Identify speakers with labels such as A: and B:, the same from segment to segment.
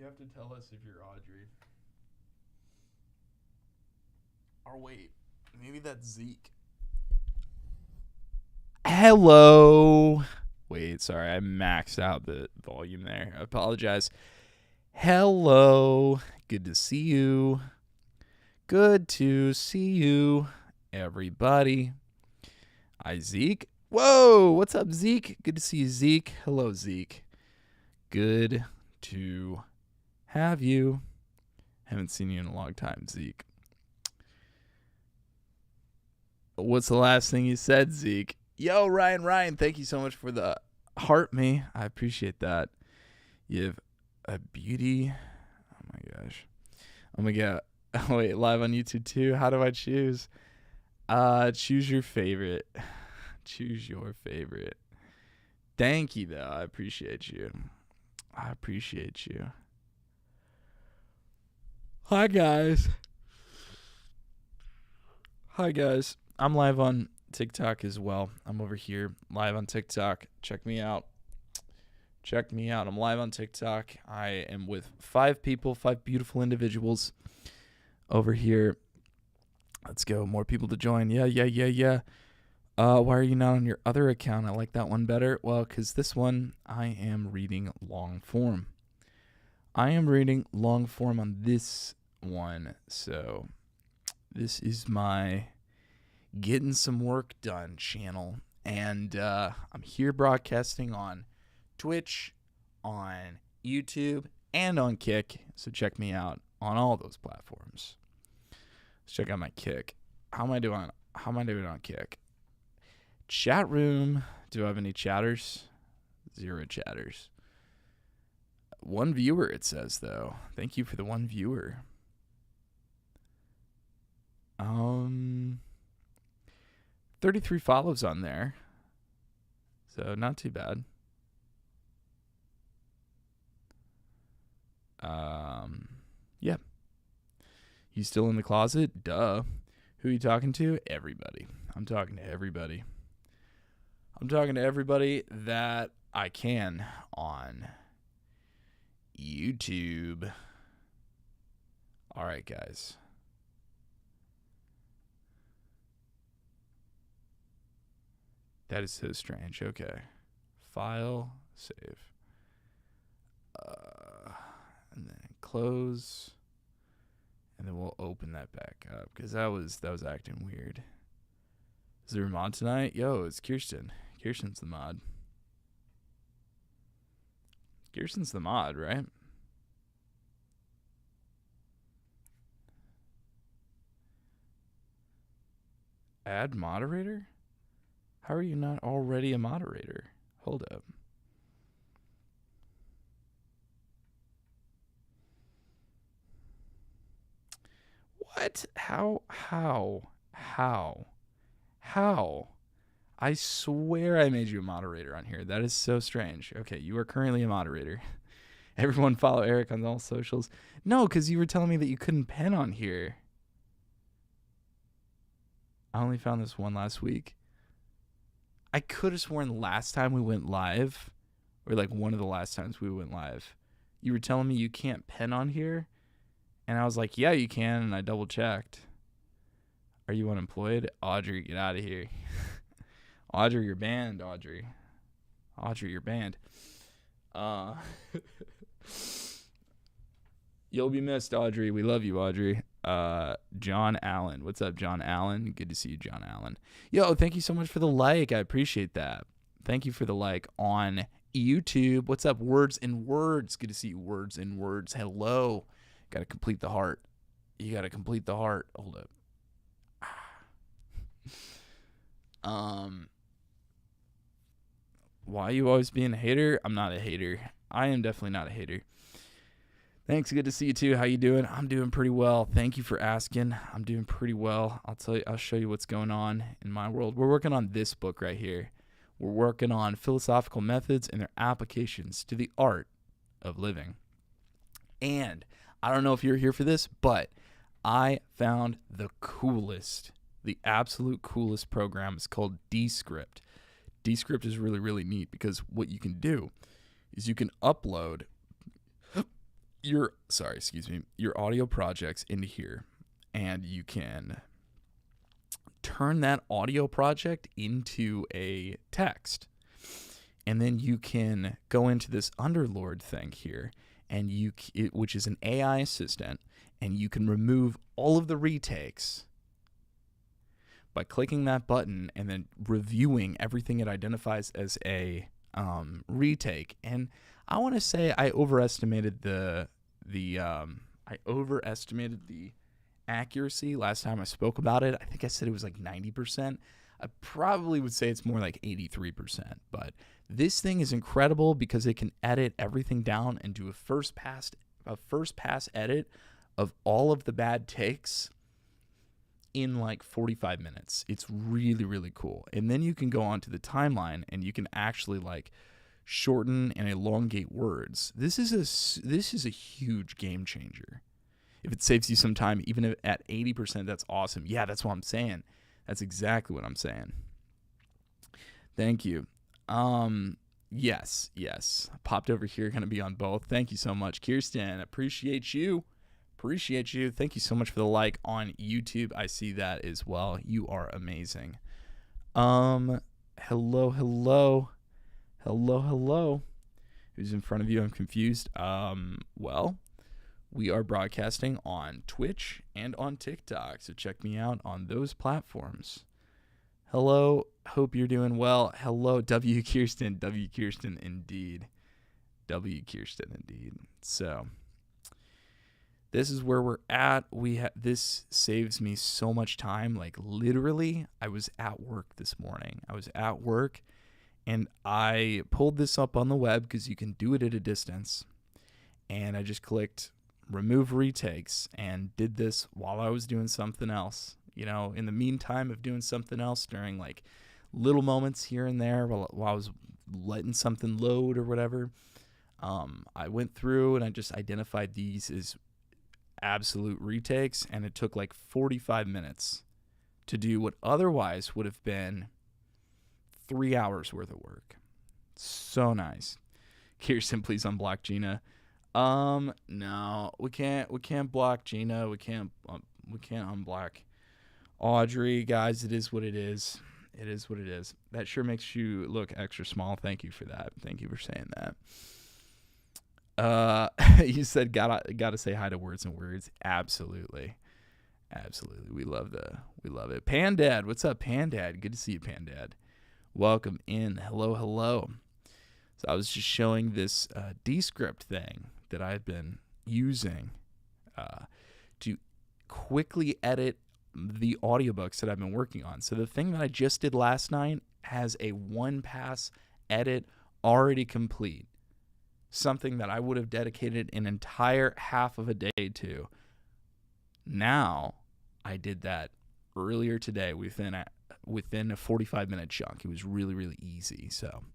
A: You have to tell us if you're Audrey. Or wait, maybe that's Zeke. Hello. Wait, sorry, I maxed out the volume there. I apologize. Hello. Good to see you. Good to see you, everybody. Hi, Zeke. Whoa, what's up, Zeke? Good to see you, Zeke. Hello, Zeke. Good to have you. Haven't seen you in a long time, Zeke. What's the last thing you said, Zeke? Yo, Ryan, thank you so much for the heart me. I appreciate that. You have a beauty. Oh my gosh. Oh my god. Oh wait, live on YouTube too. How do I choose? Choose your favorite. Choose your favorite. Thank you though. I appreciate you. I appreciate you. Hi guys. Hi guys. I'm live on TikTok as well. I'm over here live on TikTok. Check me out. Check me out. I'm live on TikTok. I am with 5 people, 5 beautiful individuals over here. Let's go. More people to join. Yeah. Why are you not on your other account? I like that one better. Well, because this one, I am reading long form. I am reading long form on this one. So this is my getting some work done channel. And I'm here broadcasting on Twitch, on YouTube, and on Kick. So check me out on all those platforms. Let's check out my Kick. How am I doing on Kick? Chat room. Do I have any chatters? 0 chatters. 1 viewer, it says, though. Thank you for the 1 viewer. 33 follows on there. So not too bad. Yeah. You still in the closet? Duh. Who are you talking to? Everybody. I'm talking to everybody. I'm talking to everybody that I can on YouTube. All right, guys. That is so strange. Okay. File, save. And then close. And then we'll open that back up because that was acting weird. Is there a mod tonight? Yo, it's Kirsten. Kirsten's the mod. Kirsten's the mod, right? Add moderator? How are you not already a moderator? Hold up. What? How? I swear I made you a moderator on here. That is so strange. Okay, you are currently a moderator. Everyone follow Eric on all socials. No, because you were telling me that you couldn't pen on here. I only found this one last week. I could have sworn last time we went live, or like one of the last times we went live, you were telling me you can't pen on here. And I was like, yeah, you can. And I double checked. Are you unemployed? Audrey, get out of here. Audrey, you're banned, Audrey. Audrey, you're banned. You'll be missed, Audrey. We love you, Audrey. John Allen. What's up, John Allen? Good to see you, John Allen. Yo, thank you so much for the like. I appreciate that. Thank you for the like on YouTube. What's up, Words and Words? Good to see you, Words and Words. Hello. Got to complete the heart. You got to complete the heart. Hold up. Why you always being a hater? I'm not a hater. I am definitely not a hater. Thanks. Good to see you too. How you doing? I'm doing pretty well. Thank you for asking. I'm doing pretty well. I'll show you what's going on in my world. We're working on this book right here. We're working on philosophical methods and their applications to the art of living. And I don't know if you're here for this, but I found the absolute coolest program. It's called Descript. Descript is really, really neat because what you can do is you can upload your audio projects into here, and you can turn that audio project into a text. And then you can go into this Underlord thing here, and which is an AI assistant, and you can remove all of the retakes by clicking that button and then reviewing everything it identifies as a retake. And I want to say I overestimated the accuracy last time I spoke about it. I think I said it was like 90%. I probably would say it's more like 83%. But this thing is incredible because it can edit everything down and do a first pass edit of all of the bad takes in like 45 minutes. It's really, really cool. And then you can go onto the timeline and you can actually like shorten and elongate words. This is a huge game changer. If it saves you some time, even if at 80%, that's awesome. Yeah, that's what I'm saying. That's exactly what I'm saying. Thank you. Yes. Popped over here, gonna be on both. Thank you so much, Kirsten. Appreciate you. Thank you so much for the like on YouTube. I see that as well. You are amazing. Hello. Who's in front of you? I'm confused. Well, we are broadcasting on Twitch and on TikTok, so check me out on those platforms. Hello, hope you're doing well. Hello, W. Kirsten indeed. So, this is where we're at. This saves me so much time. Like literally, I was at work this morning. And I pulled this up on the web because you can do it at a distance. And I just clicked remove retakes and did this while I was doing something else. You know, in the meantime of doing something else during like little moments here and there while I was letting something load or whatever. I went through and I just identified these as absolute retakes, and it took like 45 minutes to do what otherwise would have been 3 hours worth of work. So nice. Kirsten, please unblock Gina. No, we can't block Gina. We can't unblock Audrey. Guys, it is what it is. That sure makes you look extra small. Thank you for that. Thank you for saying that. You said gotta say hi to Words and Words. Absolutely. We love it. Pandad, what's up, Pandad? Good to see you, Pandad. Welcome in. Hello. So I was just showing this Descript thing that I had been using to quickly edit the audiobooks that I've been working on. So the thing that I just did last night has a one-pass edit already complete. Something that I would have dedicated an entire half of a day to. Now, I did that earlier today within a 45-minute chunk. It was really, really easy. So,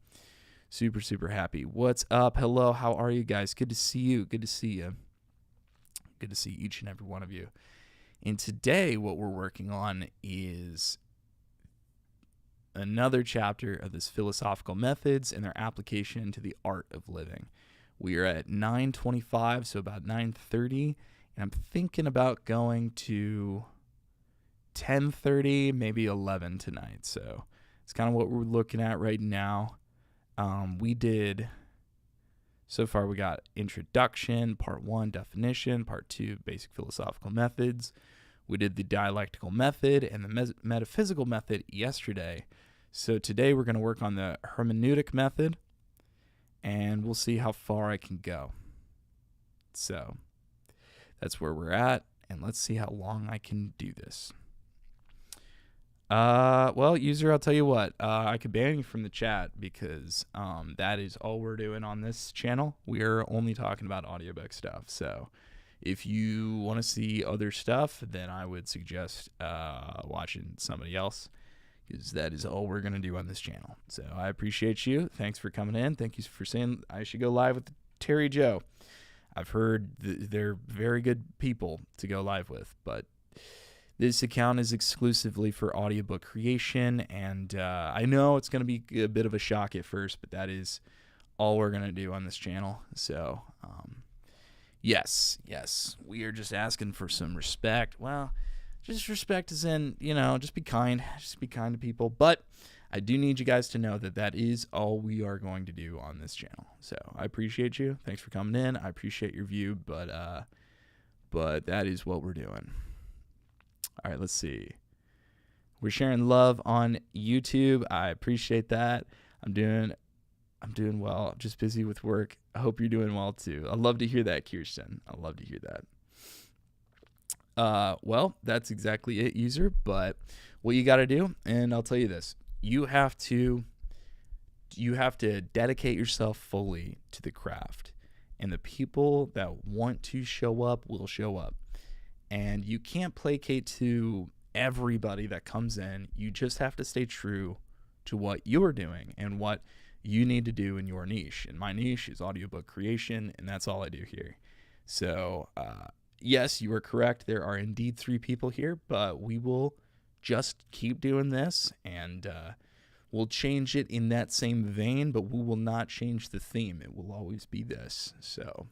A: super happy. What's up? Hello, how are you guys? Good to see you. Good to see each and every one of you. And today, what we're working on is another chapter of this philosophical methods and their application to the art of living. We are at 9:25, so about 9:30, and I'm thinking about going to 10:30, maybe 11 tonight. So it's kind of what we're looking at right now. So far we got introduction, part 1, definition, part 2, basic philosophical methods. We did the dialectical method and the metaphysical method yesterday. So today we're going to work on the hermeneutic method, and we'll see how far I can go. So that's where we're at, and let's see how long I can do this. Well, user, I'll tell you what, I could ban you from the chat because that is all we're doing on this channel. We're only talking about audiobook stuff. So if you want to see other stuff, then I would suggest watching somebody else, because that is all we're going to do on this channel. So I appreciate you. Thanks for coming in. Thank you for saying I should go live with Terry Joe. I've heard they're very good people to go live with, but this account is exclusively for audiobook creation, and I know it's going to be a bit of a shock at first, but that is all we're going to do on this channel. So, Yes. We are just asking for some respect. Well, just respect as in, just be kind. Just be kind to people. But I do need you guys to know that that is all we are going to do on this channel. So I appreciate you. Thanks for coming in. I appreciate your view, but that is what we're doing. All right, let's see. We're sharing love on YouTube. I appreciate that. I'm doing well. I'm just busy with work. I hope you're doing well too. I love to hear that, Kirsten. I love to hear that. Well, that's exactly it, user. But what you got to do, and I'll tell you this, you have to dedicate yourself fully to the craft. And the people that want to show up will show up. And you can't placate to everybody that comes in. You just have to stay true to what you're doing and what you need to do in your niche. And my niche is audiobook creation, and that's all I do here. So, yes, you are correct. There are indeed 3 people here, but we will just keep doing this, and we'll change it in that same vein, but we will not change the theme. It will always be this. So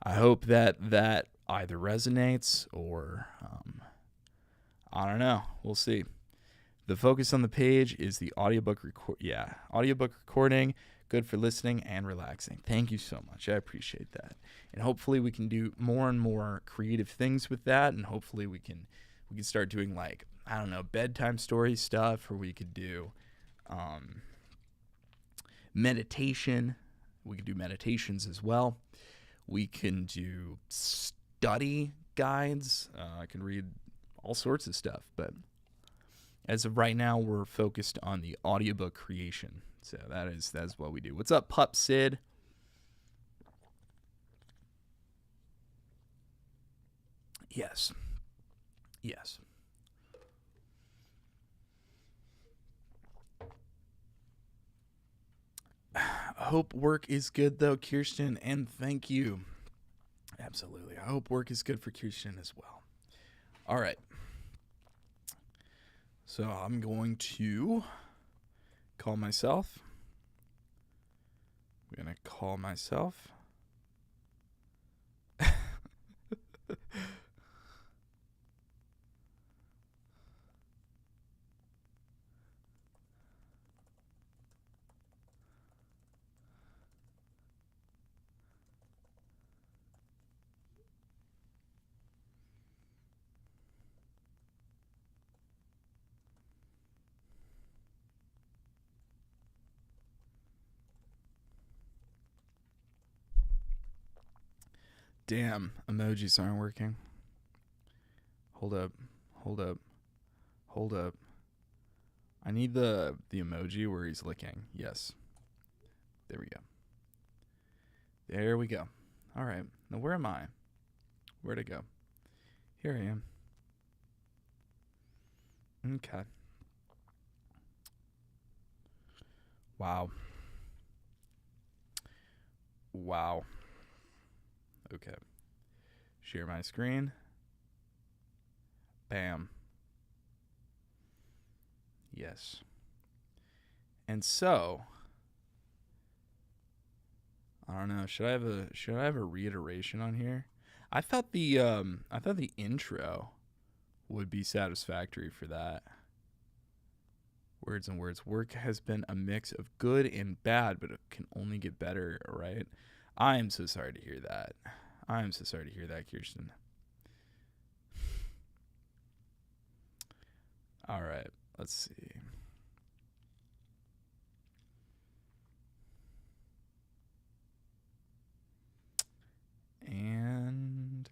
A: I hope that either resonates or I don't know. We'll see. The focus on the page is the audiobook recording, good for listening and relaxing. Thank you so much. I appreciate that. And hopefully we can do more and more creative things with that, and hopefully we can start doing, like, I don't know, bedtime story stuff, or we could do meditation. We could do meditations as well. We can do study guides. I can read all sorts of stuff, but as of right now, we're focused on the audiobook creation. So that's what we do. What's up, Pup Sid? Yes. Hope work is good, though, Kirsten, and thank you. Absolutely. I hope work is good for Kirsten as well. All right. So I'm going to call myself. I'm going to call myself. Damn, emojis aren't working. Hold up. I need the emoji where he's licking. Yes. There we go. All right. Now where am I? Where'd it go? Here I am. Okay. Wow. Okay. Share my screen. Bam. Yes. And so, I don't know. Should I have a reiteration on here? I thought the intro would be satisfactory for that. Words and words. Work has been a mix of good and bad, but it can only get better, right? I am so sorry to hear that. Kirsten. All right, let's see. And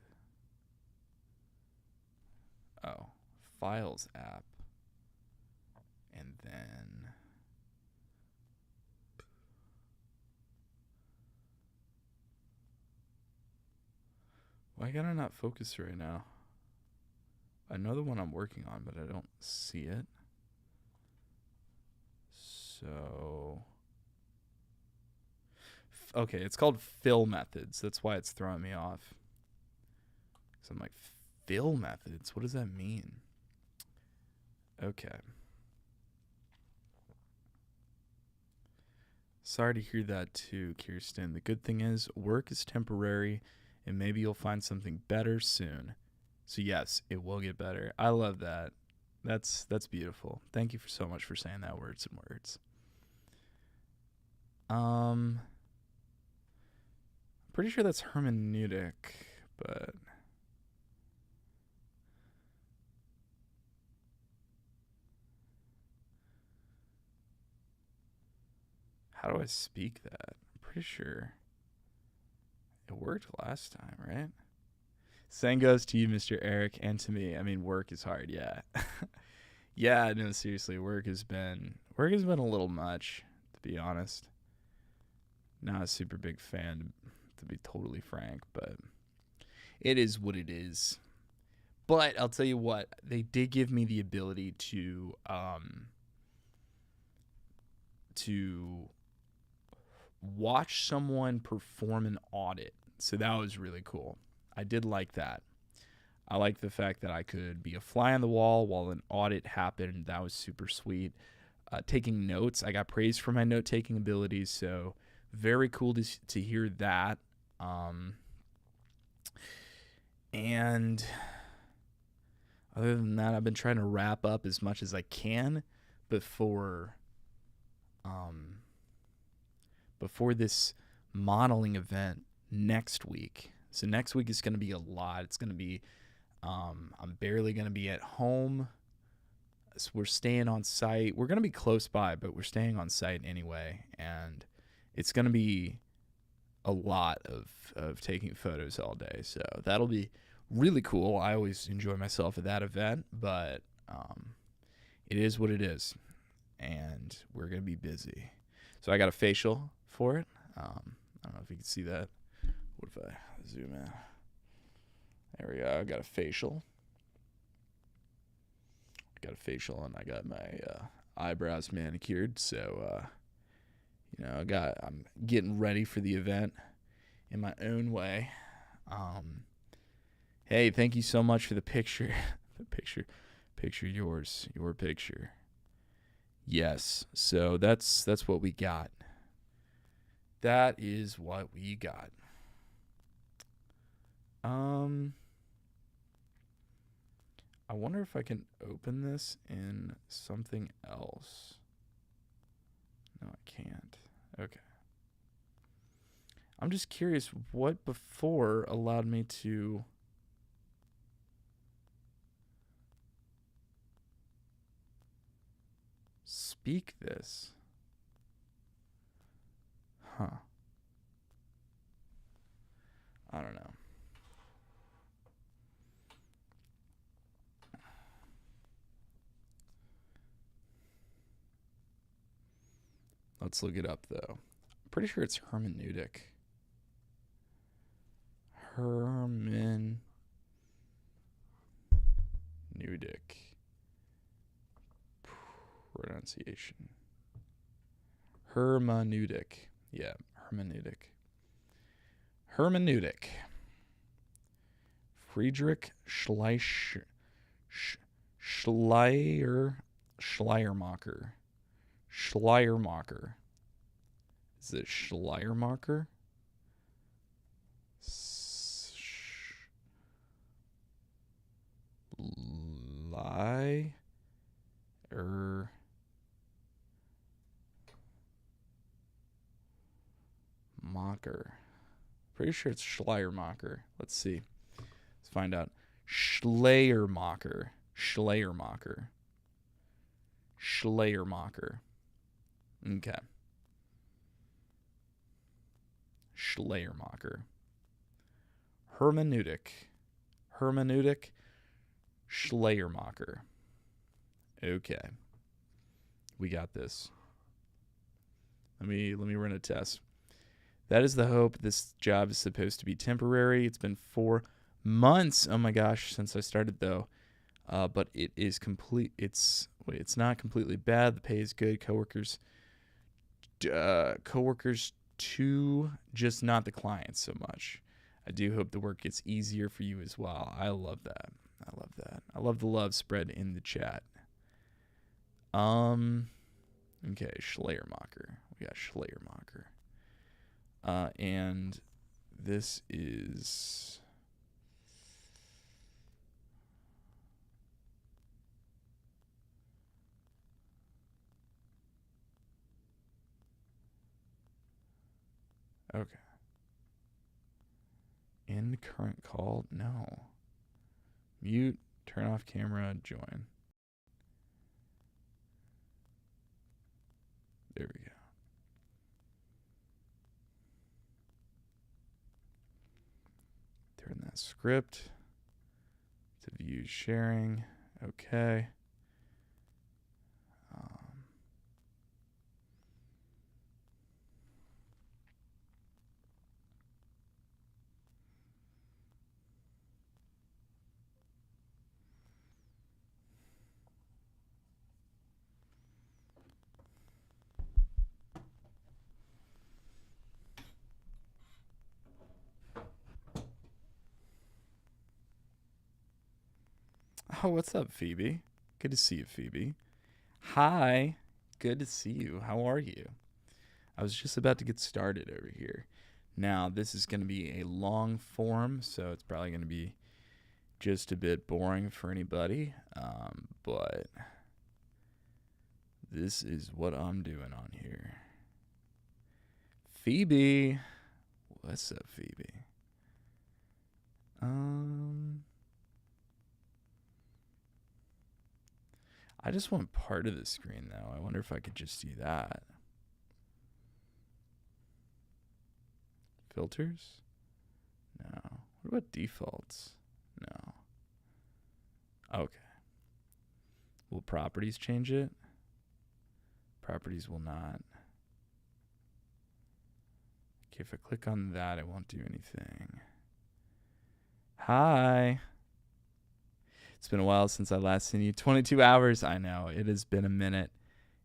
A: Files app. And then why can I not focus right now? I know the one I'm working on, but I don't see it. So, okay, it's called fill methods. That's why it's throwing me off. So I'm like, fill methods? What does that mean? Okay. Sorry to hear that too, Kirsten. The good thing is work is temporary and maybe you'll find something better soon. So yes, it will get better. I love that. That's beautiful. Thank you so much for saying that, words and words. Pretty sure that's hermeneutic, but how do I speak that? I'm pretty sure it worked last time, right? Saying goes to you, Mr. Eric, and to me. I mean, work is hard, yeah. Yeah, no, seriously, work has been a little much, to be honest. Not a super big fan, to be totally frank, but it is what it is. But I'll tell you what, they did give me the ability to watch someone perform an audit. So that was really cool. I did like that. I like the fact that I could be a fly on the wall while an audit happened. That was super sweet. Taking notes, I got praised for my note-taking abilities, so very cool to hear that. And other than that, I've been trying to wrap up as much as I can before this modeling event next week. So next week is going to be a lot. It's going to be, I'm barely going to be at home. So we're staying on site. We're going to be close by, but we're staying on site anyway. And it's going to be a lot of taking photos all day. So that'll be really cool. I always enjoy myself at that event, but it is what it is. And we're going to be busy. So I got a facial for it. I don't know if you can see that. What if I zoom in? There we go. I got a facial. And I got my eyebrows manicured. So, I'm getting ready for the event in my own way. Hey, thank you so much for the picture. Your picture. Yes. So that's what we got. That is what we got. I wonder if I can open this in something else. No, I can't. Okay. I'm just curious what before allowed me to speak this. Huh. I don't know. Let's look it up, though. I'm pretty sure it's hermeneutic. Hermeneutic. Pronunciation. Hermeneutic. Yeah, hermeneutic. Hermeneutic. Friedrich Schleiermacher. Schleiermacher. Is it Schleiermacher? Macher. Pretty sure it's Schleiermacher. Let's see. Let's find out. Schleiermacher. Okay. Schleiermacher. Hermeneutic. Schleiermacher. Okay. We got this. Let me run a test. That is the hope. This job is supposed to be temporary. It's been 4 months. Oh my gosh, since I started though. But it is complete. It's not completely bad. The pay is good. Coworkers too, just not the clients so much. I do hope the work gets easier for you as well. I love that. I love the love spread in the chat. Okay, Schleiermacher. We got Schleiermacher. And This is... Okay. End current call? No. Mute, turn off camera, join. There we go. Turn that script to view sharing. Okay. Oh, what's up, Phoebe? Good to see you, Phoebe. Hi. Good to see you. How are you? I was just about to get started over here. Now, this is going to be a long form, so it's probably going to be just a bit boring for anybody. But this is what I'm doing on here. Phoebe. What's up, Phoebe? I just want part of the screen, though. I wonder if I could just do that. Filters? No. What about defaults? No. Okay. Will properties change it? Properties will not. Okay, if I click on that, it won't do anything. Hi. It's been a while since I last seen you. 22 hours. I know. It has been a minute.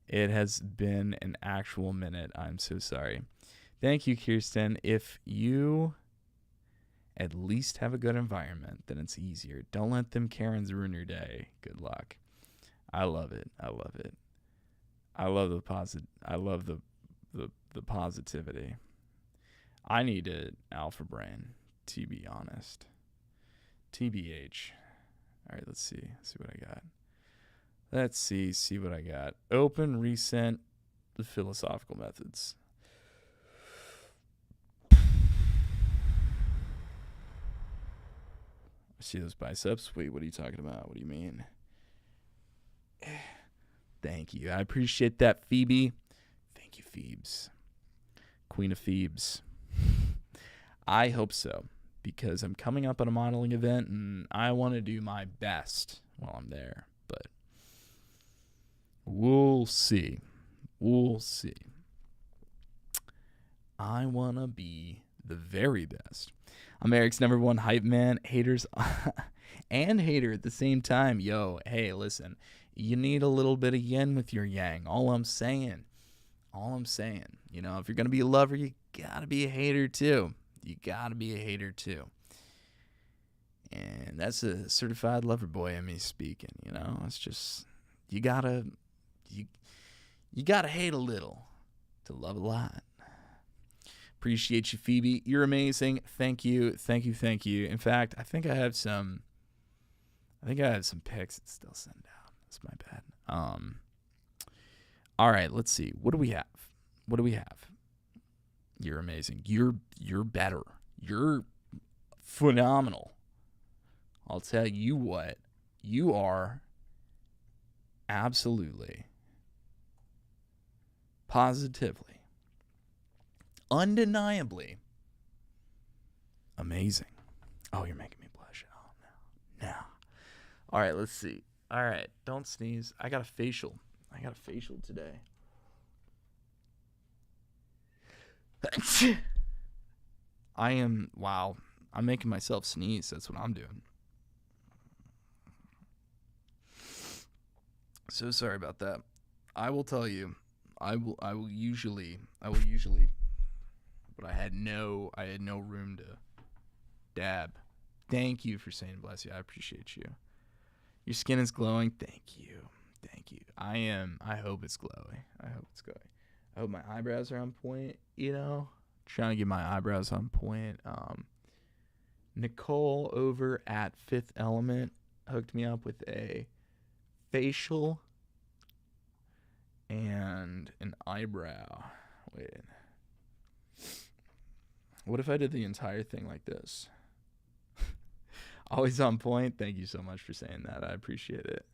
A: It has been an actual minute. I'm so sorry. Thank you, Kirsten. If you at least have a good environment, then it's easier. Don't let them Karens ruin your day. Good luck. I love it. I love it. I love the positivity. I need an alpha brain, to be honest. TBH. All right, let's see. Let's see what I got. Let's see what I got. Open, recent, the philosophical methods. I see those biceps. Wait, what are you talking about? What do you mean? Thank you. I appreciate that, Phoebe. Thank you, Phoebes. Queen of Phoebes. I hope so, because I'm coming up on a modeling event and I want to do my best while I'm there. But we'll see. We'll see. I want to be the very best. I'm Eric's #1 hype man. Haters and hater at the same time. Yo, hey, listen. You need a little bit of yin with your yang. All I'm saying. You know, if you're going to be a lover, you got to be a hater too. And that's a certified lover boy in me speaking, you know. It's just you gotta hate a little to love a lot. Appreciate you, Phoebe. You're amazing. Thank you. In fact, I think I have some pics that still send out. That's my bad. All right, let's see. What do we have? You're amazing. You're better. You're phenomenal. I'll tell you what. You are absolutely, positively, undeniably amazing. Oh, you're making me blush. Oh, no. All right, let's see. All right, don't sneeze. I got a facial today. I'm making myself sneeze. That's what I'm doing. So sorry about that. I will tell you. I will usually, but I had no room to dab. Thank you for saying bless you. I appreciate you. Your skin is glowing. Thank you. I hope it's glowing. I hope my eyebrows are on point, you know? Trying to get my eyebrows on point. Nicole over at Fifth Element hooked me up with a facial and an eyebrow. Wait. What if I did the entire thing like this? Always on point. Thank you so much for saying that. I appreciate it.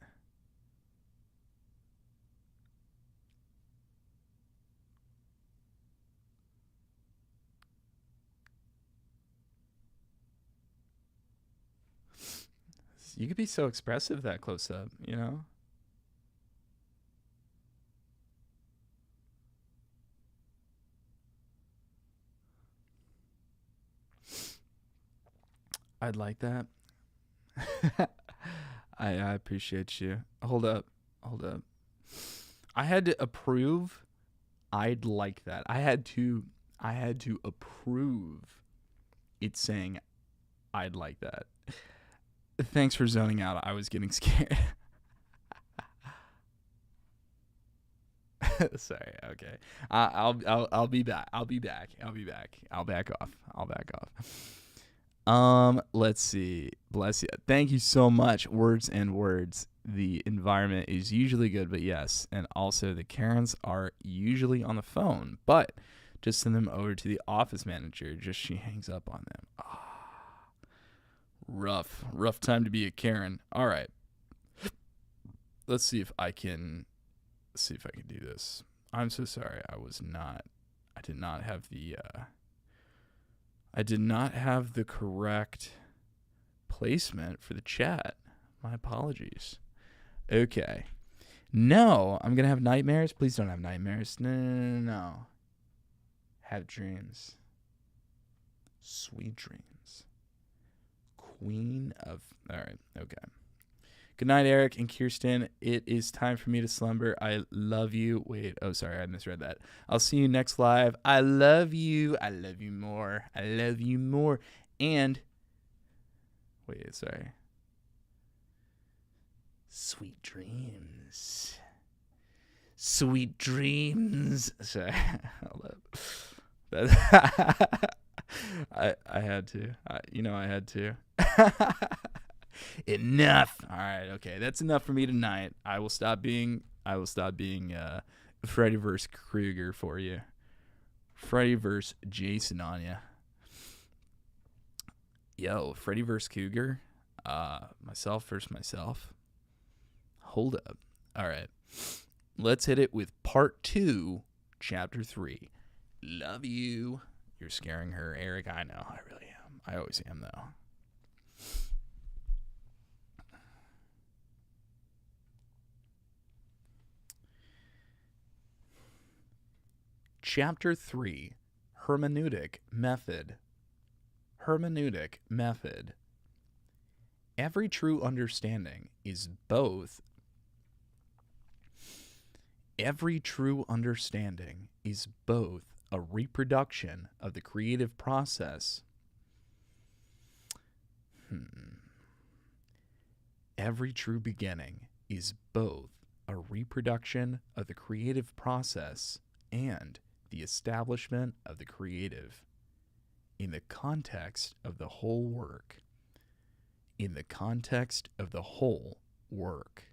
A: You could be so expressive that close up, you know? I'd like that. I appreciate you. Hold up. I had to approve. I'd like that. I had to approve it saying I'd like that. Thanks for zoning out. I was getting scared. Sorry. Okay. I'll be back. I'll back off. Let's see. Bless you. Thank you so much. Words and words. The environment is usually good, but yes. And also the Karens are usually on the phone, but just send them over to the office manager. Just she hangs up on them. Rough time to be a Karen. All right. Let's see if I can do this. I'm so sorry. I did not have the correct placement for the chat. My apologies. Okay. No, I'm going to have nightmares. Please don't have nightmares. No. Have dreams. Sweet dreams. Queen of... All right. Okay. Good night, Eric and Kirsten. It is time for me to slumber. I love you. Wait. Oh, sorry. I misread that. I'll see you next live. I love you. I love you more. I love you more. And... Wait, sorry. Sweet dreams. Sweet dreams. Sorry. Hold up. I had to. I had to. Enough. All right. Okay. That's enough for me tonight. I will stop being Freddy vs. Krueger for you. Freddy vs. Jason on you. Yo, Freddy vs. Cougar. Myself versus myself. Hold up. All right. Let's hit it with part 2, chapter 3. Love you. You're scaring her, Eric. I know. I really am. I always am, though. Chapter 3, Hermeneutic Method. Hermeneutic method. Every true understanding is both a reproduction of the creative process. Every true beginning is both a reproduction of the creative process and the establishment of the creative in the context of the whole work.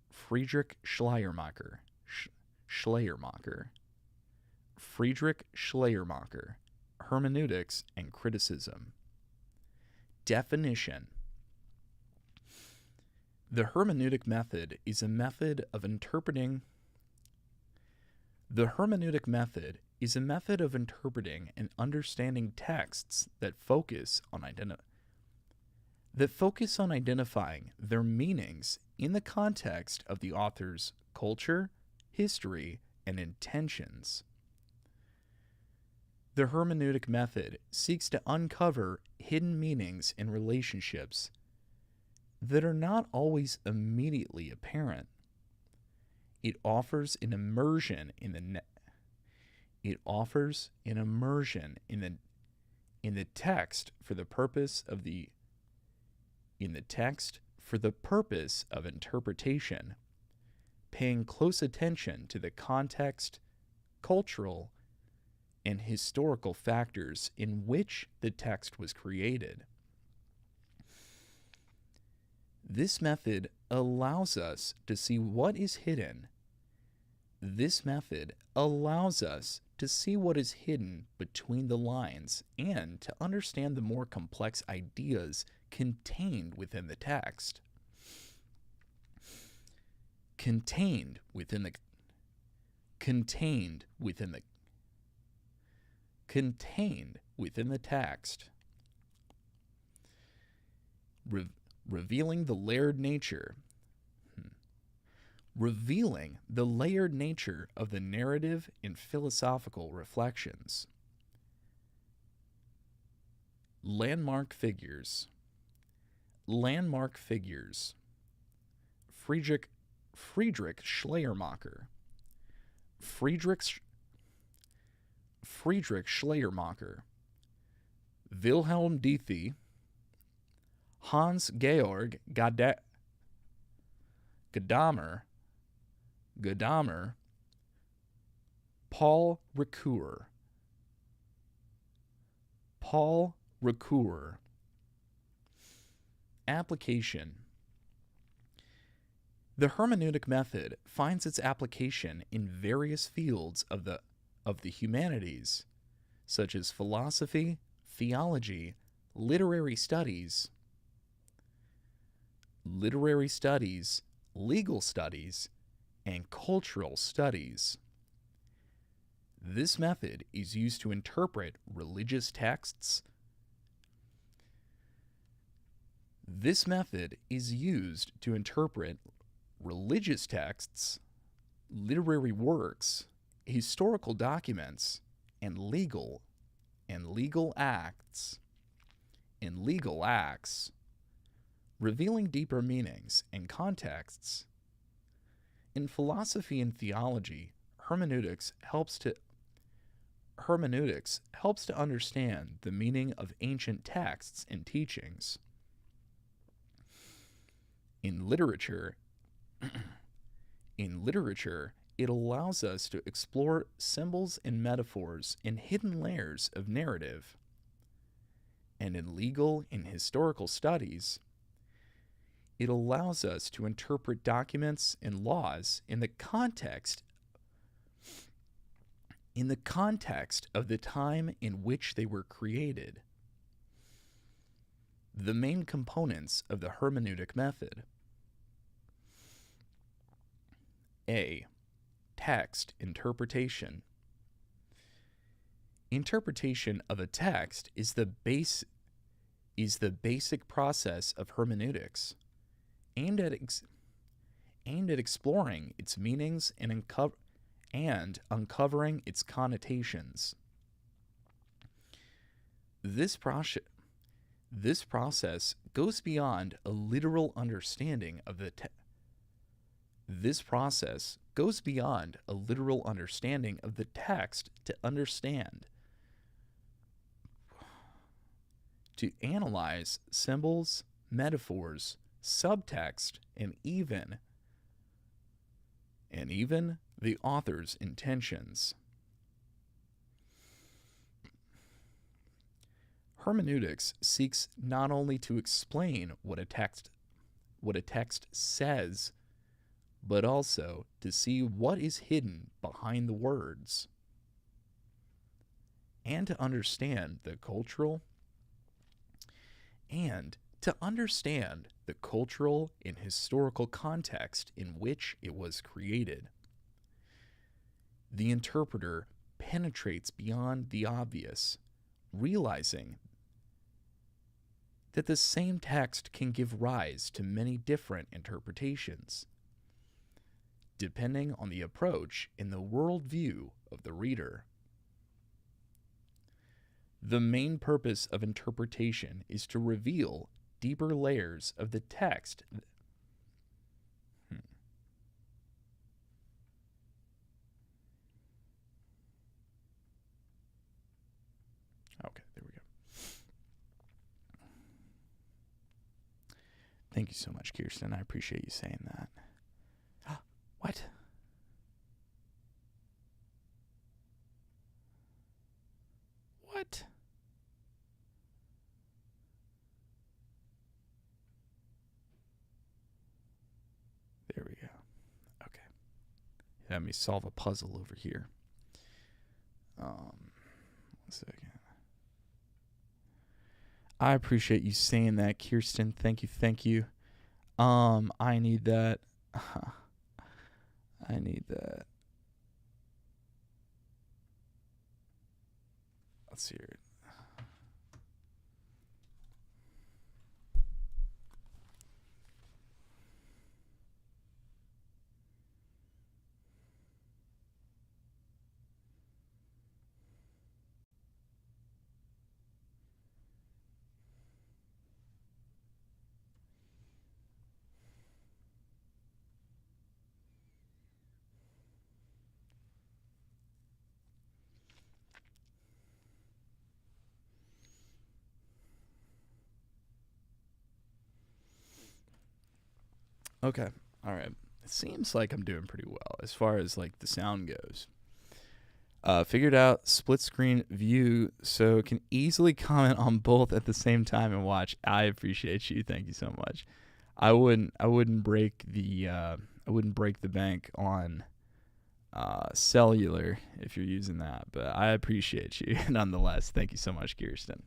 A: Friedrich Schleiermacher. Friedrich Schleiermacher. Hermeneutics and criticism. Definition. The hermeneutic method is a method of interpreting. The hermeneutic method is a method of interpreting and understanding texts that focus on identifying their meanings in the context of the author's culture, history, and intentions. The hermeneutic method seeks to uncover hidden meanings in relationships that are not always immediately apparent. It offers an immersion in the text for the purpose of interpretation, paying close attention to the context, cultural, and historical factors in which the text was created. This method allows us to see what is hidden. This method allows us to see what is hidden between the lines and to understand the more complex ideas contained within the text. Contained within the text. Revealing the layered nature. Revealing the layered nature of the narrative in philosophical reflections. Landmark figures. Friedrich Schleiermacher. Wilhelm Deethe. Hans Georg Gadamer. Paul Ricoeur. Application. The hermeneutic method finds its application in various fields of the humanities, such as philosophy, theology, literary studies, legal studies, and cultural studies. This method is used to interpret religious texts. Literary works, historical documents, and legal acts, revealing deeper meanings and contexts. In philosophy and theology, hermeneutics helps to understand the meaning of ancient texts and teachings. In literature, it allows us to explore symbols and metaphors and hidden layers of narrative. And in legal and historical studies, it allows us to interpret documents and laws in the context of the time in which they were created. The main components of the hermeneutic method. A. Text interpretation. Interpretation of a text is the basic process of hermeneutics, aimed at exploring its meanings and uncovering its connotations. This process goes beyond a literal understanding of the text. To analyze symbols, metaphors, subtext, and even the author's intentions. Hermeneutics seeks not only to explain what a text says, but also to see what is hidden behind the words, and to understand the cultural and historical context in which it was created. The interpreter penetrates beyond the obvious, realizing that the same text can give rise to many different interpretations, depending on the approach and the worldview of the reader. The main purpose of interpretation is to reveal deeper layers of the text. Okay, there we go. Thank you so much, Kirsten. I appreciate you saying that. What? There we go. Okay. Let me solve a puzzle over here. 1 second. I appreciate you saying that, Kirsten. Thank you. Thank you. I need that. I need that. Let's hear it. Okay. All right. It seems like I'm doing pretty well as far as like the sound goes. Figured out split screen view so can easily comment on both at the same time and watch. I appreciate you. Thank you so much. I wouldn't break the bank on cellular if you're using that, but I appreciate you nonetheless. Thank you so much, Kirsten.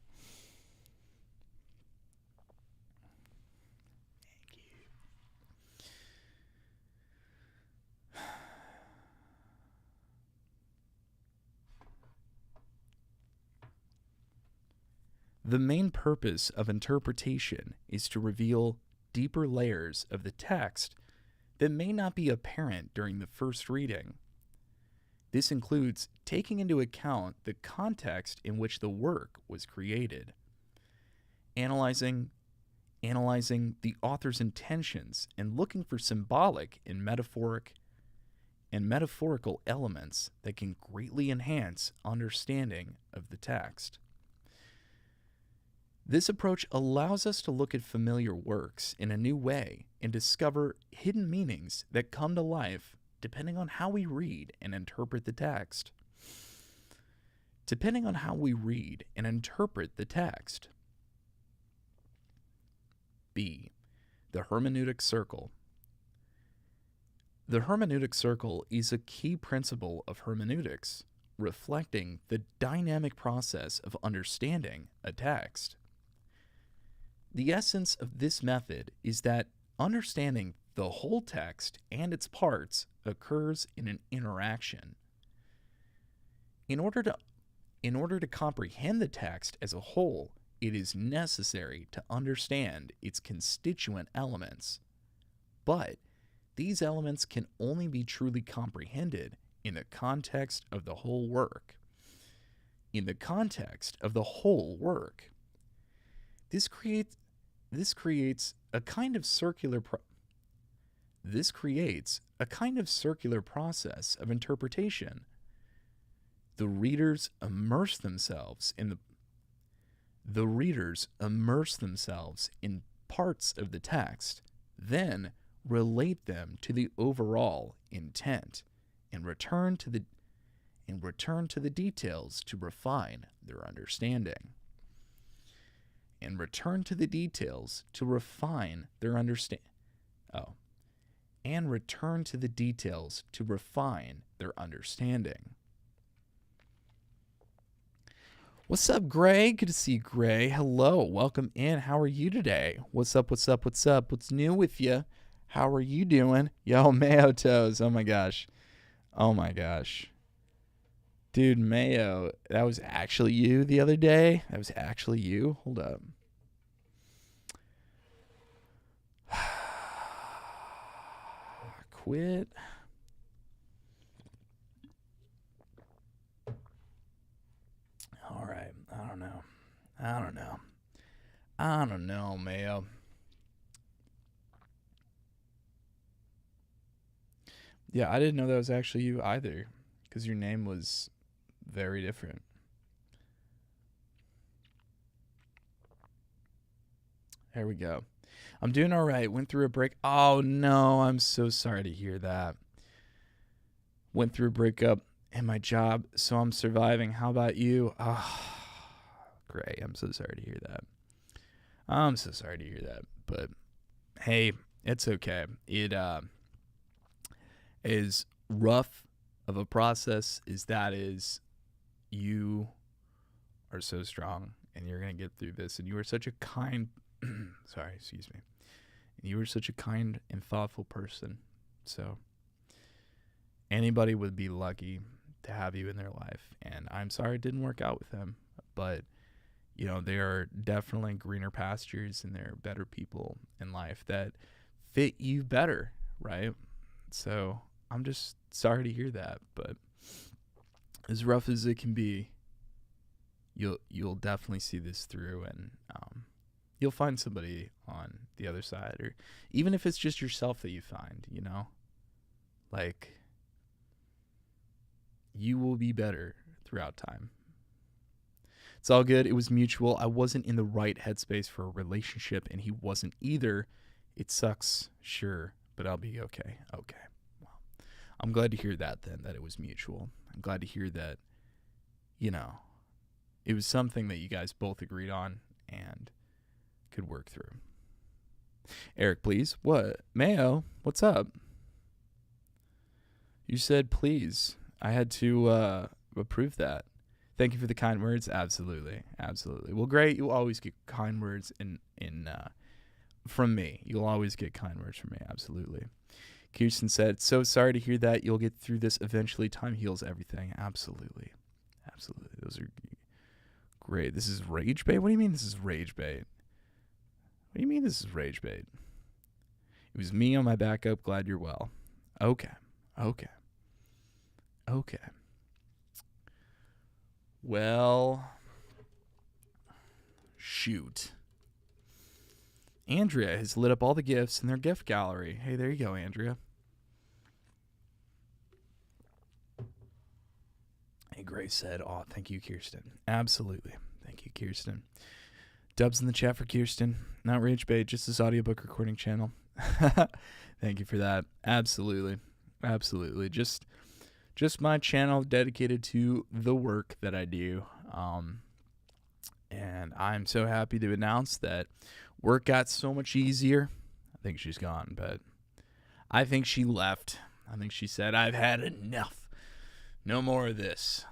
A: The main purpose of interpretation is to reveal deeper layers of the text that may not be apparent during the first reading. This includes taking into account the context in which the work was created, analyzing the author's intentions, and looking for symbolic and metaphorical elements that can greatly enhance understanding of the text. This approach allows us to look at familiar works in a new way and discover hidden meanings that come to life depending on how we read and interpret the text. Depending on how we read and interpret the text. B. The hermeneutic circle. The hermeneutic circle is a key principle of hermeneutics, reflecting the dynamic process of understanding a text. The essence of this method is that understanding the whole text and its parts occurs in an interaction. In order to comprehend the text as a whole, it is necessary to understand its constituent elements. But these elements can only be truly comprehended in the context of the whole work. In the context of the whole work. This creates a kind of circular process of interpretation. The readers immerse themselves in parts of the text, then relate them to the overall intent, and return to the details to refine their understanding. And return to the details to refine their understanding. What's up, Gray? Good to see you, Gray. Hello, welcome in. How are you today? What's up? What's new with you? How are you doing? Yo, Mayo Toes. Oh my gosh. Dude, Mayo, that was actually you the other day? That was actually you? Hold up. Quit. All right. I don't know, Mayo. Yeah, I didn't know that was actually you either, because your name was very different. There we go. I'm doing all right. Went through a break. Oh, no. I'm so sorry to hear that. Went through a breakup in my job, so I'm surviving. How about you? Oh, great. I'm so sorry to hear that. But, hey, it's okay. As rough of a process as that is, you are so strong and you're going to get through this. And you are such a kind, sorry, excuse me. You are such a kind and thoughtful person. So anybody would be lucky to have you in their life. And I'm sorry it didn't work out with them. But, you know, there are definitely greener pastures and there are better people in life that fit you better, right? So I'm just sorry to hear that. But as rough as it can be, you'll definitely see this through, and you'll find somebody on the other side, or even if it's just yourself that you find, you know, like, you will be better throughout time. It's all good. It was mutual. I wasn't in the right headspace for a relationship, and he wasn't either. It sucks, sure, but I'll be okay. Okay. Well, I'm glad to hear that then, that it was mutual. I'm glad to hear that, you know, it was something that you guys both agreed on and could work through. Eric, please. What? Mayo, what's up? You said please. I had to approve that. Thank you for the kind words. Absolutely. Absolutely. Well, great. You'll always get kind words from me. You'll always get kind words from me. Absolutely. Kirsten said, so sorry to hear that. You'll get through this eventually. Time heals everything. Absolutely. Absolutely. Those are great. This is rage bait? What do you mean this is rage bait? What do you mean this is rage bait? It was me on my backup. Glad you're well. Okay. Okay. Okay. Well, shoot. Andrea has lit up all the gifts in their gift gallery. Hey, there you go, Andrea. Hey, Grace said, oh, thank you, Kirsten. Absolutely. Thank you, Kirsten. Dubs in the chat for Kirsten. Not Rage Bait, just this audiobook recording channel. Thank you for that. Absolutely. Absolutely. Just my channel dedicated to the work that I do. And I'm so happy to announce that work got so much easier. I think she's gone, but I think she left. I think she said, I've had enough. No more of this.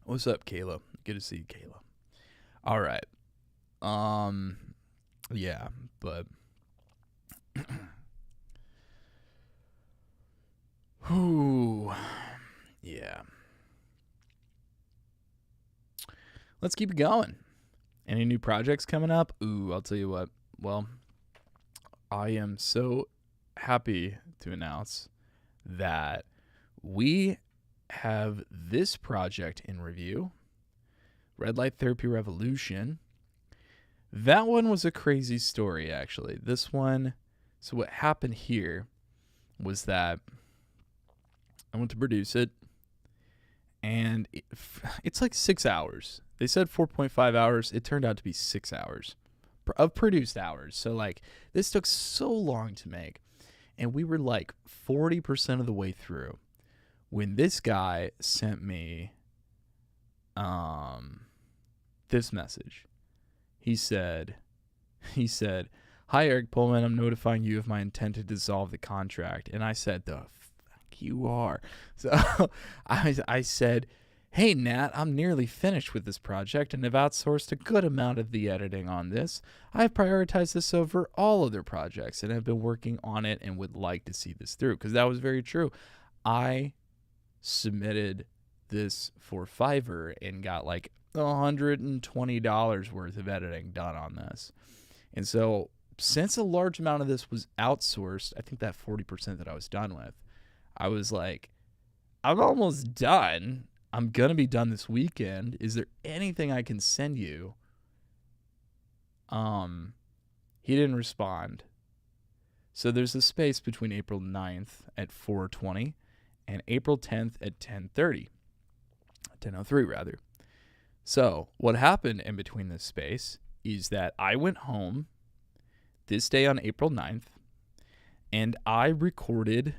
A: What's up, Kayla? Good to see you, Kayla. All right. Yeah, but whew. Yeah. Let's keep it going. Any new projects coming up? Ooh, I'll tell you what. Well, I am so happy to announce that we have this project in review, Red Light Therapy Revolution. That one was a crazy story, actually. This one, so what happened here was that I went to produce it, and it's like 6 hours. They said 4.5 hours. It turned out to be 6 hours of produced hours. So, like, this took so long to make. And we were like 40% of the way through when this guy sent me this message. He said, "Hi, Eric Pullman. I'm notifying you of my intent to dissolve the contract." And I said, "The fuck you are." So I said, "Hey, Nat, I'm nearly finished with this project and have outsourced a good amount of the editing on this. I've prioritized this over all other projects and have been working on it and would like to see this through." Because that was very true. I submitted this for Fiverr and got like $120 worth of editing done on this. And so since a large amount of this was outsourced, I think that 40% that I was done with, I was like, I'm almost done. I'm going to be done this weekend. Is there anything I can send you? He didn't respond. So there's a space between April 9th at 4:20 and April 10th at 10:30. 10:03 rather. So what happened in between this space is that I went home this day on April 9th and I recorded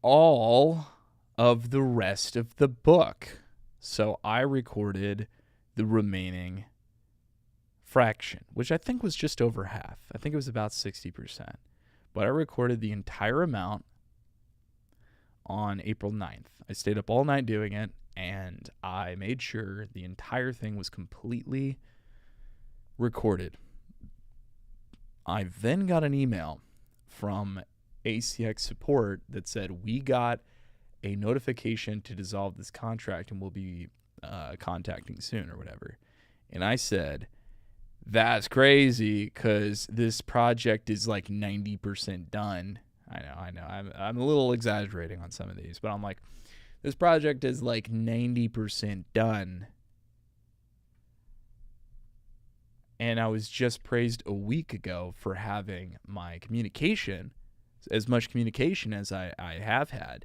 A: all of the rest of the book. So I recorded the remaining fraction, which I think was just over half. I think it was about 60%. But I recorded the entire amount on April 9th. I stayed up all night doing it, and I made sure the entire thing was completely recorded. I then got an email from ACX support that said, we got a notification to dissolve this contract and we'll be contacting soon or whatever. And I said, that's crazy because this project is like 90% done. I know. I'm a little exaggerating on some of these, but I'm like, this project is like 90% done. And I was just praised a week ago for having my communication, as much communication as I have had,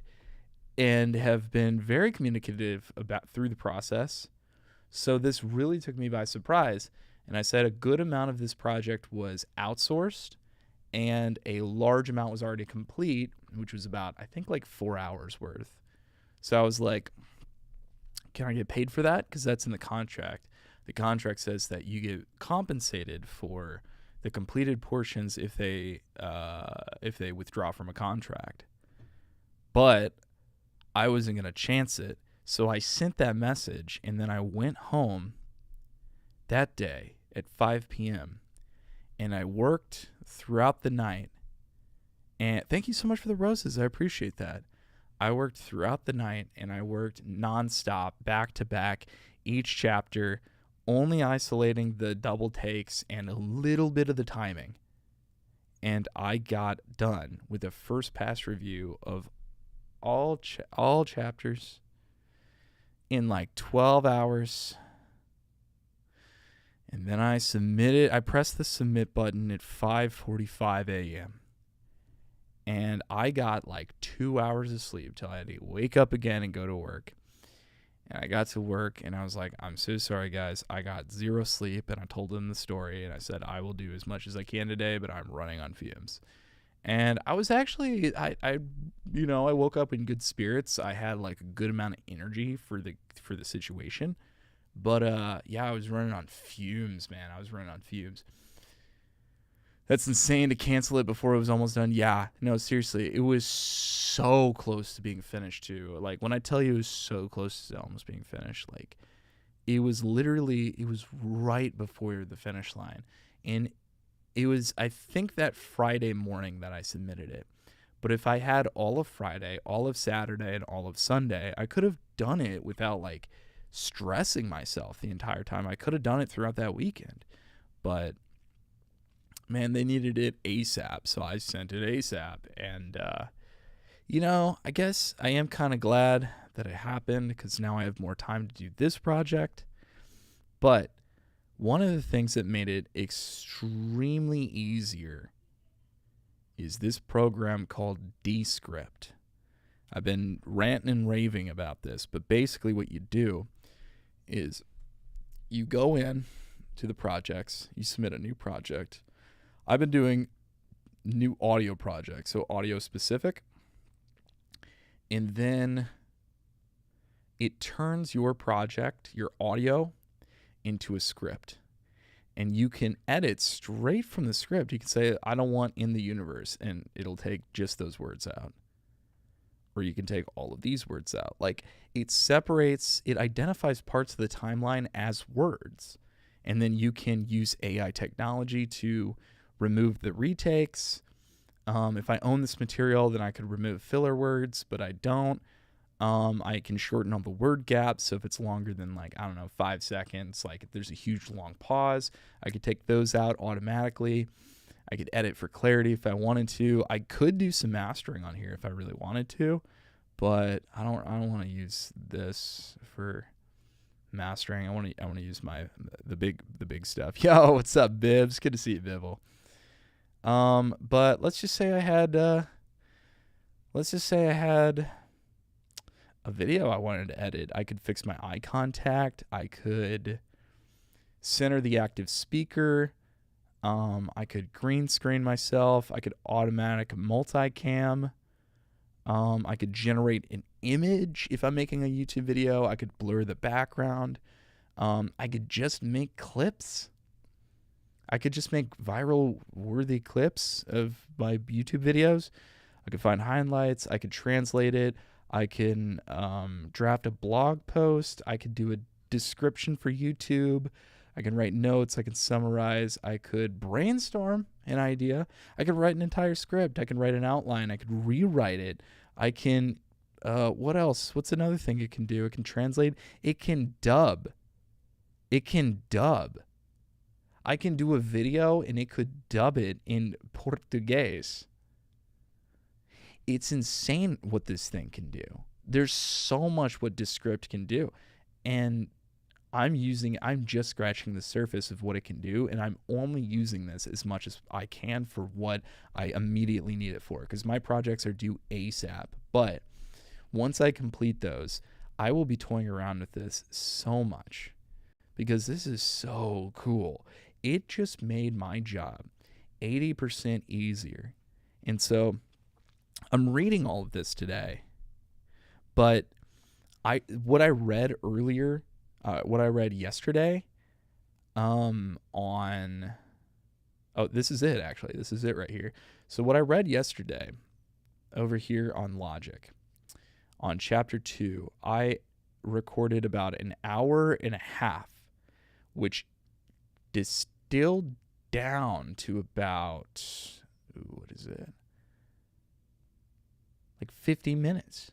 A: and have been very communicative about through the process. So this really took me by surprise. And I said a good amount of this project was outsourced and a large amount was already complete, which was about, I think, like 4 hours worth. So I was like, can I get paid for that? Because that's in the contract. The contract says that you get compensated for the completed portions if they withdraw from a contract. But I wasn't going to chance it. So I sent that message, and then I went home that day at 5 p.m. and I worked throughout the night. And thank you so much for the roses. I appreciate that. I worked throughout the night, and I worked nonstop, back to back, each chapter, only isolating the double takes and a little bit of the timing. And I got done with a first pass review of all chapters in like 12 hours. And then I pressed the submit button at 5:45 a.m. And I got like 2 hours of sleep till I had to wake up again and go to work. And I got to work, and I was like, I'm so sorry, guys. I got zero sleep, and I told them the story, and I said, I will do as much as I can today, but I'm running on fumes. And I was actually, I woke up in good spirits. I had like a good amount of energy for the situation. But, I was running on fumes, man. I was running on fumes. That's insane to cancel it before it was almost done. Yeah, no, seriously. It was so close to being finished, too. Like, when I tell you it was so close to almost being finished, like, it was right before the finish line. And it was, I think, that Friday morning that I submitted it. But if I had all of Friday, all of Saturday, and all of Sunday, I could have done it without, like, stressing myself the entire time. I could have done it throughout that weekend. But man, they needed it ASAP, so I sent it ASAP. And, I guess I am kind of glad that it happened because now I have more time to do this project. But one of the things that made it extremely easier is this program called Descript. I've been ranting and raving about this, but basically what you do is you go in to the projects, you submit a new project. I've been doing new audio projects, so audio specific. And then it turns your project, your audio, into a script. And you can edit straight from the script. You can say, I don't want in the universe, and it'll take just those words out. Or you can take all of these words out. Like, it identifies parts of the timeline as words. And then you can use AI technology to remove the retakes. If I own this material, then I could remove filler words, but I don't. I can shorten all the word gaps. So if it's longer than 5 seconds, like if there's a huge long pause, I could take those out automatically. I could edit for clarity if I wanted to. I could do some mastering on here if I really wanted to, but I don't want to use this for mastering. I want to use the big stuff. Yo, what's up, Bibs? Good to see you, Bibble. But let's just say I had a video I wanted to edit. I could fix my eye contact. I could center the active speaker. I could green screen myself. I could automatic multicam. I could generate an image if I'm making a YouTube video. I could blur the background. I could just make clips. I could just make viral worthy clips of my YouTube videos. I could find highlights. I could translate it. I can draft a blog post. I could do a description for YouTube. I can write notes. I can summarize. I could brainstorm an idea. I could write an entire script. I can write an outline. I could rewrite it. I can, what else? What's another thing it can do? It can translate. It can dub. It can dub. I can do a video and it could dub it in Portuguese. It's insane what this thing can do. There's so much what Descript can do. And I'm just scratching the surface of what it can do, and I'm only using this as much as I can for what I immediately need it for, because my projects are due ASAP. But once I complete those, I will be toying around with this so much, because this is so cool. It just made my job 80% easier. And so I'm reading all of this today, but what I read earlier, what I read yesterday, this is it actually. This is it right here. So what I read yesterday over here on Logic, on chapter 2, I recorded about an hour and a half, which distilled down to about, what is it? Like 50 minutes.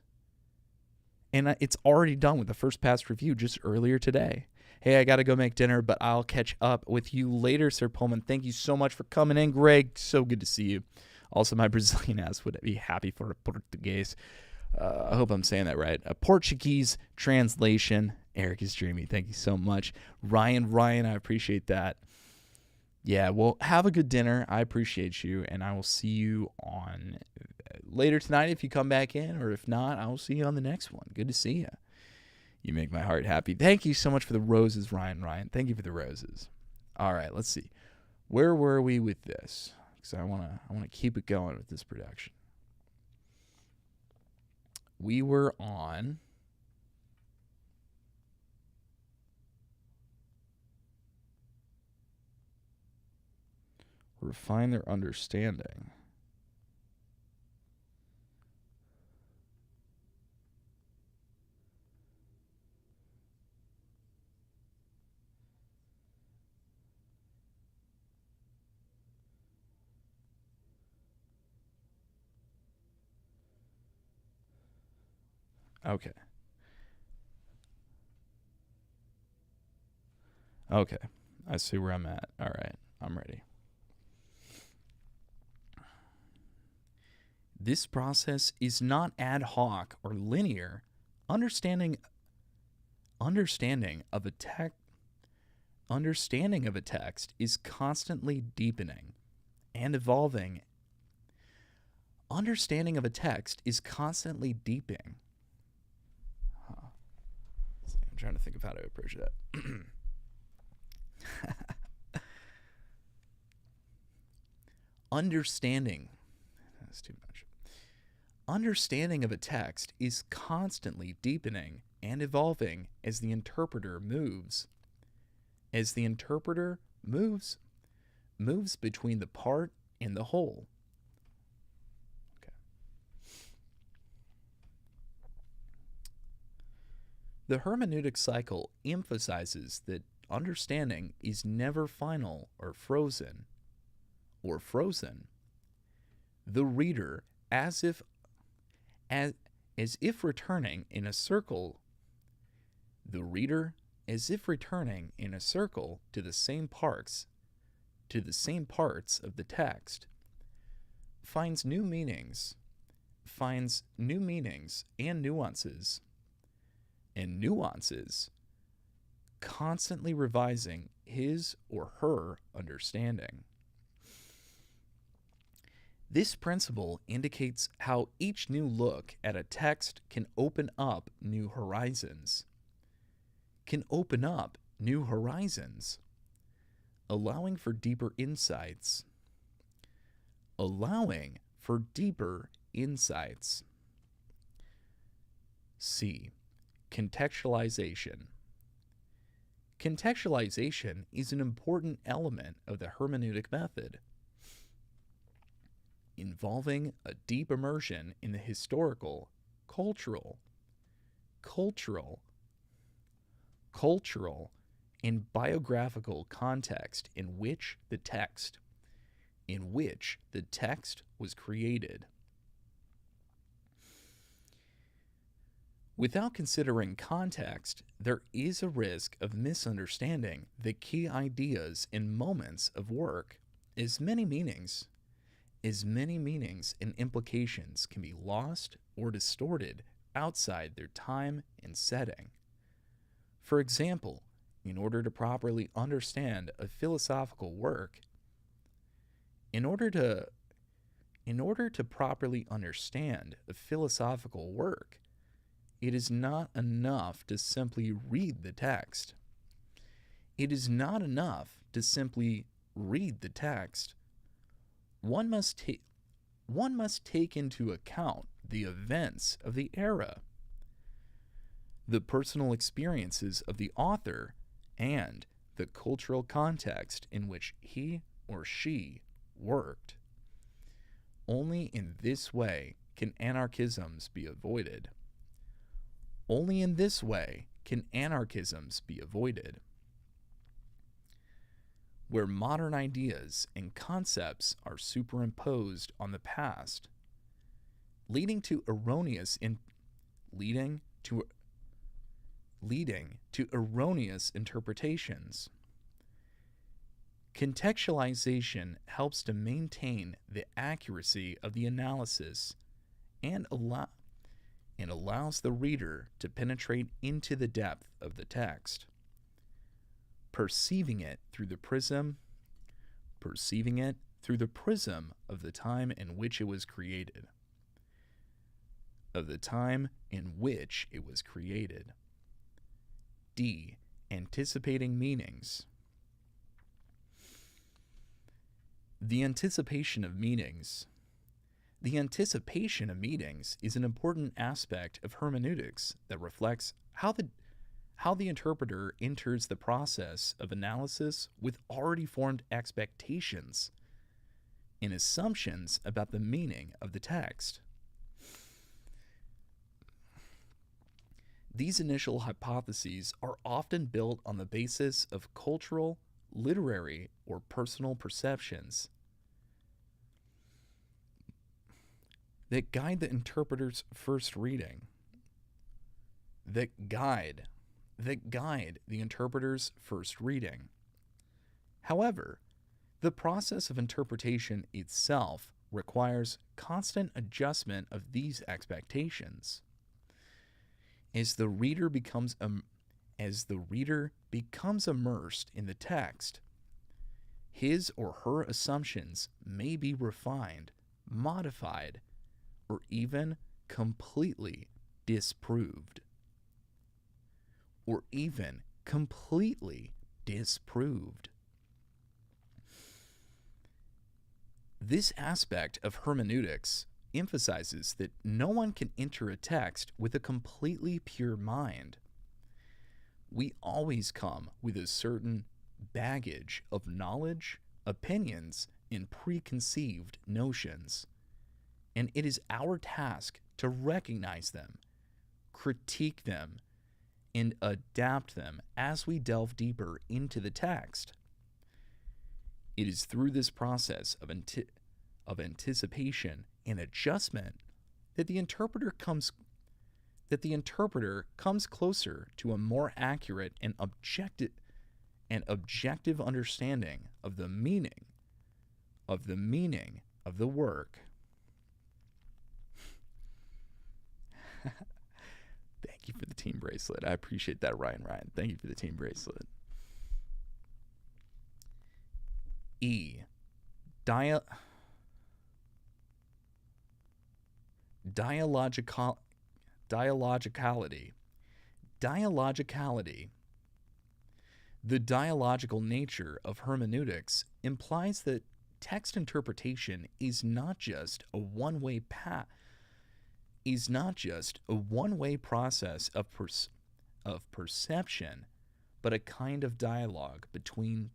A: And it's already done with the first pass review just earlier today. Hey, I got to go make dinner, but I'll catch up with you later, Sir Pullman. Thank you so much for coming in, Greg. So good to see you. Also, my Brazilian ass would be happy for a Portuguese. I hope I'm saying that right. A Portuguese translation. Eric is dreamy. Thank you so much. Ryan, I appreciate that. Yeah, well, have a good dinner. I appreciate you, and I will see you on later tonight if you come back in, or if not, I will see you on the next one. Good to see you. You make my heart happy. Thank you so much for the roses, Ryan. Thank you for the roses. All right, let's see. Where were we with this? Because I want to keep it going with this production. We were on refine their understanding. Okay. I see where I'm at. All right. I'm ready. This process is not ad hoc or linear. Understanding of a text is constantly deepening and evolving. Understanding of a text is constantly deepening. I'm trying to think of how to approach that. Understanding. That's too much. Understanding of a text is constantly deepening and evolving as the interpreter moves. As the interpreter moves between the part and the whole. Okay. The hermeneutic cycle emphasizes that understanding is never final or frozen. The reader, as if returning in a circle. The reader, as if returning in a circle to the same parts of the text, finds new meanings and nuances, constantly revising his or her understanding. This principle indicates how each new look at a text can open up new horizons, allowing for deeper insights. C. Contextualization. Contextualization is an important element of the hermeneutic method, involving a deep immersion in the historical, cultural, cultural, and biographical context in which the text was created. Without considering context, there is a risk of misunderstanding the key ideas and moments of work, as many meanings and implications can be lost or distorted outside their time and setting. For example, in order to properly understand a philosophical work, in order to properly understand a philosophical work, it is not enough to simply read the text. It is not enough to simply read the text. One must take into account the events of the era, the personal experiences of the author, and the cultural context in which he or she worked. Only in this way can anarchisms be avoided. Only in this way can anarchisms be avoided. Where modern ideas and concepts are superimposed on the past, leading to erroneous interpretations. Contextualization helps to maintain the accuracy of the analysis and allows the reader to penetrate into the depth of the text, perceiving it through the prism of the time in which it was created. D. Anticipating meanings. The anticipation of meanings is an important aspect of hermeneutics that reflects how the interpreter enters the process of analysis with already formed expectations and assumptions about the meaning of the text. These initial hypotheses are often built on the basis of cultural, literary, or personal perceptions that guide the interpreter's first reading, However, the process of interpretation itself requires constant adjustment of these expectations. As the reader becomes immersed in the text, his or her assumptions may be refined, modified, or even completely disproved. This aspect of hermeneutics emphasizes that no one can enter a text with a completely pure mind. We always come with a certain baggage of knowledge, opinions, and preconceived notions, and it is our task to recognize them, critique them, and adapt them as we delve deeper into the text. It is through this process of anticipation and adjustment that the interpreter comes closer to a more accurate and objective understanding of the meaning of the work. Thank you for the team bracelet. I appreciate that, Ryan. Thank you for the team bracelet. E. Dialogicality. The dialogical nature of hermeneutics implies that text interpretation is not just a one-way process of perception, but a kind of dialogue between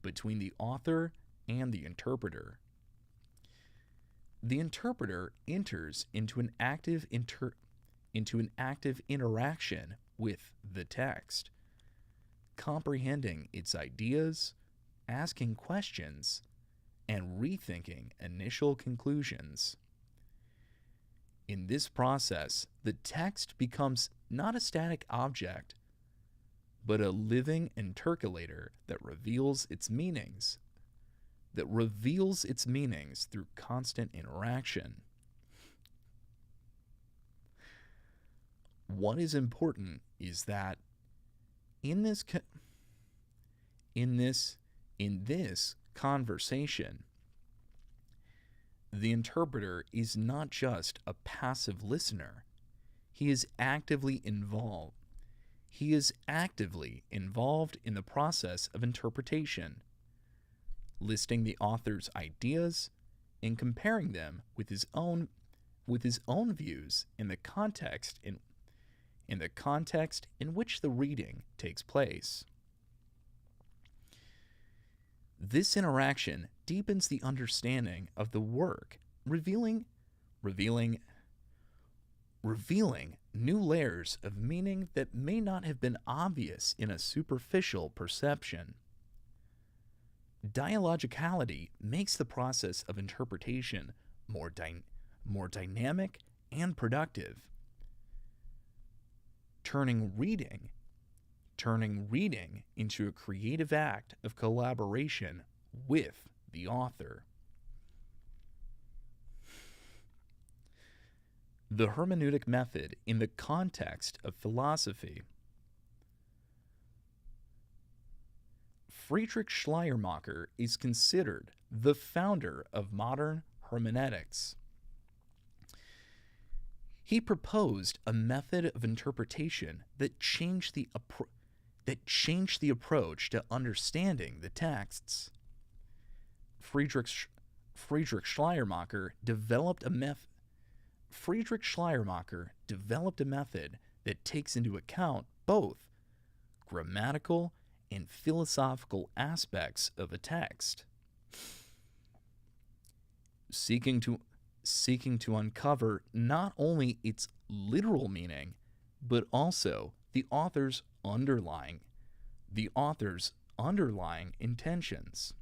A: the author and the interpreter. The interpreter enters into an active interaction with the text, comprehending its ideas, asking questions, and rethinking initial conclusions. In this process, the text becomes not a static object, but a living intercalator that reveals its meanings through constant interaction. What is important is that in this conversation, the interpreter is not just a passive listener. He is actively involved. He is actively involved in the process of interpretation, listing the author's ideas and comparing them with his own views in the context in which the reading takes place. This interaction deepens the understanding of the work, revealing new layers of meaning that may not have been obvious in a superficial perception. Dialogicality makes the process of interpretation more dynamic and productive, turning reading into a creative act of collaboration with the author. The hermeneutic method in the context of philosophy. Friedrich Schleiermacher is considered the founder of modern hermeneutics. He proposed a method of interpretation that changed the approach to understanding the texts. Friedrich Schleiermacher developed a method that takes into account both grammatical and philosophical aspects of a text, seeking to uncover not only its literal meaning, but also the author's underlying intentions.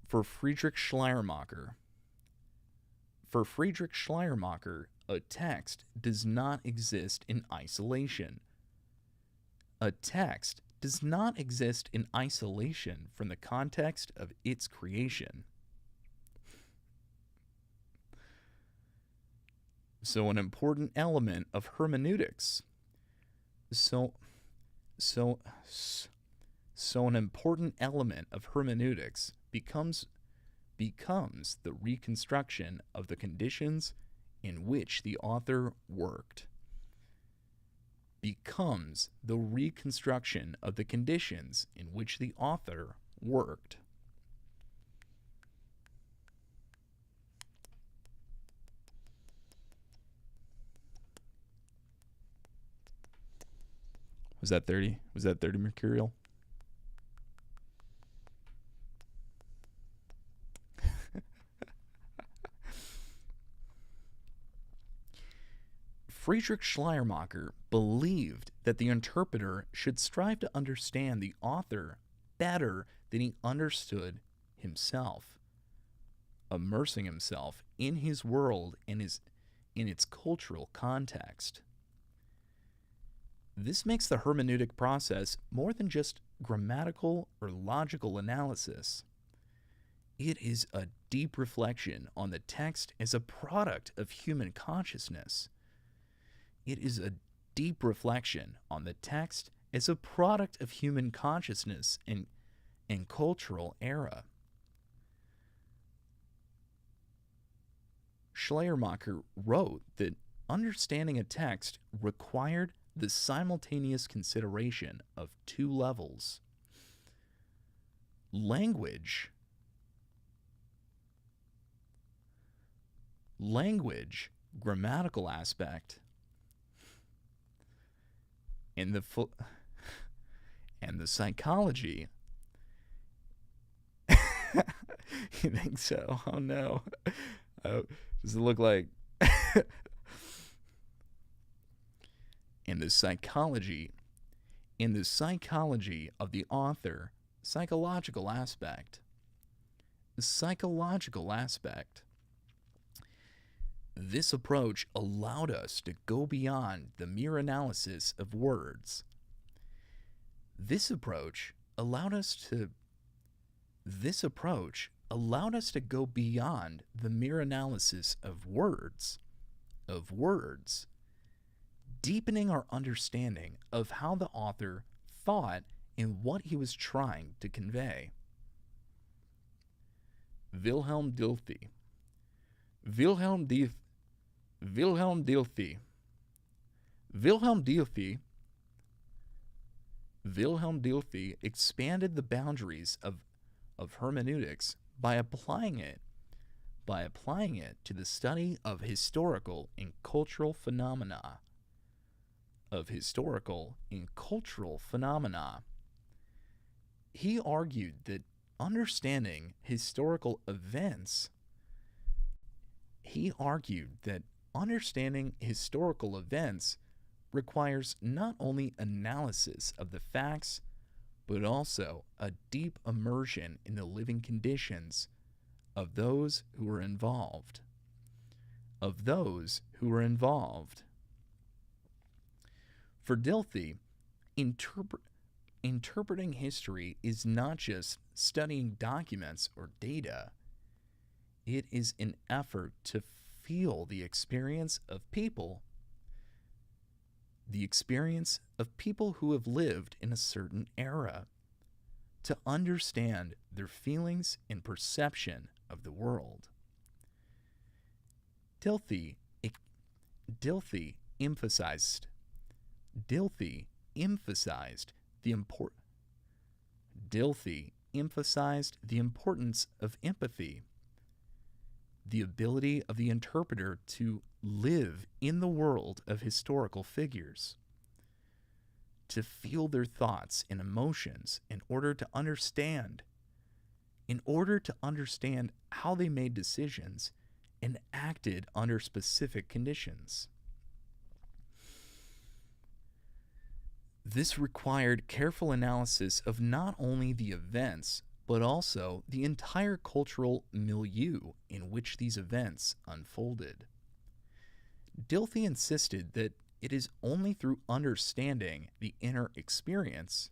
A: For Friedrich Schleiermacher, a text does not exist in isolation. A text does not exist in isolation from the context of its creation. So an important element of hermeneutics. So an important element of hermeneutics becomes the reconstruction of the conditions in which the author worked. Becomes the reconstruction of the conditions in which the author worked. Was that 30? Was that 30 mercurial? Friedrich Schleiermacher believed that the interpreter should strive to understand the author better than he understood himself, immersing himself in his world and in its cultural context. This makes the hermeneutic process more than just grammatical or logical analysis. It is a deep reflection on the text as a product of human consciousness. It is a deep reflection on the text as a product of human consciousness and cultural era. Schleiermacher wrote that understanding a text required the simultaneous consideration of two levels: language, grammatical aspect, and the and the psychology. You think so? Oh no. Oh, does it look like in the psychology of the author, psychological aspect. This approach allowed us to go beyond the mere analysis of words. This approach allowed us to go beyond the mere analysis of words, deepening our understanding of how the author thought and what he was trying to convey. Wilhelm Dilthey expanded the boundaries of hermeneutics by applying it to the study of historical and cultural phenomena. He argued that understanding historical events requires not only analysis of the facts, but also a deep immersion in the living conditions of those who were involved. For Dilthey, interpreting history is not just studying documents or data. It is an effort to feel the experience of people who have lived in a certain era, to understand their feelings and perception of the world. Dilthey emphasized the importance of empathy, the ability of the interpreter to live in the world of historical figures, to feel their thoughts and emotions in order to understand how they made decisions and acted under specific conditions. This required careful analysis of not only the events, but also the entire cultural milieu in which these events unfolded. Dilthey insisted that it is only through understanding the inner experience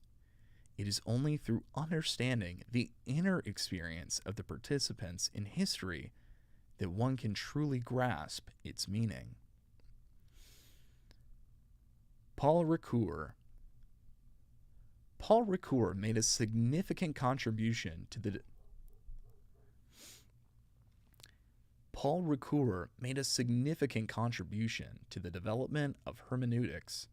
A: of the participants in history that one can truly grasp its meaning. Paul Ricoeur made a significant contribution to the development of hermeneutics,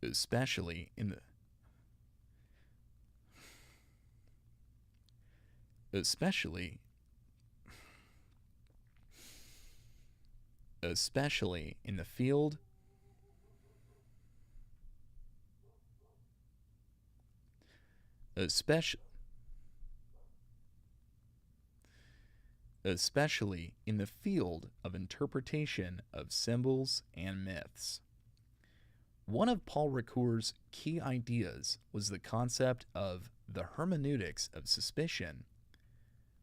A: especially in the field of interpretation of symbols and myths. One of Paul Ricoeur's key ideas was the concept of the hermeneutics of suspicion,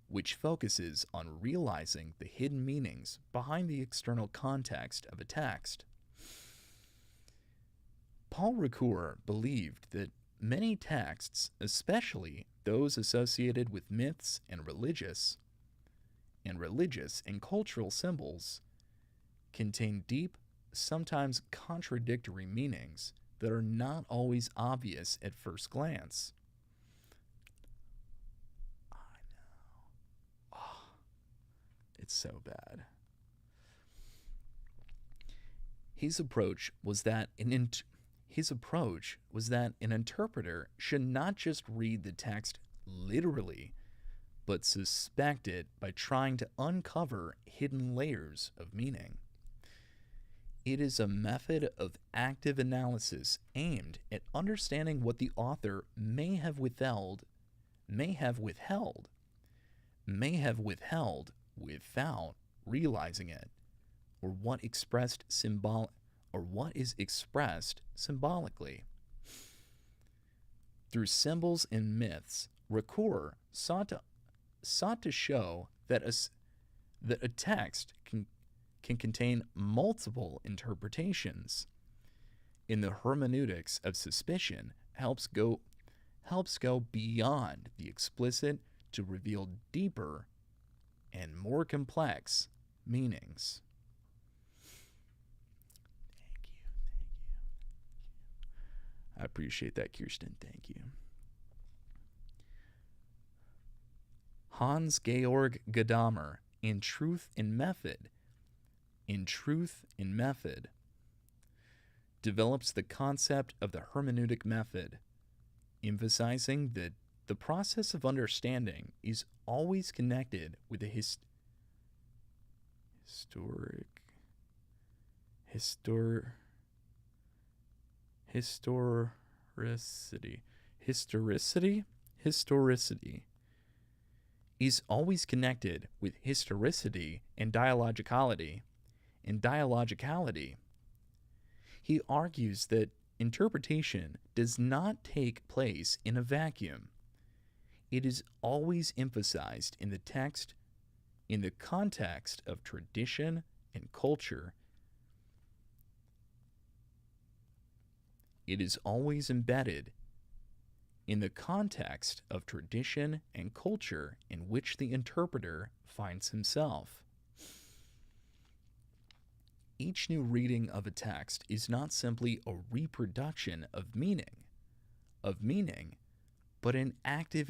A: which focuses on realizing the hidden meanings behind the external context of a text. Paul Ricoeur believed that many texts, especially those associated with myths and religious and cultural symbols, contain deep, sometimes contradictory meanings that are not always obvious at first glance. I know. Oh, it's so bad. His approach was that an interpreter should not just read the text literally, but suspect it by trying to uncover hidden layers of meaning. It is a method of active analysis aimed at understanding what the author may have withheld, may have withheld, may have withheld without realizing it, or what is expressed symbolically. Through symbols and myths, Ricoeur sought to show that a text can contain multiple interpretations. In the hermeneutics of suspicion helps go beyond the explicit to reveal deeper and more complex meanings. Thank you. I appreciate that, Kirsten. Thank you. Hans Georg Gadamer, in Truth and Method, develops the concept of the hermeneutic method, emphasizing that the process of understanding is always connected with the historicity is always connected with historicity and dialogicality. He argues that interpretation does not take place in a vacuum. It is always emphasized in the text in the context of tradition and culture. It is always embedded in the context of tradition and culture in which the interpreter finds himself. Each new reading of a text is not simply a reproduction of meaning, but an active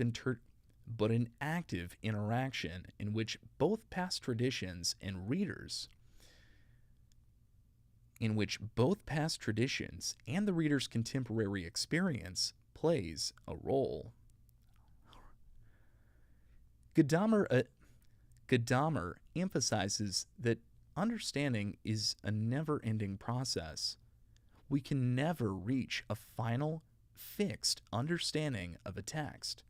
A: interaction in which both past traditions and the reader's contemporary experience plays a role. Gadamer emphasizes that understanding is a never-ending process. We can never reach a final, fixed understanding of a text.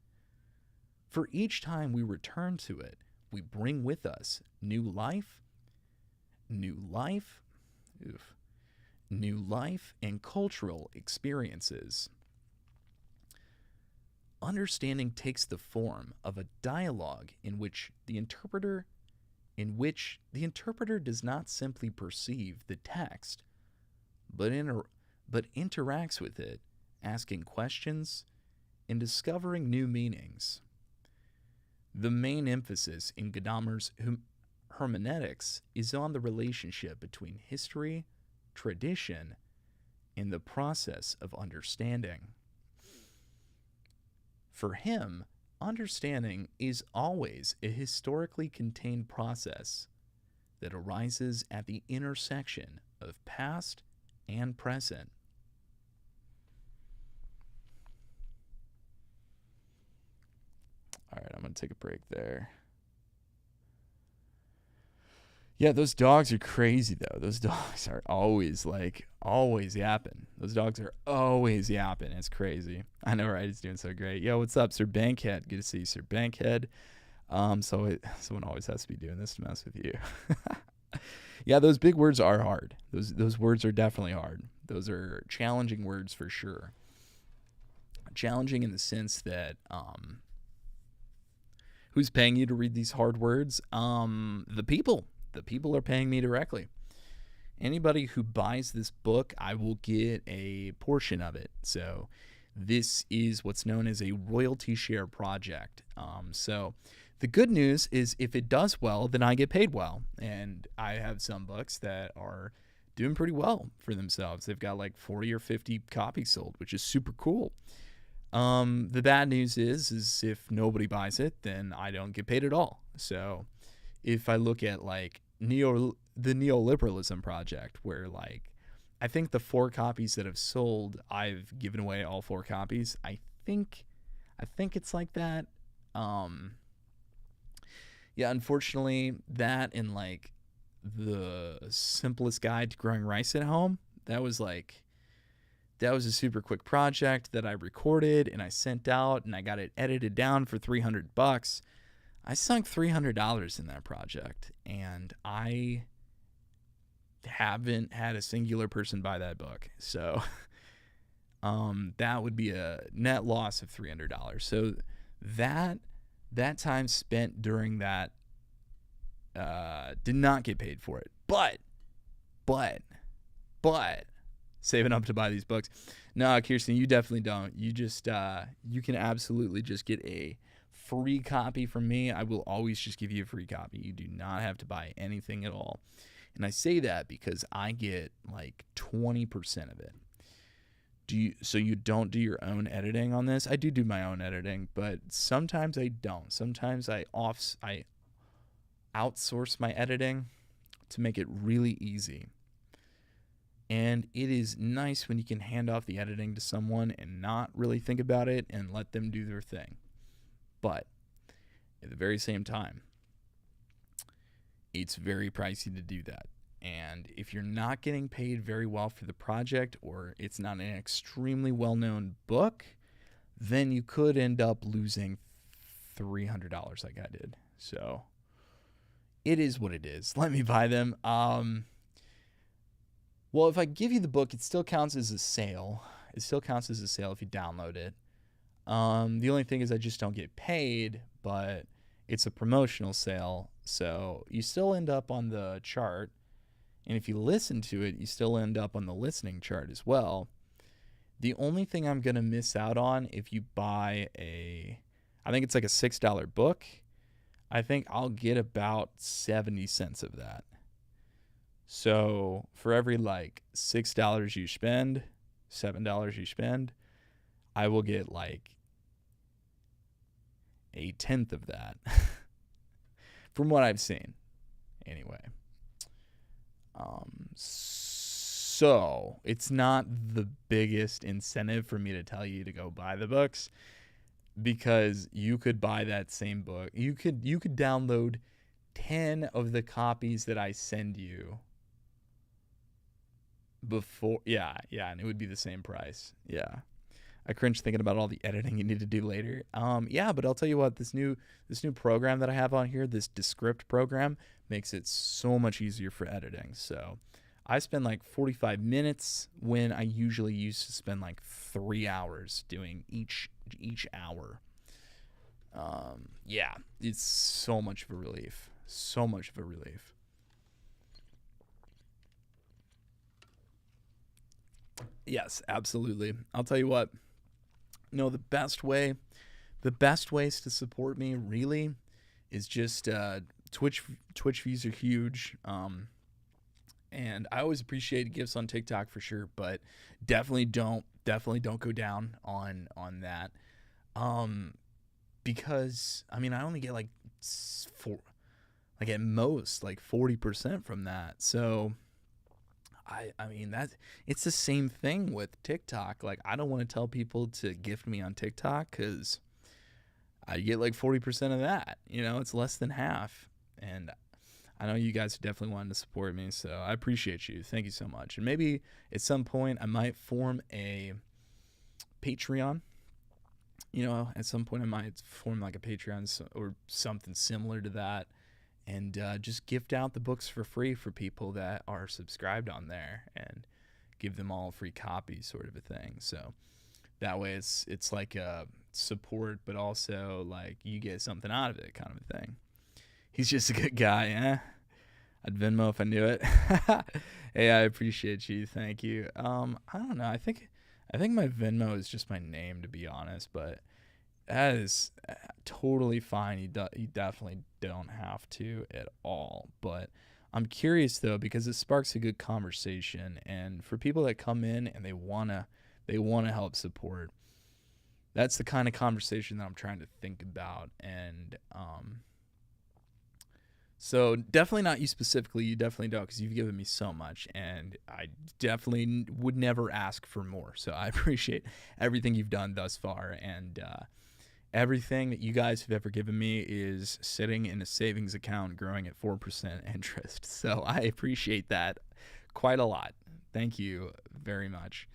A: For each time we return to it, we bring with us new life and cultural experiences. Understanding takes the form of a dialogue in which the interpreter does not simply perceive the text, but interacts with it, asking questions and discovering new meanings. The main emphasis in Gadamer's hermeneutics is on the relationship between history, tradition, and the process of understanding. For him, understanding is always a historically contained process that arises at the intersection of past and present. All right, I'm going to take a break there. Yeah, those dogs are crazy, though. Those dogs are always yapping. Those dogs are always yapping. It's crazy. I know, right? It's doing so great. Yo, what's up, Sir Bankhead? Good to see you, Sir Bankhead. Someone always has to be doing this to mess with you. Yeah, those big words are hard. Those words are definitely hard. Those are challenging words for sure. Challenging in the sense that who's paying you to read these hard words? The people. The people are paying me directly. Anybody who buys this book, I will get a portion of it. So this is what's known as a royalty share project. So the good news is if it does well, then I get paid well. And I have some books that are doing pretty well for themselves. They've got like 40 or 50 copies sold, which is super cool. The bad news is if nobody buys it, then I don't get paid at all. So if I look at like the neoliberalism project, where like I think the 4 copies that have sold, I've given away all 4 copies. I think it's like that. Yeah, unfortunately, that and like the simplest guide to growing rice at home. That was a super quick project that I recorded and I sent out, and I got it edited down for $300. I sunk $300 in that project, and I haven't had a singular person buy that book. So that would be a net loss of $300. So that time spent during that did not get paid for it. But saving up to buy these books. No, Kirsten, you definitely don't. You just you can absolutely just get a free copy from me. I will always just give you a free copy. You do not have to buy anything at all. And I say that because I get like 20% of it. So you don't do your own editing on this? I do my own editing, but sometimes I don't. Sometimes I outsource my editing to make it really easy. And it is nice when you can hand off the editing to someone and not really think about it and let them do their thing. But at the very same time, it's very pricey to do that. And if you're not getting paid very well for the project, or it's not an extremely well-known book, then you could end up losing $300 like I did. So it is what it is. Let me buy them. Well, if I give you the book, it still counts as a sale. It still counts as a sale if you download it. The only thing is I just don't get paid, but it's a promotional sale. So you still end up on the chart. And if you listen to it, you still end up on the listening chart as well. The only thing I'm going to miss out on if you buy I think it's like a $6 book, I think I'll get about 70 cents of that. So for every like $6 you spend, $7 you spend, I will get like a tenth of that from what I've seen anyway. So it's not the biggest incentive for me to tell you to go buy the books, because you could buy that same book. You could download 10 of the copies that I send you before. Yeah, and it would be the same price. Yeah. I cringe thinking about all the editing you need to do later. Yeah, but I'll tell you what, this new program that I have on here, this Descript program, makes it so much easier for editing. So I spend like 45 minutes when I usually used to spend like 3 hours doing each hour. Yeah, it's so much of a relief. So much of a relief. Yes, absolutely. I'll tell you what. No, the best ways to support me really is just Twitch views are huge. And I always appreciate gifts on TikTok for sure, but definitely don't go down on that. Because I mean, I only get like at most like 40% from that. So I mean, it's the same thing with TikTok. Like, I don't want to tell people to gift me on TikTok because I get like 40% of that. You know, it's less than half. And I know you guys definitely wanted to support me, so I appreciate you. Thank you so much. And maybe at some point I might form a Patreon. You know, at some point I might form like a Patreon or something similar to that. And just gift out the books for free for people that are subscribed on there, and give them all a free copy, sort of a thing. So that way it's like a support, but also like you get something out of it, kind of a thing. He's just a good guy, eh? I'd Venmo if I knew it. Hey, I appreciate you. Thank you. I don't know. I think my Venmo is just my name, to be honest, but that is totally fine. You definitely don't have to at all. But I'm curious though, because it sparks a good conversation, and for people that come in and they wanna help support, that's the kind of conversation that I'm trying to think about. And so definitely not you specifically. You definitely don't, because you've given me so much, and I definitely would never ask for more. So I appreciate everything you've done thus far, and Everything that you guys have ever given me is sitting in a savings account growing at 4% interest. So I appreciate that quite a lot. Thank you very much.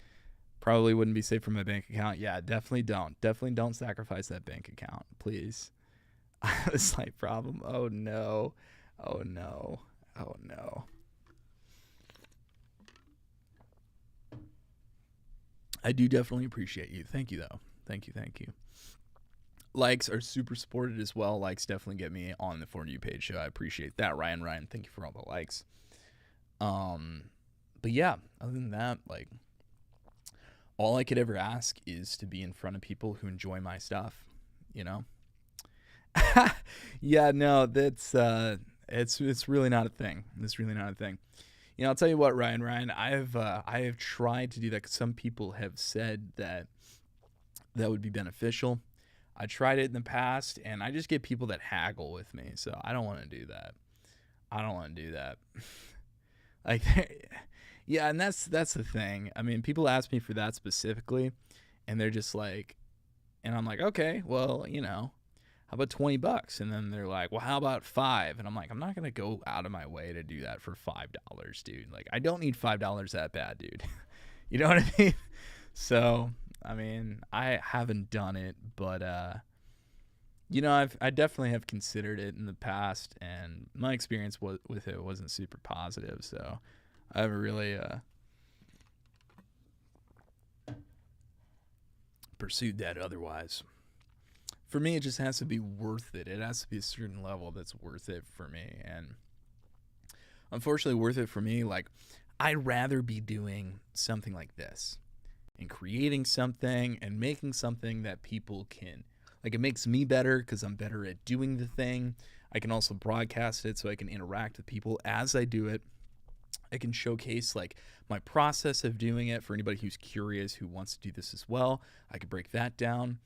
A: Probably wouldn't be safe for my bank account. Yeah, definitely don't. Definitely don't sacrifice that bank account, please. I was like, problem. Oh no. Oh no. Oh no. I do definitely appreciate you. Thank you, though. Thank you. Thank you. Likes are super supported as well. Likes definitely get me on the For You page, so I appreciate that. Ryan, thank you for all the likes. But yeah, other than that, like, all I could ever ask is to be in front of people who enjoy my stuff, you know? Yeah, no, that's it's really not a thing. It's really not a thing. You know, I'll tell you what, Ryan, I have tried to do that 'cause some people have said that would be beneficial. I tried it in the past, and I just get people that haggle with me, so I don't want to do that. I don't want to do that. Like, yeah, and that's the thing. I mean, people ask me for that specifically, and they're just like, and I'm like, okay, well, you know, how about $20? And then they're like, well, how about $5? And I'm like, I'm not gonna go out of my way to do that for $5, dude. Like, I don't need $5 that bad, dude. You know what I mean? So, I mean, I haven't done it, but you know, I definitely have considered it in the past, and my experience with it wasn't super positive. So, I haven't really pursued that otherwise. For me, it just has to be worth it. It has to be a certain level that's worth it for me. And unfortunately, worth it for me, like, I'd rather be doing something like this and creating something and making something that people can, like, it makes me better because I'm better at doing the thing. I can also broadcast it so I can interact with people as I do it. I can showcase, like, my process of doing it for anybody who's curious, who wants to do this as well. I could break that down.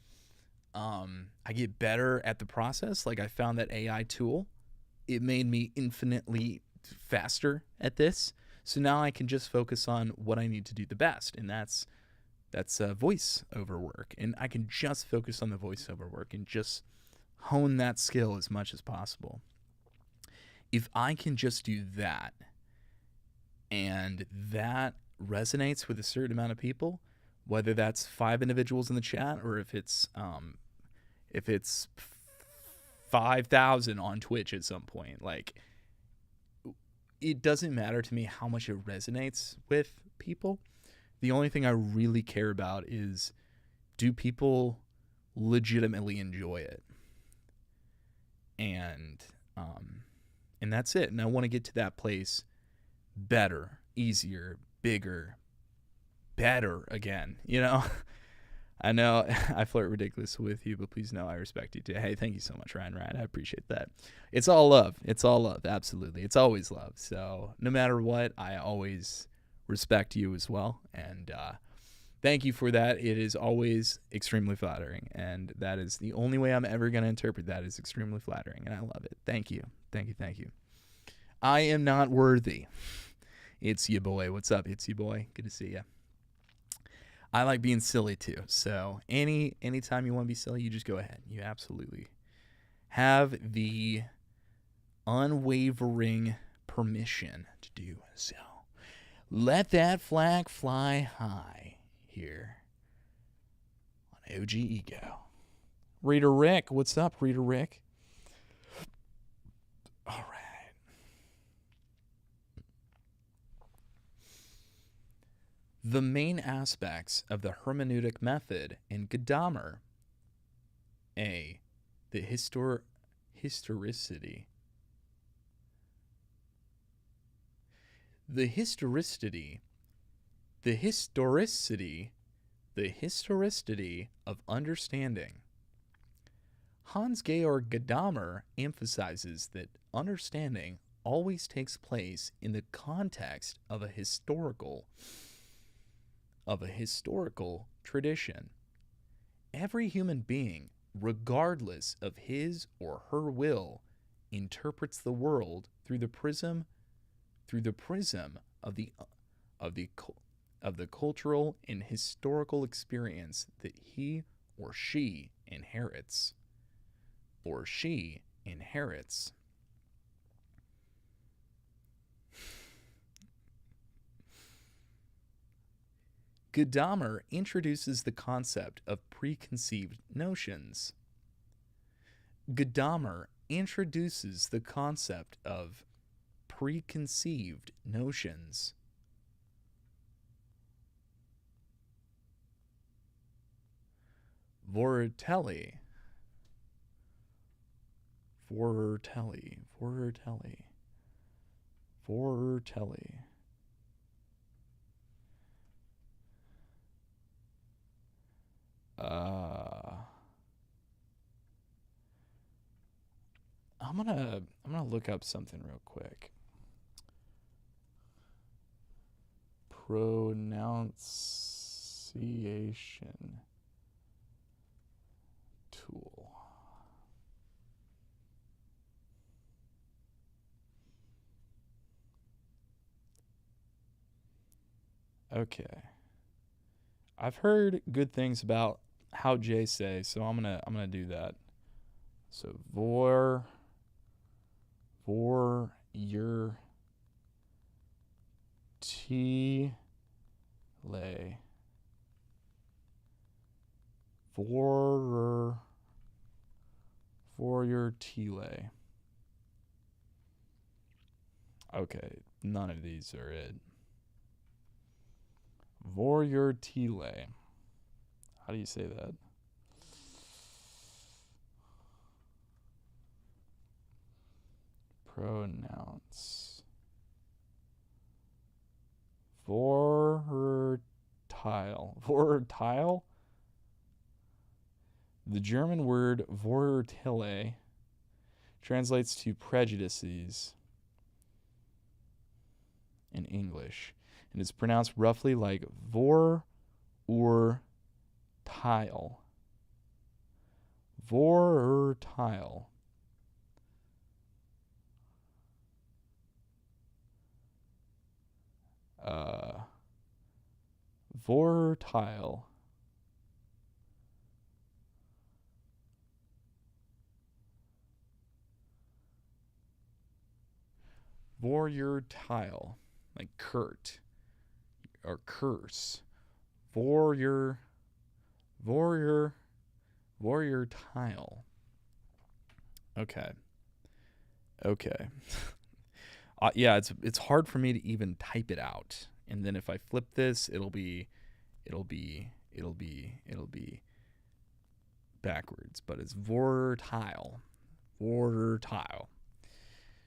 A: I get better at the process. Like, I found that AI tool. It made me infinitely faster at this. So now I can just focus on what I need to do the best, and that's voiceover work. And I can just focus on the voiceover work and just hone that skill as much as possible. If I can just do that, and that resonates with a certain amount of people, whether that's 5 individuals in the chat or if it's 5,000 on Twitch at some point, like, it doesn't matter to me how much it resonates with people. The only thing I really care about is, do people legitimately enjoy it? And that's it. And I want to get to that place better, easier, bigger, better again, you know? I know I flirt ridiculous with you, but please know I respect you too. Hey, thank you so much, Ryan. I appreciate that. It's all love. It's all love. Absolutely. It's always love. So no matter what, I always respect you as well. And thank you for that. It is always extremely flattering. And that is the only way I'm ever going to interpret that, is extremely flattering. And I love it. Thank you. Thank you. Thank you. I am not worthy. It's you, boy. What's up? It's you, boy. Good to see you. I like being silly too. So anytime you want to be silly, you just go ahead. You absolutely have the unwavering permission to do so. Let that flag fly high here on OG Ego. Reader Rick, what's up, Reader Rick? All right. The main aspects of the hermeneutic method in Gadamer: A. The historicity. The historicity of understanding. Hans-Georg Gadamer emphasizes that understanding always takes place in the context of a historical tradition. Every human being, regardless of his or her will, interprets the world through the prism of the cultural and historical experience that he or she inherits, or she inherits. Gadamer introduces the concept of preconceived notions. Gadamer introduces the concept of preconceived notions. Vortelli. I'm gonna look up something real quick. Pronunciation tool. Okay. I've heard good things about how Jay say, so I'm gonna do that. So your lay for your lay. Okay, none of these are it. Your lay. How do you say that? Pronounce. Vorteil. The German word Vorurteile translates to prejudices in English, and is pronounced roughly like Vorurteil. Vorurteil. Vorurteil. Vorurteil, like Kurt or curse. Vorurteil. Okay. Yeah, it's hard for me to even type it out. And then if I flip this, it'll be backwards. But it's Vorurteil.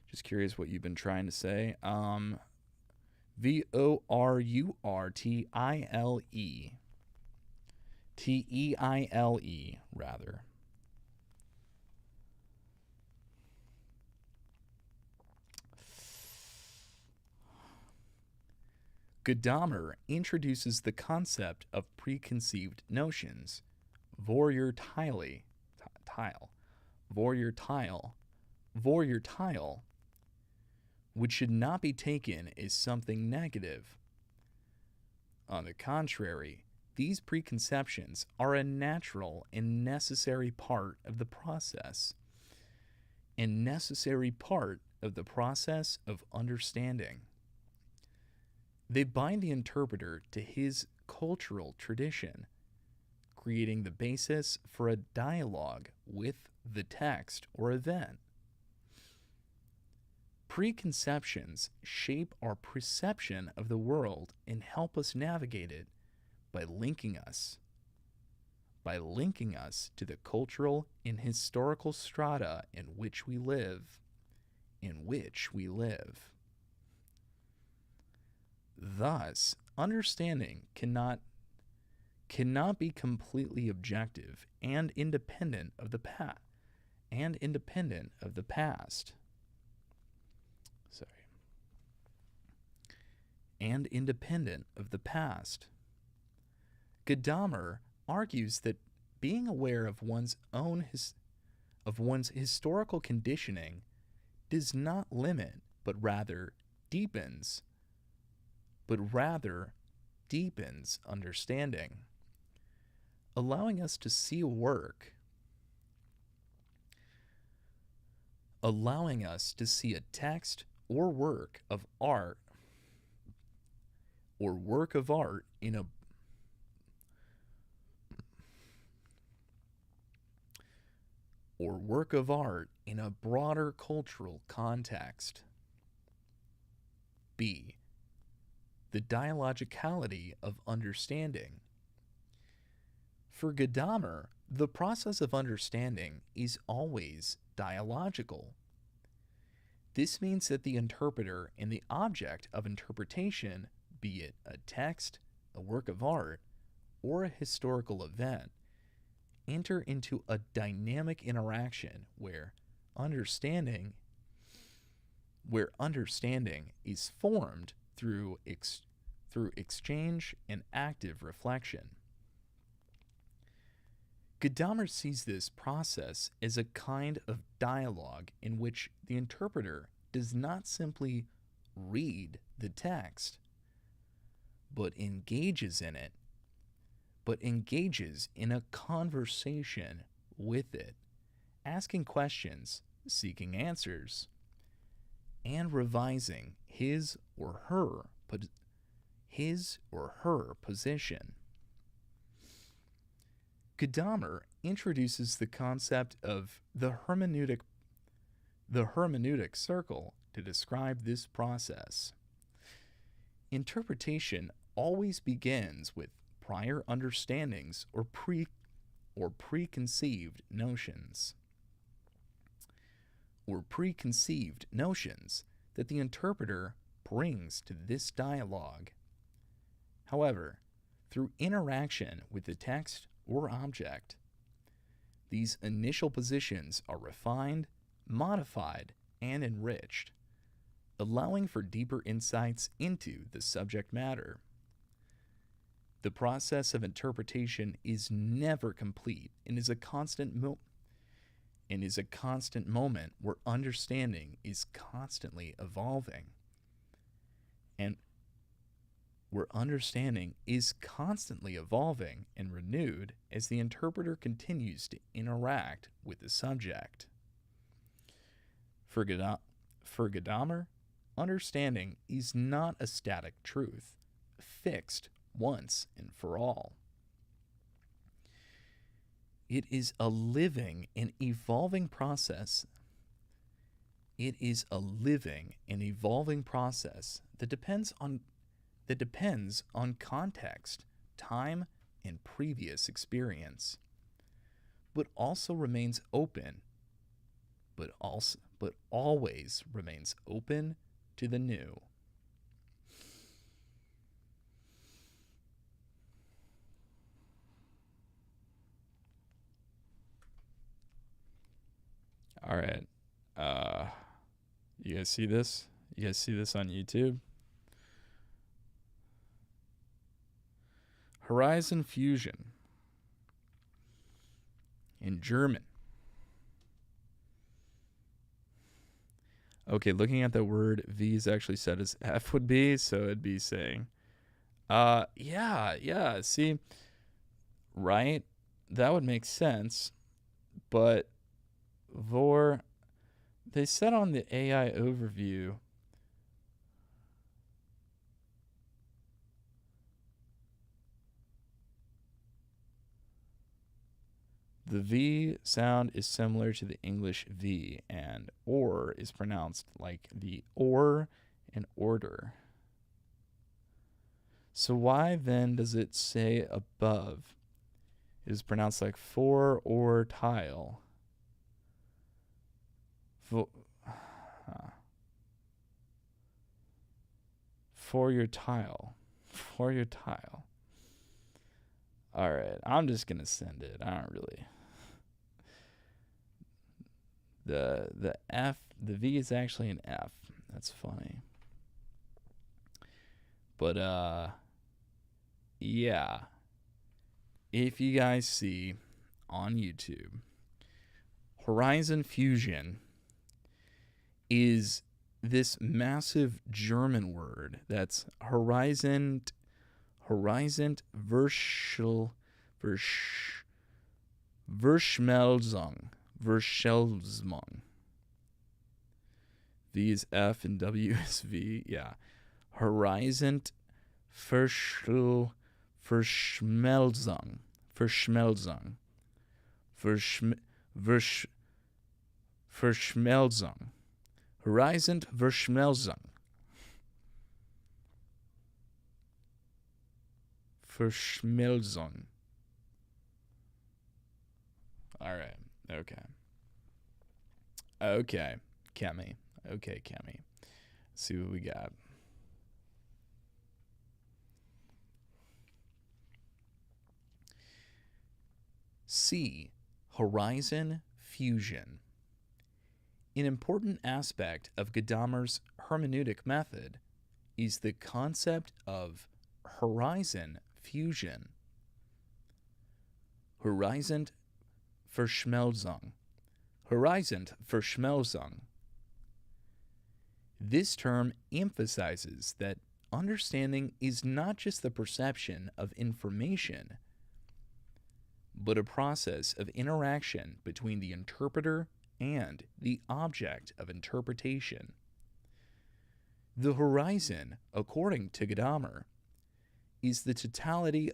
A: Just curious what you've been trying to say. Vorurtile. Teile, rather. Gadamer introduces the concept of preconceived notions. Vorurtile, which should not be taken as something negative. On the contrary, these preconceptions are a natural and necessary part of the process, and necessary part of the process of understanding. They bind the interpreter to his cultural tradition, creating the basis for a dialogue with the text or event. Preconceptions shape our perception of the world and help us navigate it by linking us to the cultural and historical strata in which we live. Thus, understanding cannot be completely objective and independent of the past. Gadamer argues that being aware of one's historical conditioning does not limit, but rather deepens understanding, allowing us to see a work allowing us to see a text or work of art in a broader cultural context. B. The dialogicality of understanding. For Gadamer, the process of understanding is always dialogical. This means that the interpreter and the object of interpretation, be it a text, a work of art, or a historical event, enter into a dynamic interaction where understanding is formed through exchange and active reflection. Gadamer sees this process as a kind of dialogue in which the interpreter does not simply read the text, but engages in a conversation with it, asking questions, seeking answers, and revising his or her position. Gadamer introduces the concept of the hermeneutic circle to describe this process. Interpretation always begins with prior understandings or preconceived notions that the interpreter brings to this dialogue. However, through interaction with the text or object, these initial positions are refined, modified, and enriched, allowing for deeper insights into the subject matter. The process of interpretation is never complete and is a constant moment where understanding is constantly evolving and renewed as the interpreter continues to interact with the subject. For Gadamer, understanding is not a static truth, fixed once and for all. It is a living and evolving process. That depends on context, time, and previous experience, but also remains open, but always remains open to the new. All right. You guys see this? You guys see this on YouTube? Horizon Fusion in German. Okay, looking at the word, V is actually said as F would be, so it'd be saying, yeah, see, right? That would make sense, but they said on the AI overview, the V sound is similar to the English V, and or is pronounced like the or in order. So why then does it say above? It is pronounced like for or tile. For your tile. All right, I'm just gonna send it. I don't really. The F, the V is actually an F. That's funny. But yeah. If you guys see on YouTube, Horizon Fusion is this massive German word that's Verschmelzung. V is F and W is V. Yeah. Horizont Verschmelzung. Verschmelzung. Verschmelzung. Horizont Verschmelzung. Verschmelzung. All right. Okay. Okay, Kemi. Okay, Kemi. Let's see what we got. C. Horizon fusion. An important aspect of Gadamer's hermeneutic method is the concept of horizon fusion. Horizont Verschmelzung. Horizont Verschmelzung. This term emphasizes that understanding is not just the perception of information, but a process of interaction between the interpreter and the object of interpretation. The horizon, according to Gadamer, is the totality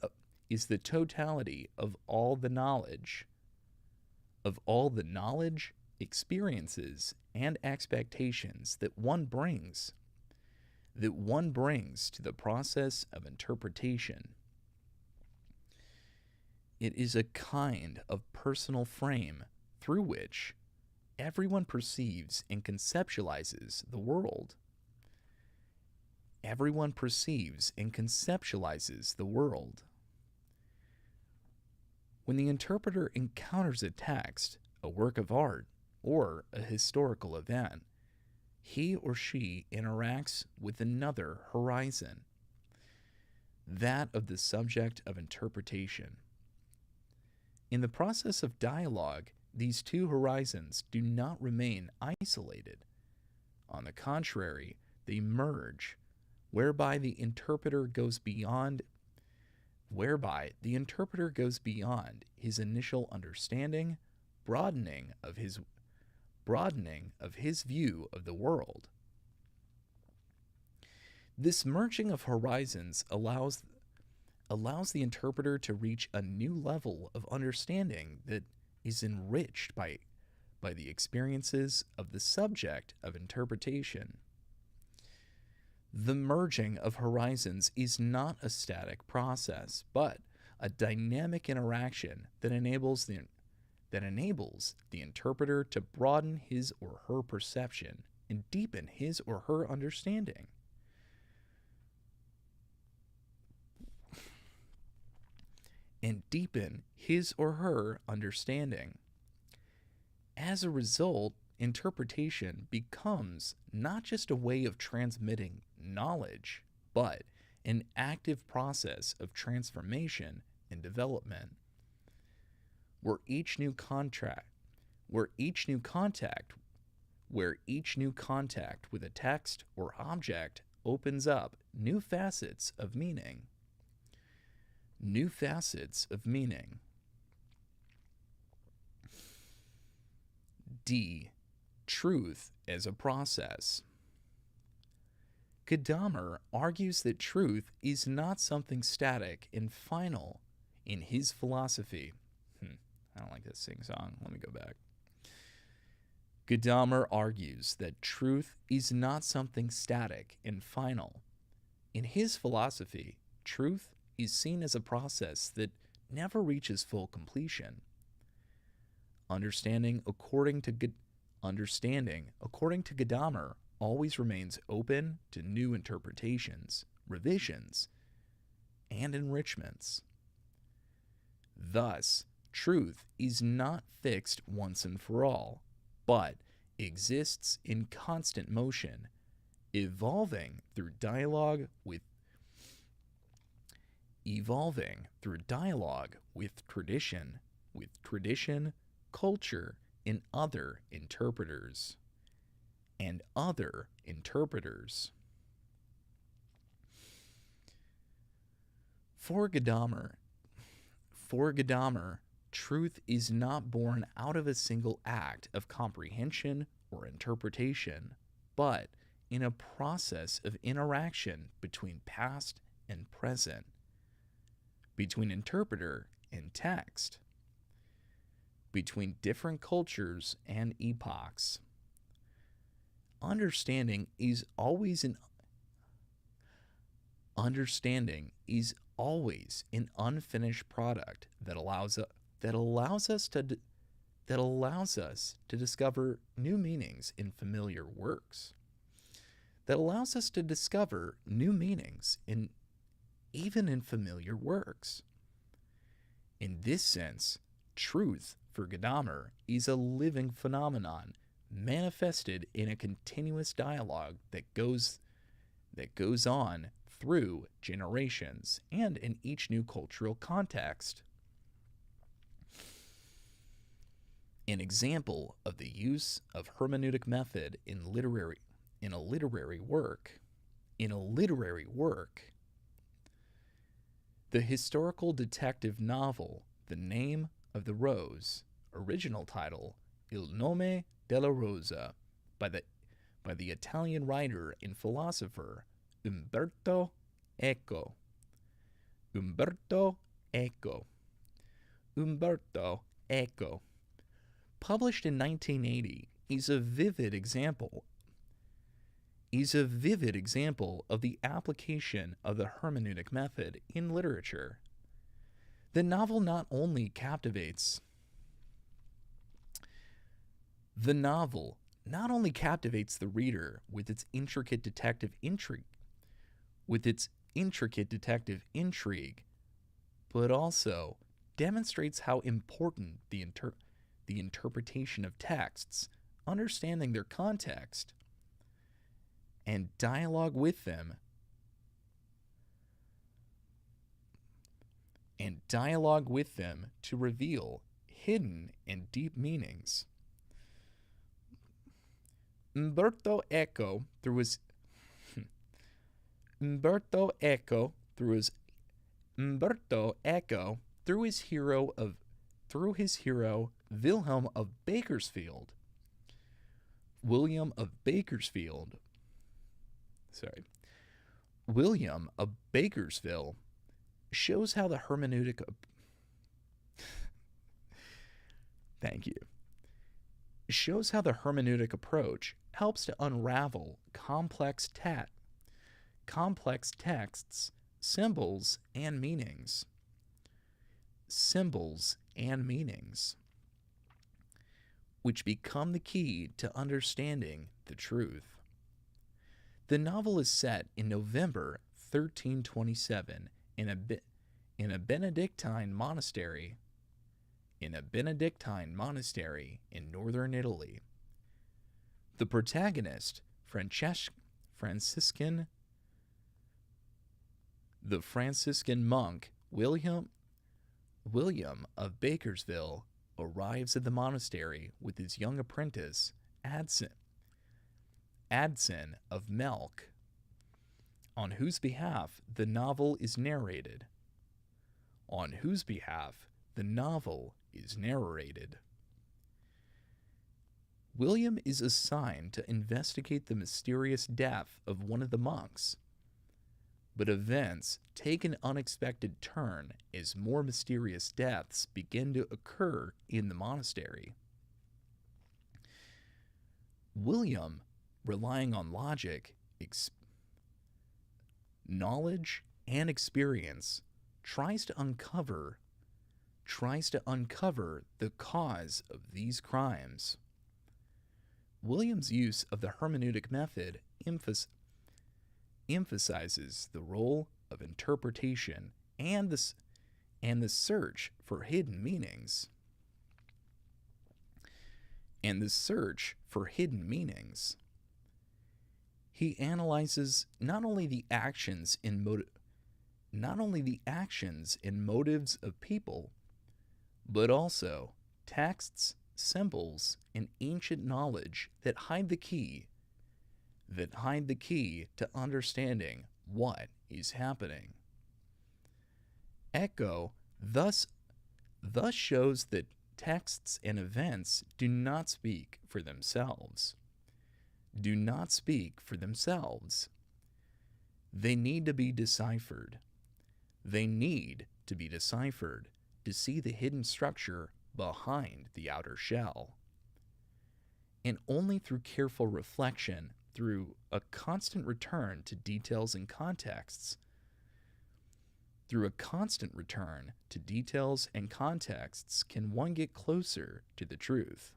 A: of all the knowledge, experiences, and expectations that one brings to the process of interpretation. It is a kind of personal frame through which everyone perceives and conceptualizes the world. Everyone perceives and conceptualizes the world. When the interpreter encounters a text, a work of art, or a historical event, he or she interacts with another horizon, that of the subject of interpretation. In the process of dialogue, these two horizons do not remain isolated. On the contrary, they merge, whereby the interpreter goes beyond his initial understanding, broadening of his view of the world. This merging of horizons allows the interpreter to reach a new level of understanding that is enriched by the experiences of the subject of interpretation. The merging of horizons is not a static process, but a dynamic interaction that enables the interpreter to broaden his or her perception and deepen his or her understanding. As a result, interpretation becomes not just a way of transmitting knowledge, but an active process of transformation and development, where each new contact with a text or object opens up new facets of meaning. D. Truth as a process. Gadamer argues that truth is not something static and final in his philosophy. I don't like this sing-song. Let me go back. Gadamer argues that truth is not something static and final. In his philosophy, truth is seen as a process that never reaches full completion. Understanding, according to Gadamer, always remains open to new interpretations, revisions, and enrichments. Thus, truth is not fixed once and for all, but exists in constant motion, evolving through dialogue with tradition, culture, and other interpreters. For Gadamer, truth is not born out of a single act of comprehension or interpretation, but in a process of interaction between past and present, between interpreter and text, between different cultures and epochs. Understanding is always an unfinished product that allows us to discover new meanings in familiar works. That allows us to discover new meanings even in familiar works. In this sense, truth for Gadamer is a living phenomenon manifested in a continuous dialogue that goes on through generations and in each new cultural context. An example of the use of hermeneutic method in a literary work, the historical detective novel The Name of the Rose, original title Il nome della rosa, by the Italian writer and philosopher Umberto Eco. Published in 1980, is a vivid example of the application of the hermeneutic method in literature. The novel not only captivates the reader with its intricate detective intrigue, but also demonstrates how important the interpretation of texts, understanding their context, and dialogue with them to reveal hidden and deep meanings. Umberto Eco, through his hero William of Bakersville shows how the hermeneutic approach helps to unravel complex texts, symbols and meanings, which become the key to understanding the truth. The novel is set in November 1327 in a Benedictine monastery in northern Italy. The protagonist, the Franciscan monk William of Bakersville, arrives at the monastery with his young apprentice Adson of Melk, on whose behalf the novel is narrated. William is assigned to investigate the mysterious death of one of the monks, but events take an unexpected turn as more mysterious deaths begin to occur in the monastery. William, relying on logic, knowledge, and experience, tries to uncover the cause of these crimes. William's use of the hermeneutic method emphasizes the role of interpretation and the search for hidden meanings. He analyzes not only the actions and motives of people, but also texts, symbols, and ancient knowledge that hide the key to understanding what is happening. Eco thus shows that texts and events do not speak for themselves. do not speak for themselves. They need to be deciphered. They need to be deciphered to see the hidden structure behind the outer shell. And only through careful reflection, through a constant return to details and contexts, can one get closer to the truth.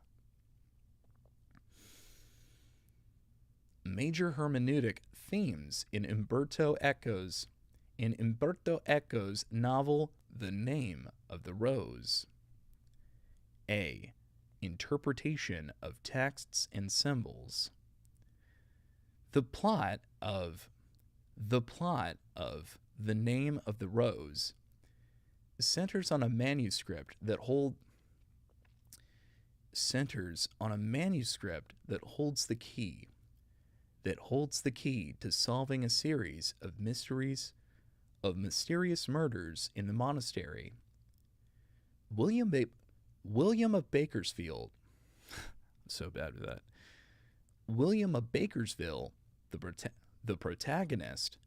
A: Major hermeneutic themes in Umberto Eco's novel The Name of the Rose. A. Interpretation of texts and symbols. The plot of The Name of the Rose centers on a manuscript that holds the key to solving a series of mysterious murders in the monastery. William of Bakersfield, so bad with that. William of Bakersville, the protagonist,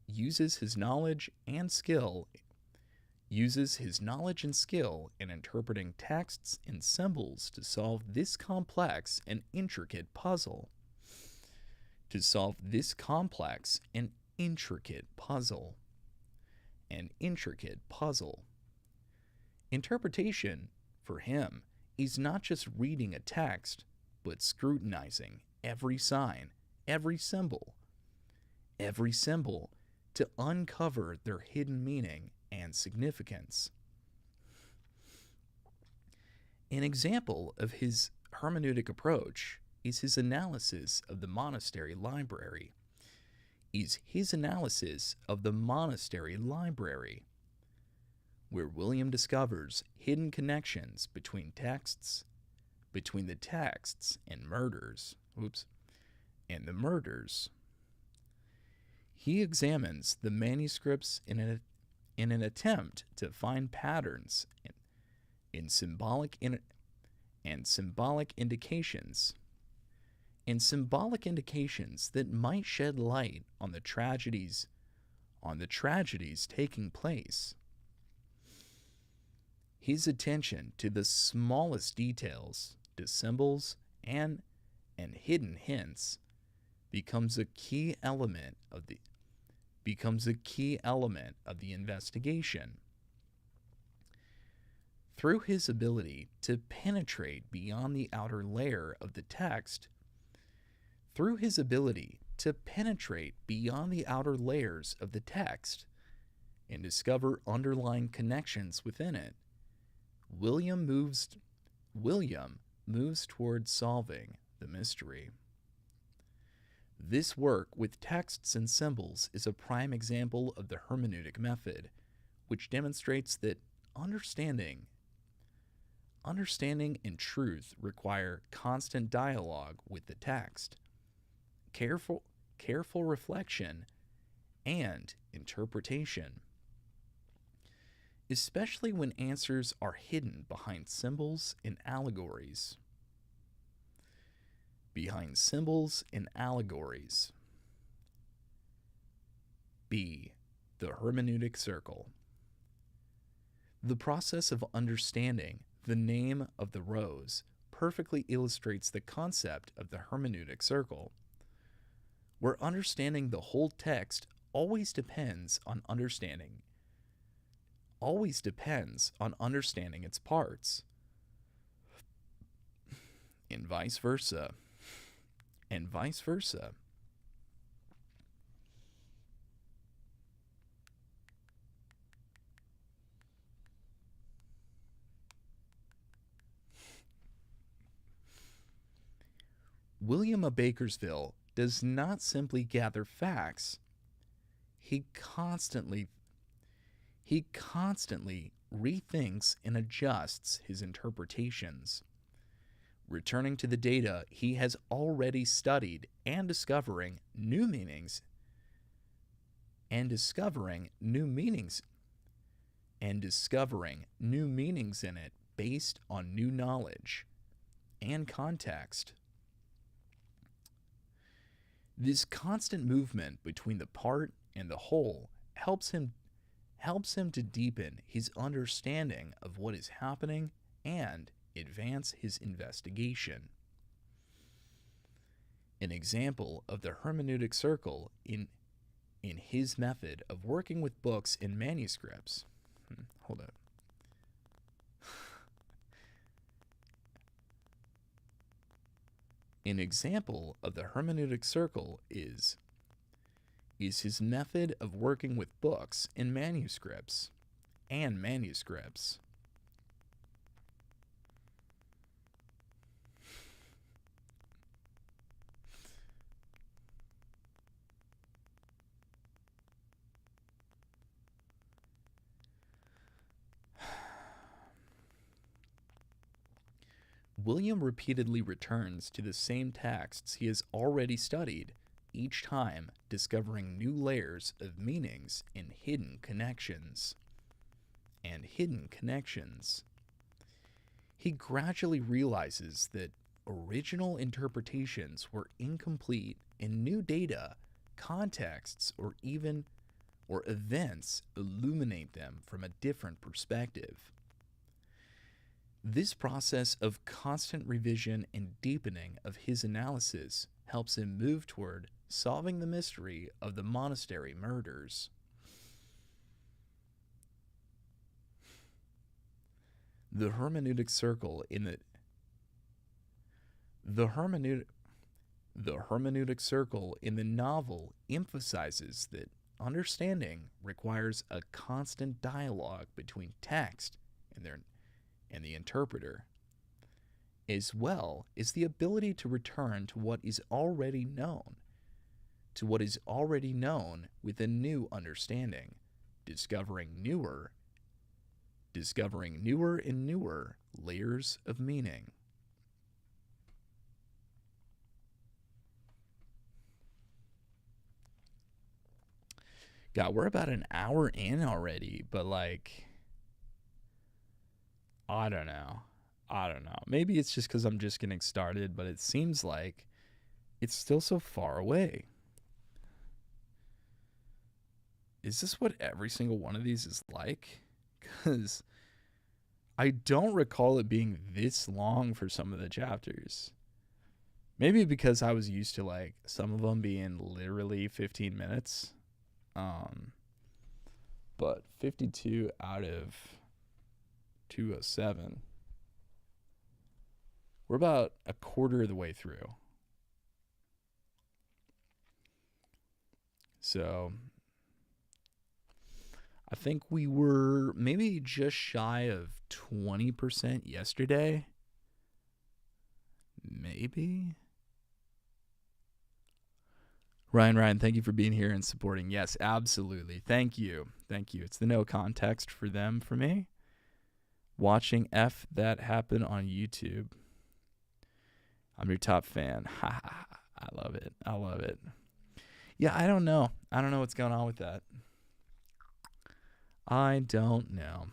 A: uses his knowledge and skill in interpreting texts and symbols to solve this complex and intricate puzzle. Interpretation, for him, is not just reading a text, but scrutinizing every sign, every symbol, to uncover their hidden meaning and significance. An example of his hermeneutic approach is his analysis of the monastery library. Where William discovers hidden connections between the texts and the murders. He examines the manuscripts in an attempt to find patterns in symbolic indications that might shed light on the tragedies taking place. His attention to the smallest details, to symbols and hidden hints, becomes a key element of the investigation. Through his ability to penetrate beyond the outer layer of the text, and discover underlying connections within it, William moves toward solving the mystery. This work with texts and symbols is a prime example of the hermeneutic method, which demonstrates that understanding and truth require constant dialogue with the text, careful reflection, and interpretation, especially when answers are hidden behind symbols and allegories. B. The hermeneutic circle. The process of understanding the name of the rose perfectly illustrates the concept of the hermeneutic circle, where understanding the whole text always depends on understanding its parts, and vice versa. William of Bakersville does not simply gather facts. He constantly rethinks and adjusts his interpretations, returning to the data he has already studied and discovering new meanings in it based on new knowledge and context. This constant movement between the part and the whole helps him to deepen his understanding of what is happening and advance his investigation. An example of the hermeneutic circle in his method of working with books and manuscripts. Hold up. An example of the hermeneutic circle is his method of working with books and manuscripts. William repeatedly returns to the same texts he has already studied, each time discovering new layers of meanings and hidden connections. He gradually realizes that original interpretations were incomplete and new data, contexts, or events illuminate them from a different perspective. This process of constant revision and deepening of his analysis helps him move toward solving the mystery of the monastery murders. The hermeneutic circle in the hermeneutic circle in the novel emphasizes that understanding requires a constant dialogue between text and the interpreter, as well as the ability to return to what is already known, with a new understanding, discovering newer and newer layers of meaning. God, we're about an hour in already, but I don't know. Maybe it's just because I'm just getting started, but it seems like it's still so far away. Is this what every single one of these is like? Because I don't recall it being this long for some of the chapters. Maybe because I was used to some of them being literally 15 minutes. But 52 out of 207. We're about a quarter of the way through. So I think we were maybe just shy of 20% yesterday. Maybe. Ryan, thank you for being here and supporting. Yes, absolutely. Thank you. It's the no context for them, for me. Watching F that happen on YouTube. I'm your top fan. I love it. Yeah, I don't know what's going on with that. I don't know.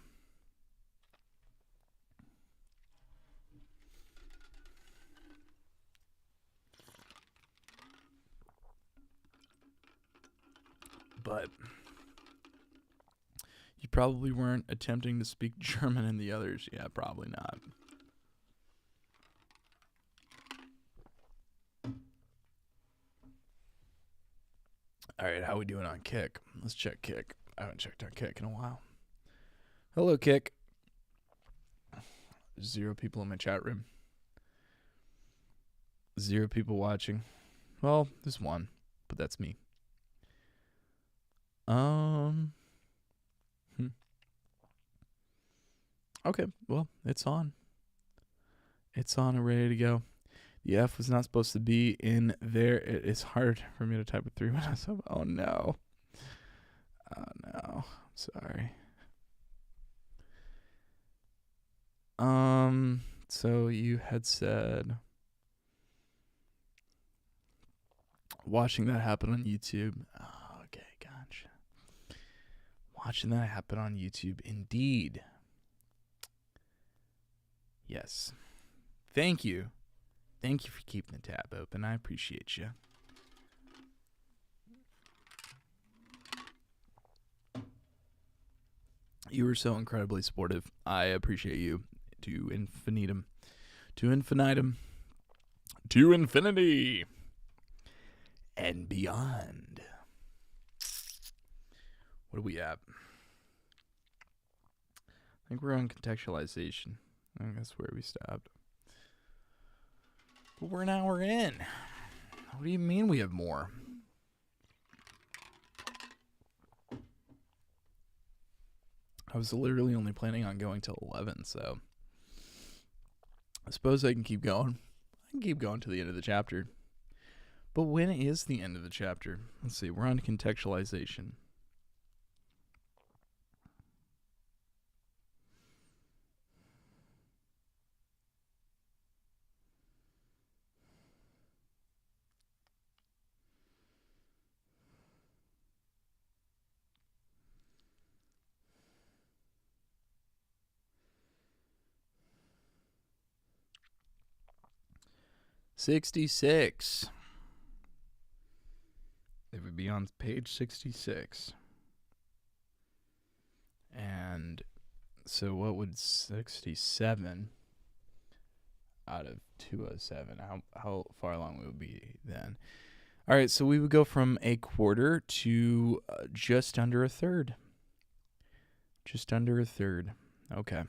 A: But you probably weren't attempting to speak German in the others. Yeah, probably not. All right, how we doing on Kick? Let's check Kick. I haven't checked on Kick in a while. Hello, Kick. 0 people in my chat room. 0 people watching. Well, there's 1, but that's me. Okay, well, it's on. It's on and ready to go. The F was not supposed to be in there. It's hard for me to type with 3 minutes. Oh, no. Sorry. So you had said watching that happen on YouTube. Oh, okay, gotcha. Watching that happen on YouTube, indeed. Yes. Thank you. Thank you for keeping the tab open. I appreciate you. You were so incredibly supportive. I appreciate you to infinitum. To infinitum. To infinity. And beyond. What are we at? I think we're on contextualization. I think that's where we stopped. But we're an hour in. What do you mean we have more? I was literally only planning on going till 11, so I suppose I can keep going. I can keep going to the end of the chapter. But when is the end of the chapter? Let's see. We're on contextualization. '66. It would be on page 66. And so what would 67 out of 207? How far along would we be then? All right, so we would go from a quarter to just under a third. Just under a third. Okay.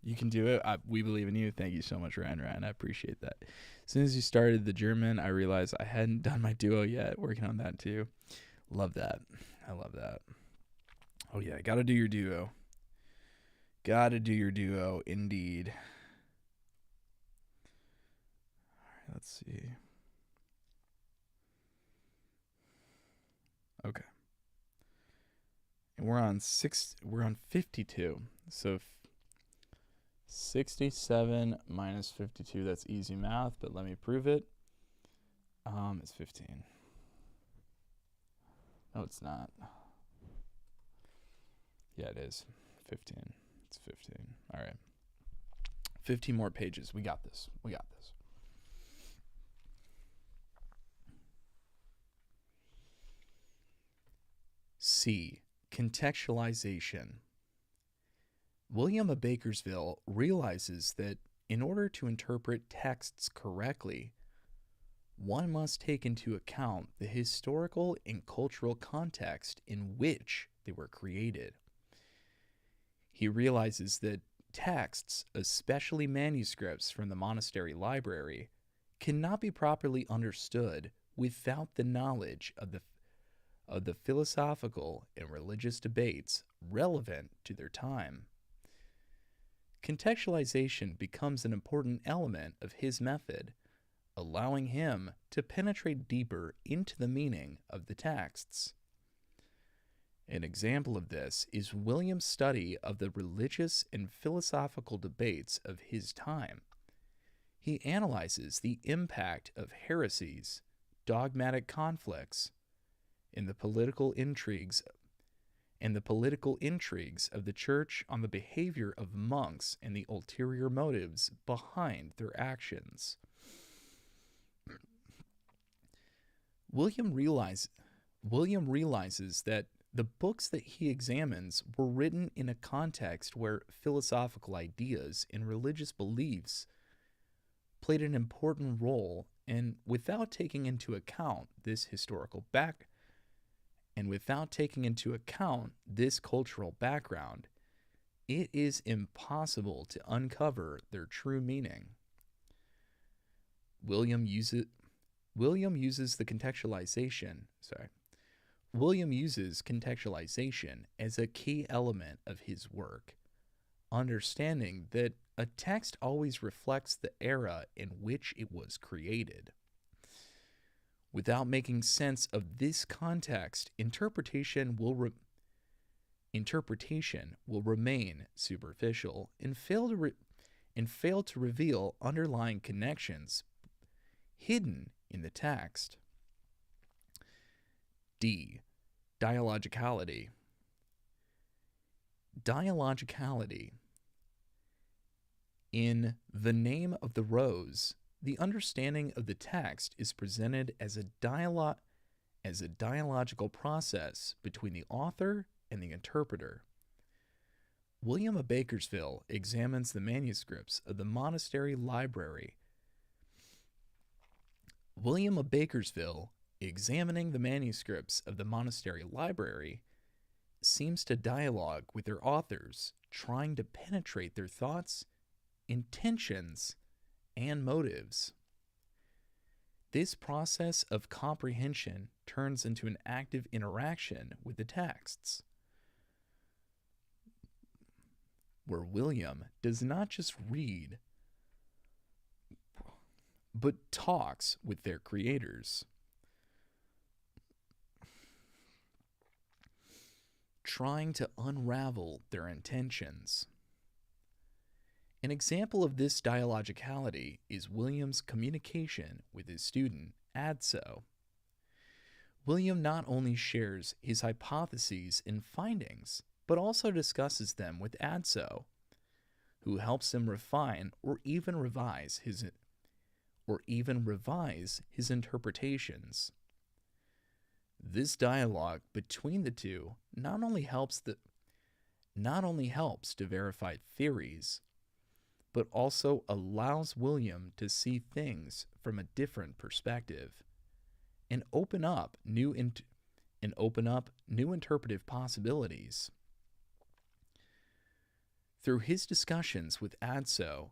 A: You can do it. We believe in you. Thank you so much, Ryan. I appreciate that. As soon as you started the German, I realized I hadn't done my duo yet. Working on that too. Love that. I love that. Oh yeah, gotta do your duo. Gotta do your duo, indeed. All right, let's see. Okay. And we're on 52. So 67 minus 52, that's easy math, but let me prove it. It's 15. No, it's not. Yeah, it is. 15. It's 15. All right. 15 more pages. We got this. C. Contextualization. William of Bakersville realizes that in order to interpret texts correctly, one must take into account the historical and cultural context in which they were created. He realizes that texts, especially manuscripts from the monastery library, cannot be properly understood without the knowledge of the philosophical and religious debates relevant to their time. Contextualization becomes an important element of his method, allowing him to penetrate deeper into the meaning of the texts. An example of this is William's study of the religious and philosophical debates of his time. He analyzes the impact of heresies, dogmatic conflicts, and the political intrigues of the church on the behavior of monks and the ulterior motives behind their actions. William realizes that the books that he examines were written in a context where philosophical ideas and religious beliefs played an important role, and without taking into account this cultural background, it is impossible to uncover their true meaning. William uses contextualization as a key element of his work, understanding that a text always reflects the era in which it was created. Without making sense of this context, interpretation will remain superficial and fail to reveal underlying connections hidden in the text. D. Dialogicality. In The Name of the Rose, the understanding of the text is presented as a dialogical process between the author and the interpreter. William of Bakersfield examines the manuscripts of the monastery library. William of Bakersfield, examining the manuscripts of the monastery library, seems to dialogue with their authors, trying to penetrate their thoughts, intentions, and motives. This process of comprehension turns into an active interaction with the texts, where William does not just read, but talks with their creators, trying to unravel their intentions. An example of this dialogicality is William's communication with his student, Adso. William not only shares his hypotheses and findings, but also discusses them with Adso, who helps him refine or even revise his interpretations. This dialogue between the two not only helps to verify theories, but also allows William to see things from a different perspective and open up new interpretive possibilities. Through his discussions with Adso,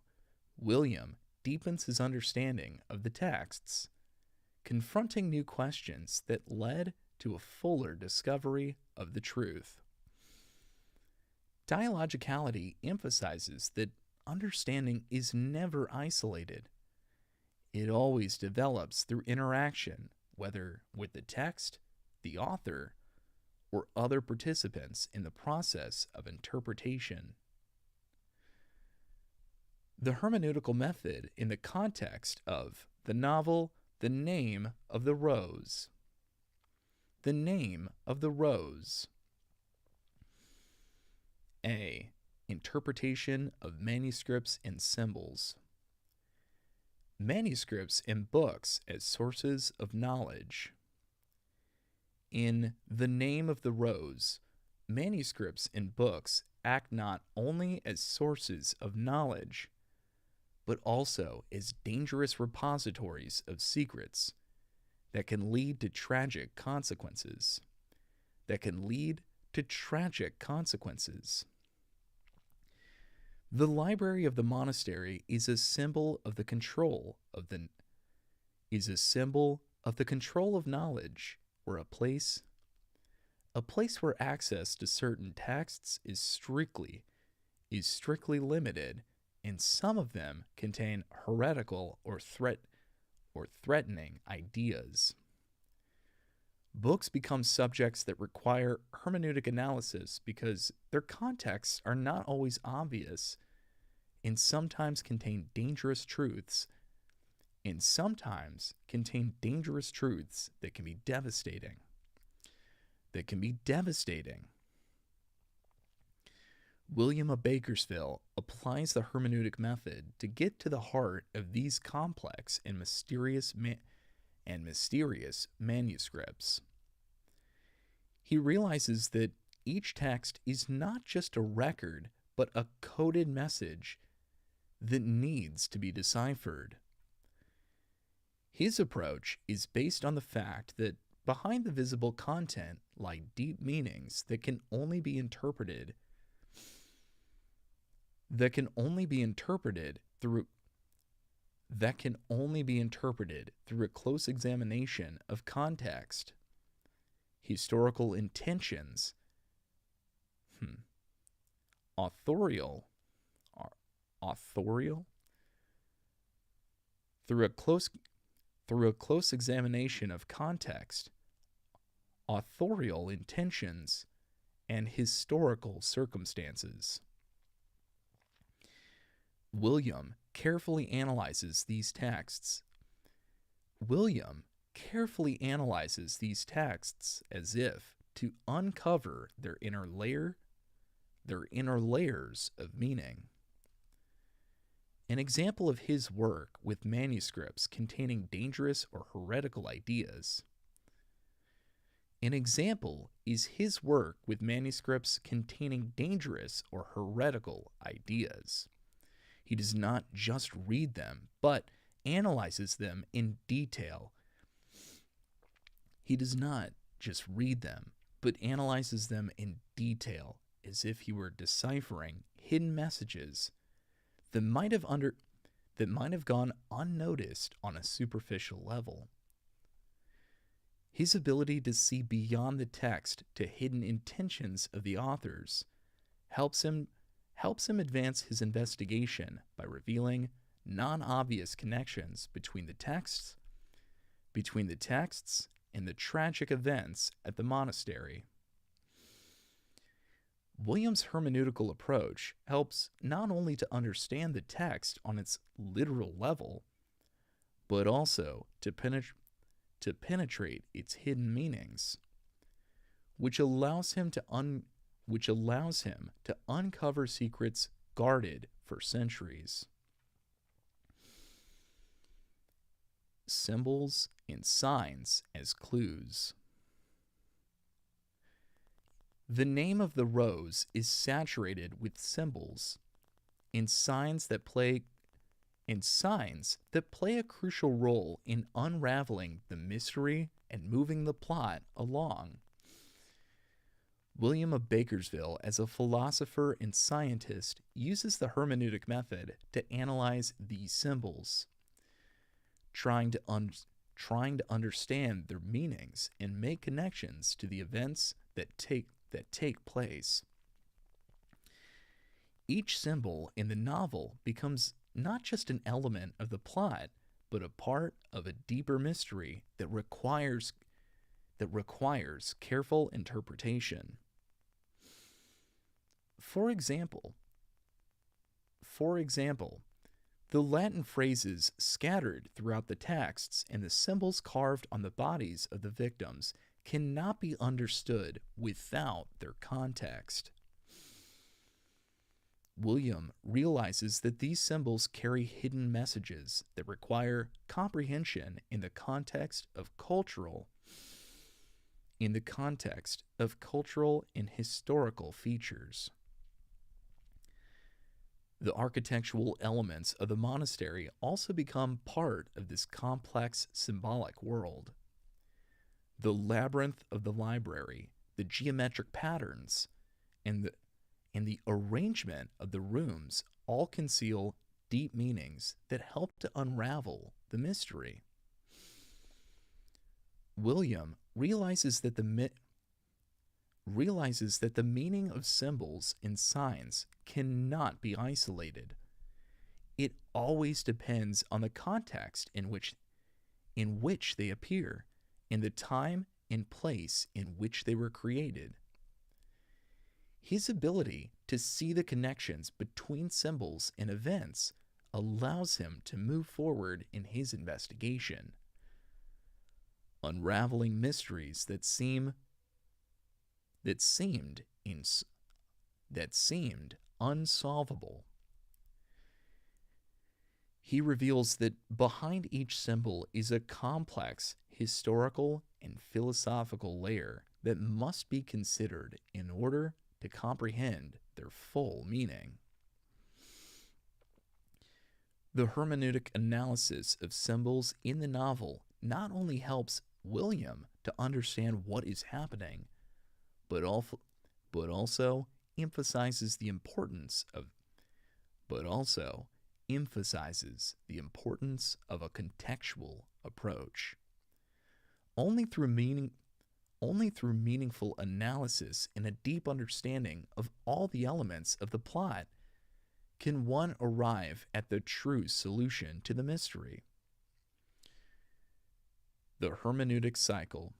A: William deepens his understanding of the texts, confronting new questions that led to a fuller discovery of the truth. Dialogicality emphasizes that understanding is never isolated. It always develops through interaction, whether with the text, the author, or other participants in the process of interpretation. The hermeneutical method in the context of the novel The Name of the Rose. The Name of the Rose. A. Interpretation of manuscripts and symbols. Manuscripts and books as sources of knowledge. In The Name of the Rose, manuscripts and books act not only as sources of knowledge, but also as dangerous repositories of secrets that can lead to tragic consequences. The library of the monastery is a symbol of the control of knowledge, or a place where access to certain texts is strictly limited, and some of them contain heretical or threatening ideas. Books become subjects that require hermeneutic analysis because their contexts are not always obvious and sometimes contain dangerous truths that can be devastating. William of Bakersfield applies the hermeneutic method to get to the heart of these complex and mysterious manuscripts. He realizes that each text is not just a record, but a coded message that needs to be deciphered. His approach is based on the fact that behind the visible content lie deep meanings that can only be interpreted through a close examination of context, historical intentions, authorial, through a close examination of context, authorial intentions, and historical circumstances. William carefully analyzes these texts as if to uncover their inner layers of meaning. An example of his work with manuscripts containing dangerous or heretical ideas. An example is his work with manuscripts containing dangerous or heretical ideas. He does not just read them, but analyzes them in detail. He does not just read them, but analyzes them in detail as if he were deciphering hidden messages that might have gone unnoticed on a superficial level. His ability to see beyond the text to hidden intentions of the authors helps him advance his investigation by revealing non-obvious connections between the texts and the tragic events at the monastery. William's hermeneutical approach helps not only to understand the text on its literal level, but also to penetrate its hidden meanings, which allows him to uncover secrets guarded for centuries. Symbols and signs as clues. The name of the rose is saturated with symbols and signs that play a crucial role in unraveling the mystery and moving the plot along. William of Bakersville, as a philosopher and scientist, uses the hermeneutic method to analyze these symbols, trying to understand their meanings and make connections to the events that take place. Each symbol in the novel becomes not just an element of the plot, but a part of a deeper mystery that requires careful interpretation. For example, the Latin phrases scattered throughout the texts and the symbols carved on the bodies of the victims cannot be understood without their context. William realizes that these symbols carry hidden messages that require comprehension in the context of cultural and historical features. The architectural elements of the monastery also become part of this complex symbolic world. The labyrinth of the library, the geometric patterns, and the arrangement of the rooms all conceal deep meanings that help to unravel the mystery. William realizes that the meaning of symbols and signs cannot be isolated. It always depends on the context in which they appear, and the time and place in which they were created. His ability to see the connections between symbols and events allows him to move forward in his investigation, unraveling mysteries that seemed unsolvable. He reveals that behind each symbol is a complex historical and philosophical layer that must be considered in order to comprehend their full meaning. The hermeneutic analysis of symbols in the novel not only helps William to understand what is happening, but also emphasizes the importance of a contextual approach. Only through meaningful analysis and a deep understanding of all the elements of the plot can one arrive at the true solution to the mystery. The hermeneutic circle.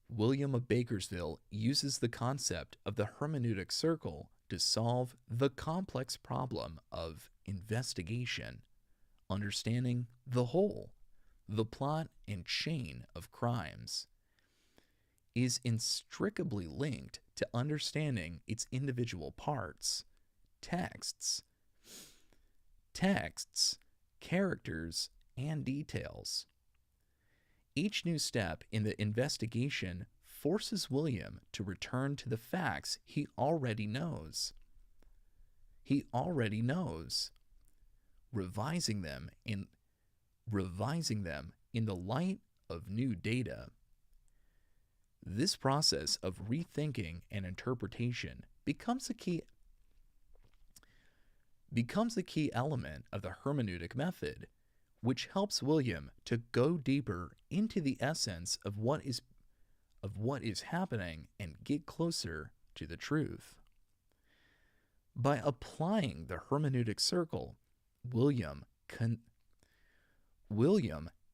A: William of Bakersville uses the concept of the hermeneutic circle to solve the complex problem of investigation, understanding the whole, the plot and chain of crimes, is inextricably linked to understanding its individual parts, texts, characters, and details. Each new step in the investigation forces William to return to the facts he already knows. He already knows, revising them in the light of new data. This process of rethinking and interpretation becomes a key element of the hermeneutic method, which helps William to go deeper into the essence of what is happening and get closer to the truth. By applying the hermeneutic circle, William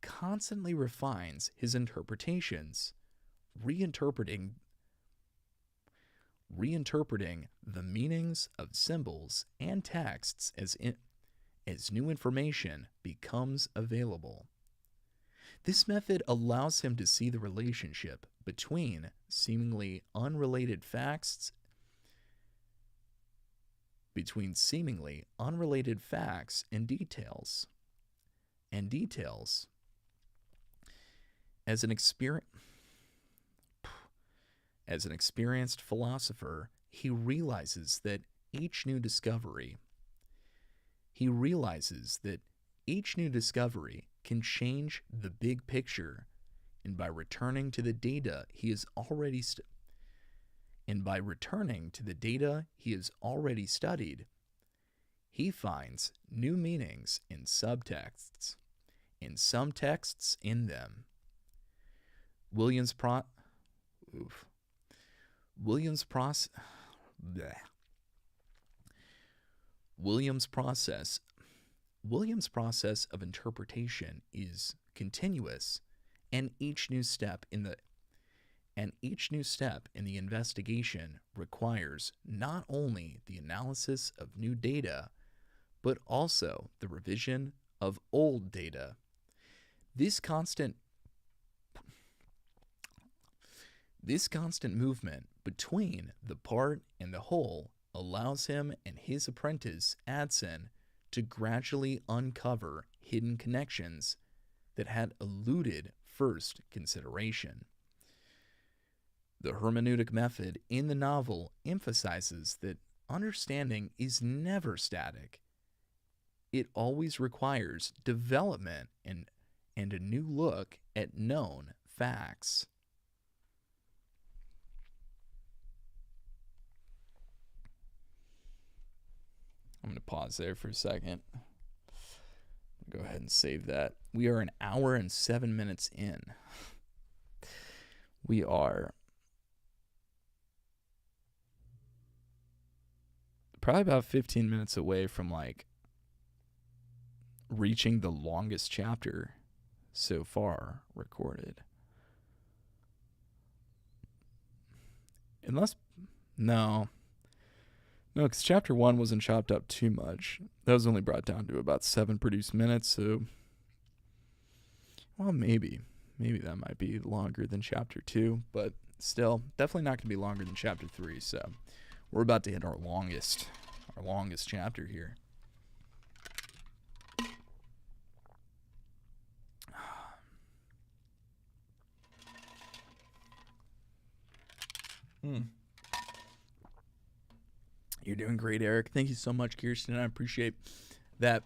A: constantly refines his interpretations, reinterpreting the meanings of symbols and texts as new information becomes available. This method allows him to see the relationship between seemingly unrelated facts and details. As an experienced philosopher, he realizes that each new discovery can change the big picture, and by returning to the data he has already studied, he finds new meanings in subtexts, in some texts in them. Williams' process of interpretation is continuous, and each new step in the investigation requires not only the analysis of new data, but also the revision of old data. This constant movement between the part and the whole allows him and his apprentice Adson to gradually uncover hidden connections that had eluded first consideration. The hermeneutic method in the novel emphasizes that understanding is never static. It always requires development and a new look at known facts. I'm going to pause there for a second. Go ahead and save that. We are an hour and 7 minutes in. We are probably about 15 minutes away from reaching the longest chapter so far recorded. No, because chapter 1 wasn't chopped up too much. That was only brought down to about 7 produced minutes, so, well, maybe that might be longer than chapter 2, but still, definitely not going to be longer than chapter 3, so we're about to hit our longest chapter here. You're doing great, Eric. Thank you so much, Kirsten. I appreciate that.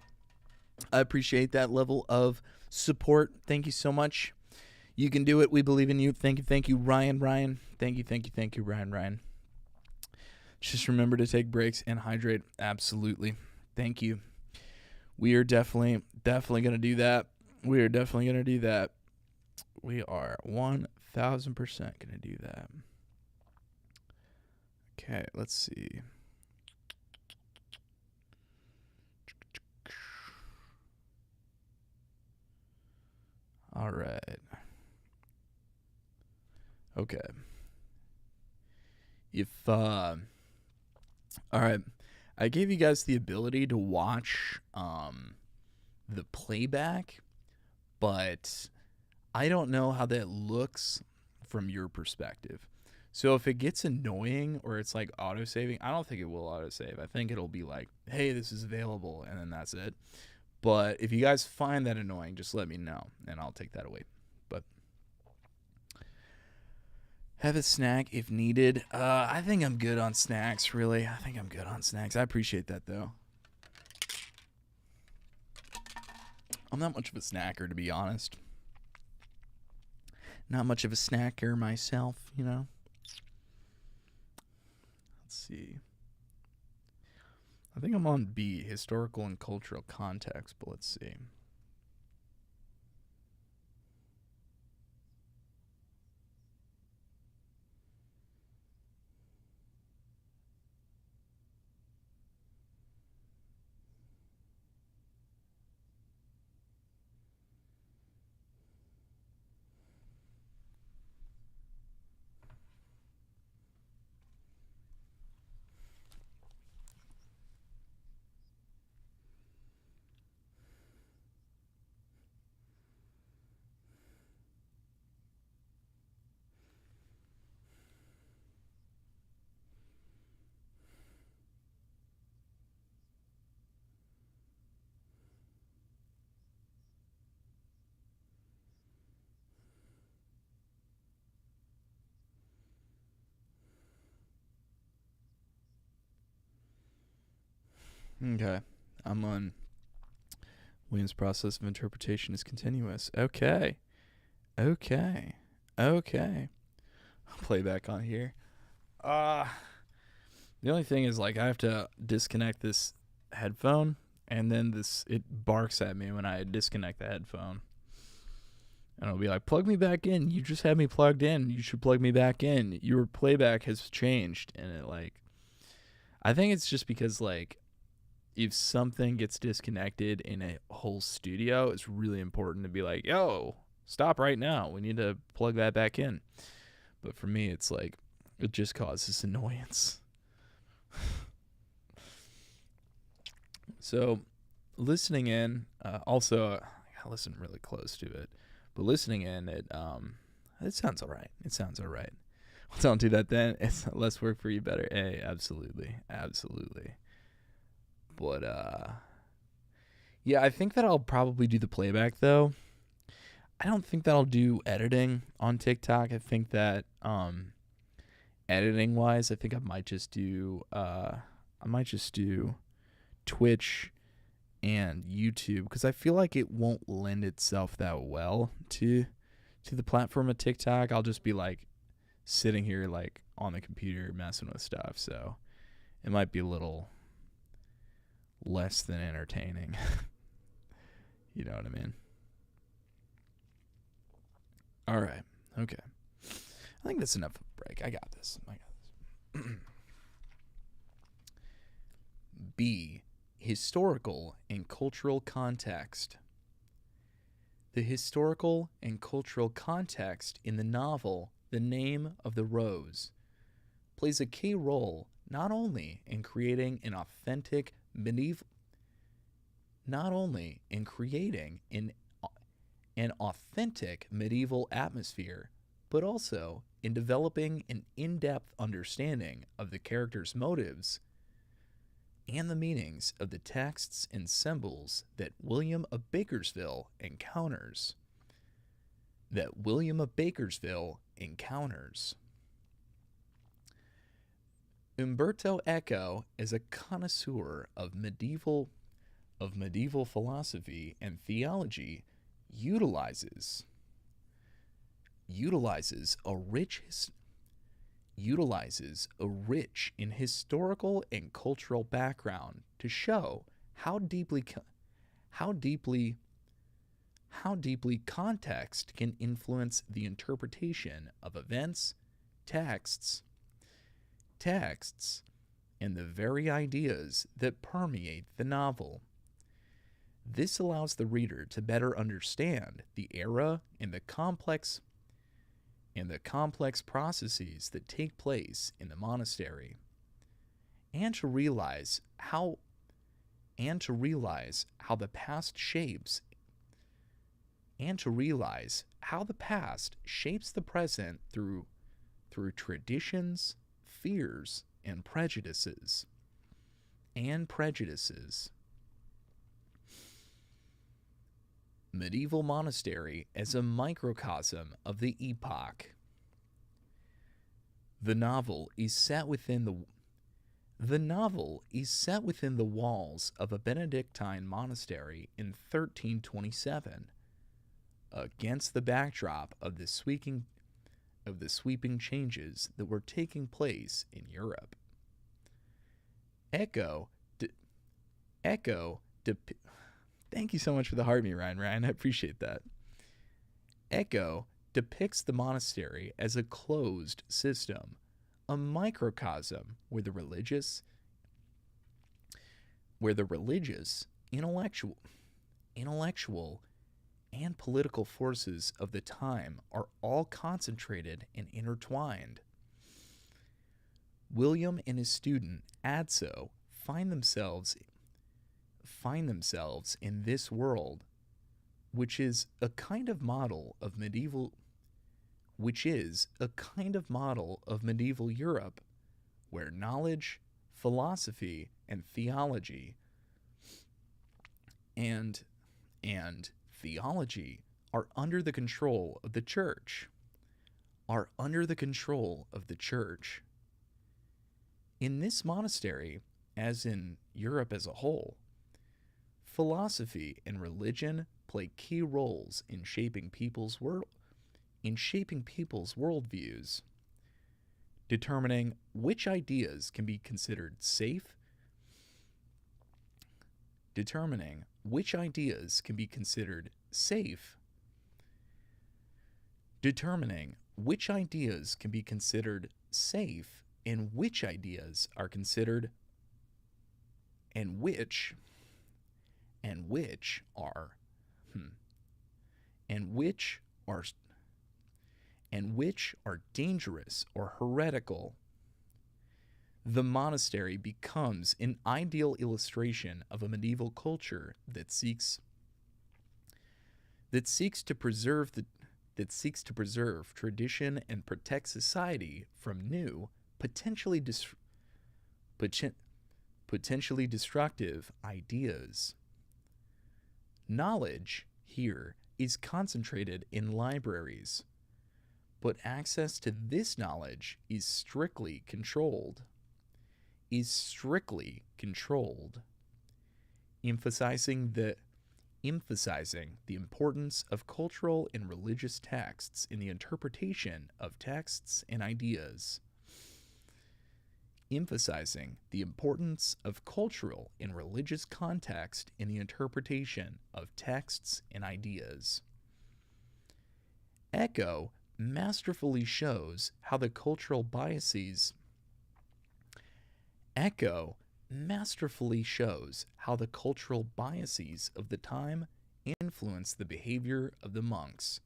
A: I appreciate that level of support. Thank you so much. You can do it. We believe in you. Thank you, Ryan. Thank you, Ryan. Just remember to take breaks and hydrate. Absolutely. Thank you. We are definitely going to do that. We are 1,000% going to do that. Okay, let's see. All right. Okay. All right. I gave you guys the ability to watch the playback, but I don't know how that looks from your perspective. So if it gets annoying or it's like auto-saving, I don't think it will auto-save. I think it'll be like, hey, this is available, and then that's it. But if you guys find that annoying, just let me know, and I'll take that away. But have a snack if needed. I think I'm good on snacks, really. I think I'm good on snacks. I appreciate that, though. I'm not much of a snacker, to be honest. Not much of a snacker myself, you know. Let's see. I think I'm on B, historical and cultural context, but let's see. Okay. I'm on Williams' process of interpretation is continuous. Okay. Okay. Okay. I'll play back on here. The only thing is, like, I have to disconnect this headphone, and then it barks at me when I disconnect the headphone. And it'll be like, plug me back in. You just had me plugged in. You should plug me back in. Your playback has changed. And it, like, I think it's just because, like, if something gets disconnected in a whole studio, it's really important to be like, yo, stop right now. We need to plug that back in. But for me, it's like, it just causes annoyance. So, listening in, also, I listen really close to it. But listening in, it sounds all right. It sounds all right. Well, don't do that then. It's less work for you, better. Hey, absolutely. Absolutely. But, yeah, I think that I'll probably do the playback, though. I don't think that I'll do editing on TikTok. I think that, editing-wise, I think I might just do Twitch and YouTube, because I feel like it won't lend itself that well to the platform of TikTok. I'll just be, like, sitting here, like, on the computer messing with stuff, so it might be a little less than entertaining. You know what I mean? All right. Okay. I think that's enough of a break. I got this. B. Historical and cultural context. The historical and cultural context in the novel The Name of the Rose plays a key role not only in creating an authentic medieval atmosphere, but also in developing an in-depth understanding of the characters' motives and the meanings of the texts and symbols that William of Bakersfield encounters. Umberto Eco is a connoisseur of medieval philosophy and theology, utilizes a rich in historical and cultural background to show how deeply context can influence the interpretation of events, texts, and the very ideas that permeate the novel. This allows the reader to better understand the era and the complex processes that take place in the monastery, and to realize how the past shapes the present through traditions, fears, and prejudices. Medieval monastery as a microcosm of the epoch. The novel is set within the walls of a Benedictine monastery in 1327, against the backdrop of the sweeping changes that were taking place in Europe. Thank you so much for the heart me, Ryan. I appreciate that. Echo depicts the monastery as a closed system, a microcosm where the religious, intellectual, and political forces of the time are all concentrated and intertwined. William and his student Adso find themselves in this world, which is a kind of model of medieval Europe, where knowledge, philosophy, and theology are under the control of the church. In this monastery, as in Europe as a whole, philosophy and religion play key roles in shaping people's worldviews, determining which ideas can be considered safe, and which ideas are considered and which are dangerous or heretical. The monastery becomes an ideal illustration of a medieval culture that seeks to preserve tradition and protect society from new, potentially destructive ideas. Knowledge here is concentrated in libraries, but access to this knowledge is strictly controlled, emphasizing the importance of cultural and religious texts in the interpretation of texts and ideas. Echo masterfully shows how the cultural biases of the time influence the behavior of the monks.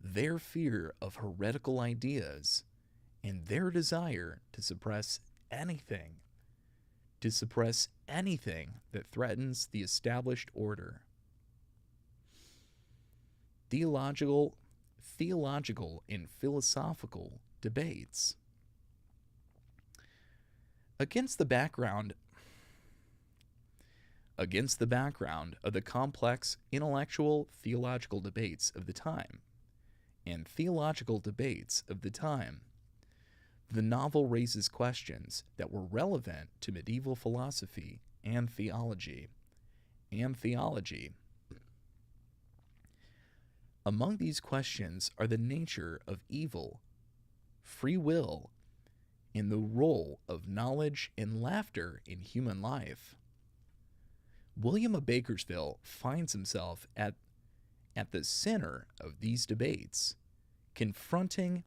A: Their fear of heretical ideas and their desire to suppress anything that threatens the established order. Theological and philosophical debates. Against the background of the complex intellectual theological debates of the time, the novel raises questions that were relevant to medieval philosophy and theology. Among these questions are the nature of evil, free will, and the role of knowledge and laughter in human life. William of Bakersfield finds himself at the center of these debates, confronting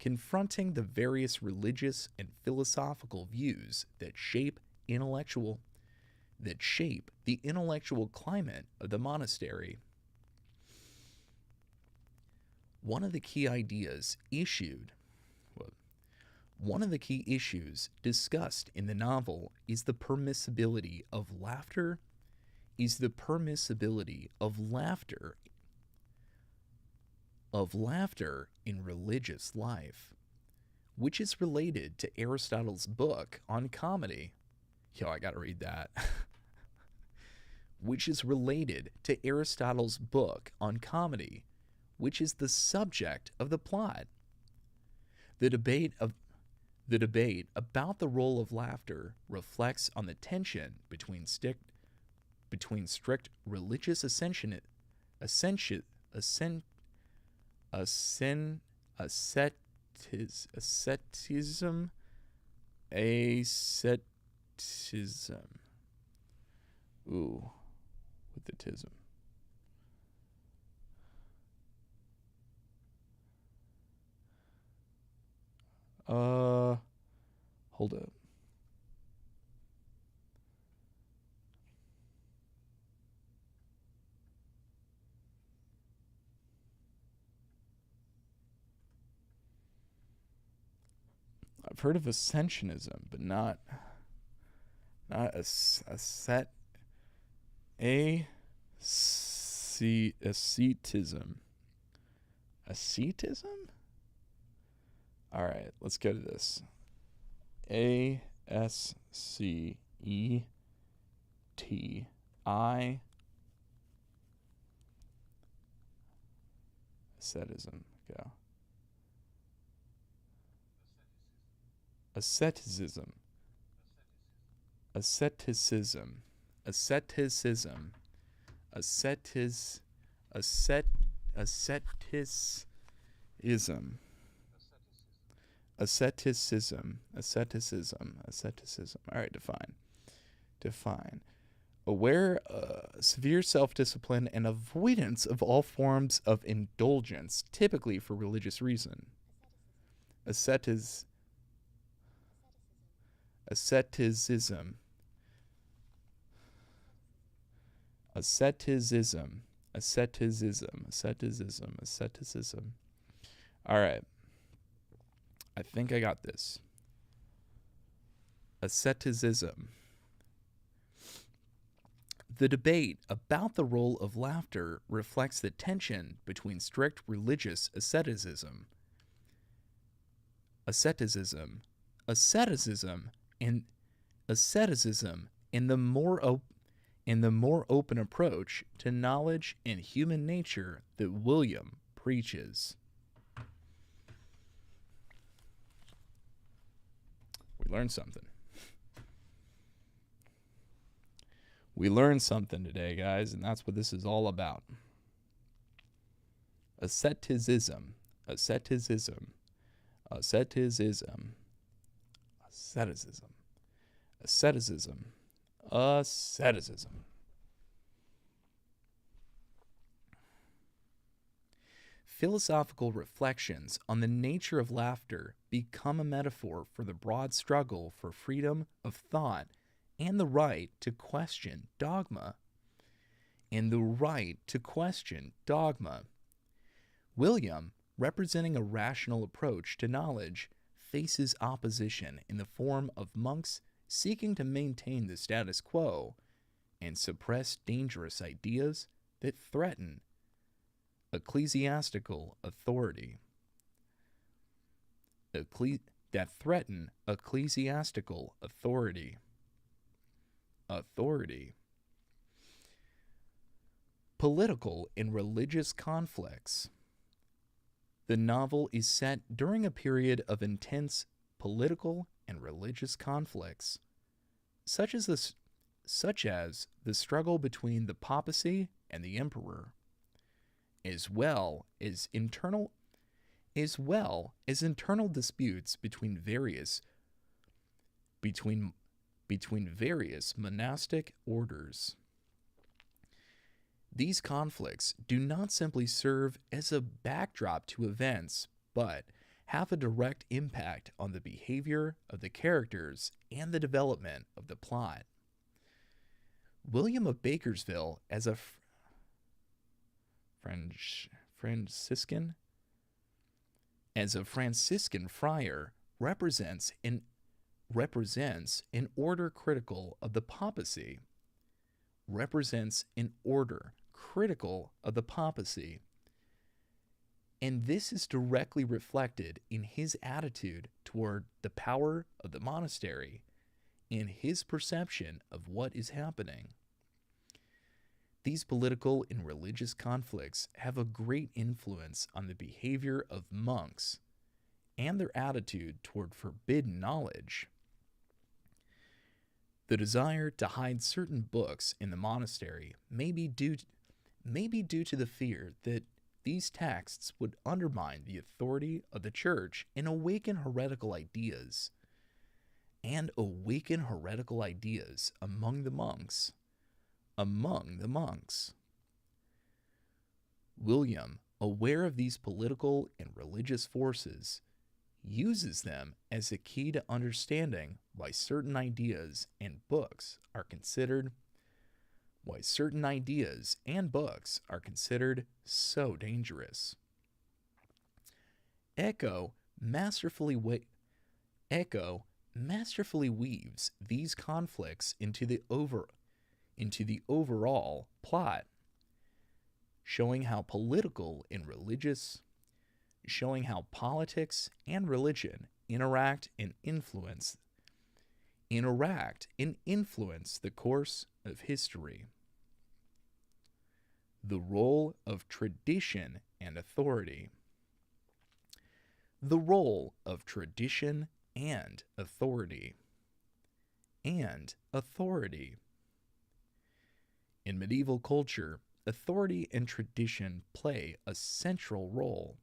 A: the various religious and philosophical views that shape the intellectual climate of the monastery. One of the key issues discussed in the novel is the permissibility of laughter in religious life, which is related to Aristotle's book on comedy. I gotta read that. which is related to Aristotle's book on comedy, which is the subject of the plot. The debate about the role of laughter reflects on the tension between strict religious asceticism, asceticism. Ooh, with the tism. Hold up. I've heard of ascensionism, but not ascetism. Ascetism? All right, let's go to this. ASCETI. Asceticism. Go. Asceticism. Asceticism. Asceticism. Asceticism. Asceticism. All right, define. Aware, severe self-discipline and avoidance of all forms of indulgence, typically for religious reason. Asceticism. Asceticism. All right. I think I got this. Asceticism. The debate about the role of laughter reflects the tension between strict religious asceticism, and the more open approach to knowledge and human nature that William preaches. We learned something. We learned something today, guys, and that's what this is all about. Asceticism. Philosophical reflections on the nature of laughter become a metaphor for the broad struggle for freedom of thought and the right to question dogma. William, representing a rational approach to knowledge, faces opposition in the form of monks seeking to maintain the status quo and suppress dangerous ideas that threaten ecclesiastical authority. Political and religious conflicts. The novel is set during a period of intense political and religious conflicts, such as the struggle between the papacy and the emperor, as well as internal disputes between various monastic orders. These conflicts do not simply serve as a backdrop to events, but have a direct impact on the behavior of the characters and the development of the plot. William of Bakersville, as a Franciscan friar, represents an order critical of the papacy. And this is directly reflected in his attitude toward the power of the monastery and his perception of what is happening. These political and religious conflicts have a great influence on the behavior of monks and their attitude toward forbidden knowledge. The desire to hide certain books in the monastery may be due to the fear that these texts would undermine the authority of the church and awaken heretical ideas among the monks. William, aware of these political and religious forces, uses them as a key to understanding why certain ideas and books are considered so dangerous. Echo masterfully weaves these conflicts into the overall plot, showing how politics and religion interact and influence the course of history. The role of tradition and authority. The role of tradition and authority. In medieval culture, authority and tradition play a central role,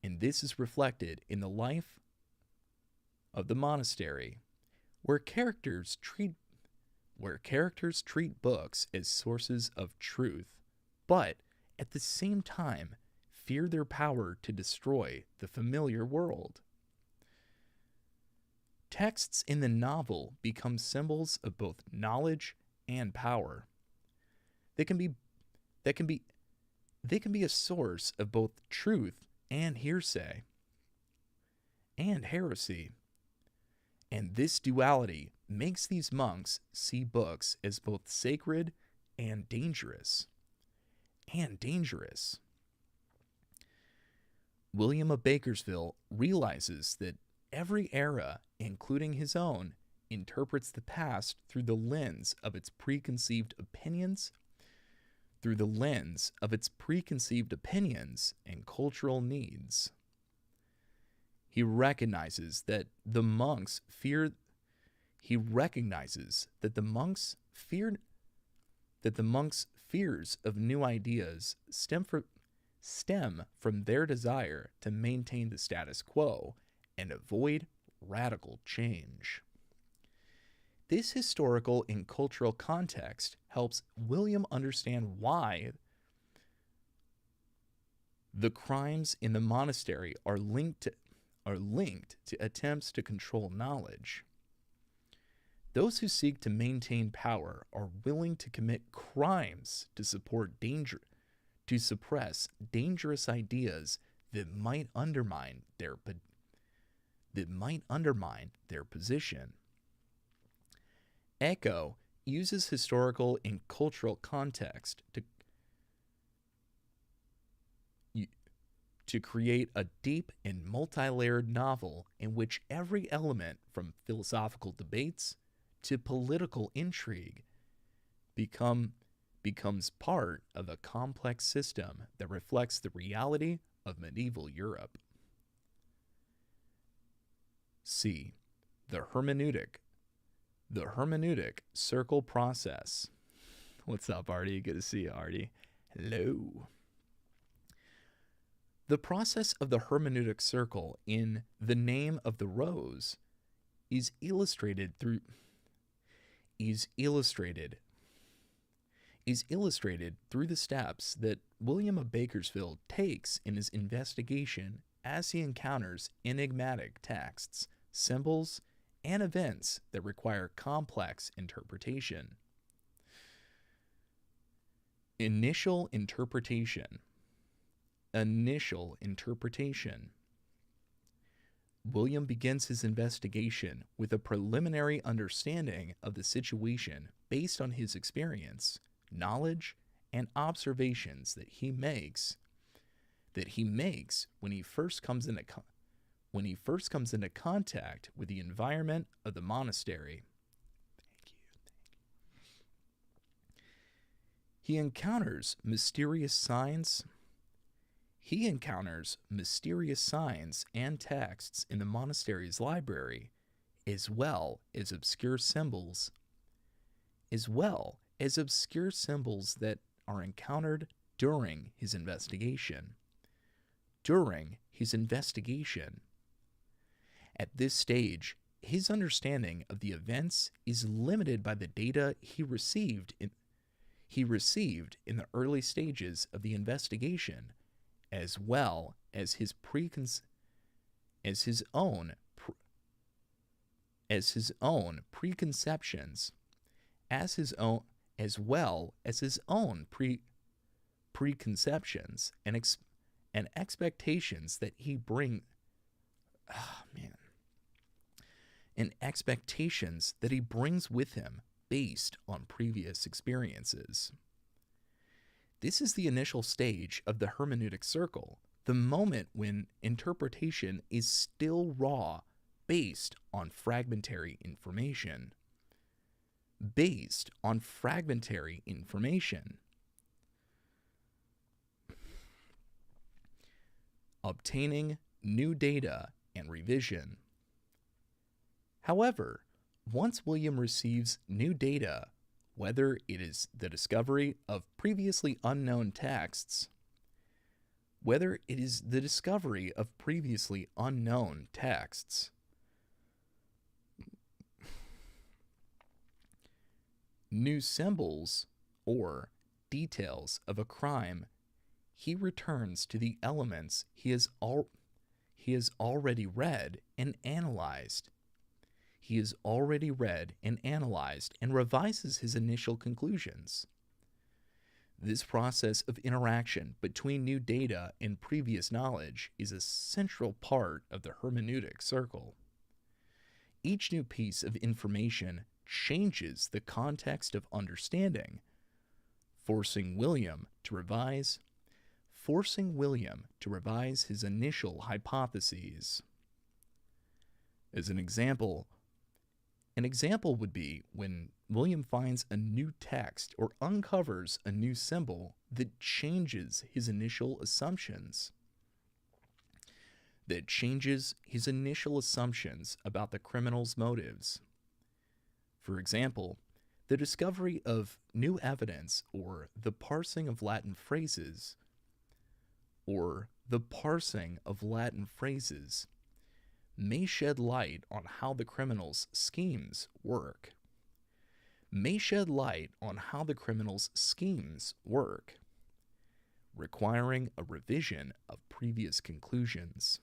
A: and this is reflected in the life of the monastery, where characters treat books as sources of truth, but at the same time fear their power to destroy the familiar world. Texts in the novel become symbols of both knowledge and power. They can be a source of both truth and heresy. And this duality makes these monks see books as both sacred and dangerous. William of Bakersfield realizes that every era, including his own, interprets the past through the lens of its preconceived opinions and cultural needs. He recognizes that the monks' fears of new ideas stem from their desire to maintain the status quo and avoid radical change. This historical and cultural context helps William understand why the crimes in the monastery are linked to attempts to control knowledge. Those who seek to maintain power are willing to commit crimes to suppress dangerous ideas that might undermine their position. Eco uses historical and cultural context to create a deep and multi-layered novel in which every element, from philosophical debates to political intrigue, becomes part of a complex system that reflects the reality of medieval Europe. C. The hermeneutic circle process. What's up, Artie? Good to see you, Artie. Hello. The process of the hermeneutic circle in The Name of the Rose is illustrated through the steps that William of Bakersfield takes in his investigation as he encounters enigmatic texts, symbols, and events that require complex interpretation. Initial interpretation. William begins his investigation with a preliminary understanding of the situation based on his experience, knowledge, and observations that he makes when he first comes into contact with the environment of the monastery. He encounters mysterious signs. He encounters mysterious signs and texts in the monastery's library, as well as obscure symbols, that are encountered during his investigation. At this stage, his understanding of the events is limited by the data he received in the early stages of the investigation, as well as his own preconceptions, preconceptions and expectations that he brings. And expectations that he brings with him based on previous experiences. This is the initial stage of the hermeneutic circle, the moment when interpretation is still raw, based on fragmentary information. Obtaining new data and revision. However, once William receives new data, whether it is the discovery of previously unknown texts, new symbols, or details of a crime, he returns to the elements he has already read and analyzed. And revises his initial conclusions. This process of interaction between new data and previous knowledge is a central part of the hermeneutic circle. Each new piece of information changes the context of understanding, forcing William to revise his initial hypotheses. As an example would be when William finds a new text or uncovers a new symbol that changes his initial assumptions. About the criminal's motives. For example, the discovery of new evidence or the parsing of Latin phrases may shed light on how the criminal's schemes work. Requiring a revision of previous conclusions.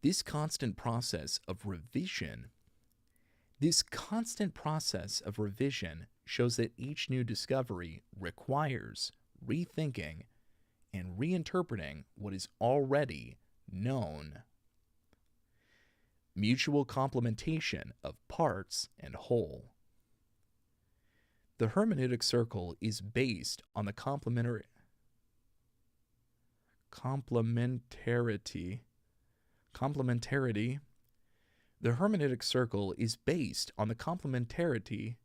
A: This constant process of revision shows that each new discovery requires rethinking and reinterpreting what is already known. Mutual complementation of parts and whole. The hermeneutic circle is based on the complementarity. The hermeneutic circle is based on the complementarity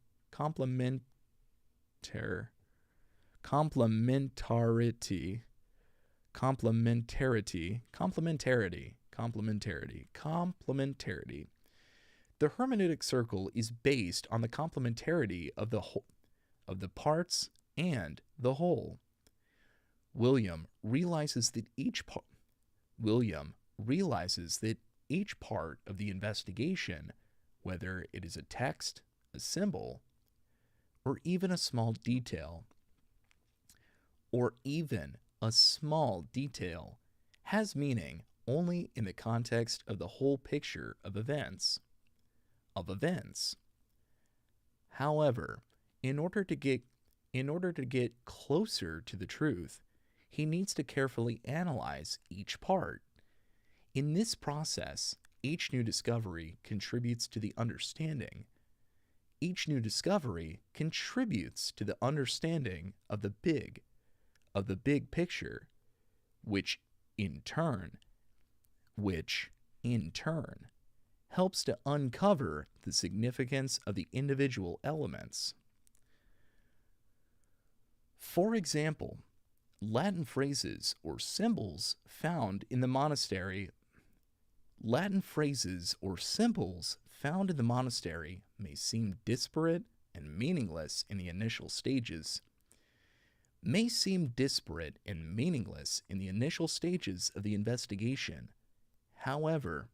A: The hermeneutic circle is based on the complementarity of the parts and the whole. William realizes that each part of the investigation, whether it is a text, a symbol, or even a small detail, has meaning only in the context of the whole picture of events. However, in order to get closer to the truth, he needs to carefully analyze each part. In this process, each new discovery contributes to the understanding. Of the big picture, which in turn in turn, helps to uncover the significance of the individual elements. For example, Latin phrases or symbols found in the monastery may seem disparate and meaningless in the initial stages. Of the investigation. However,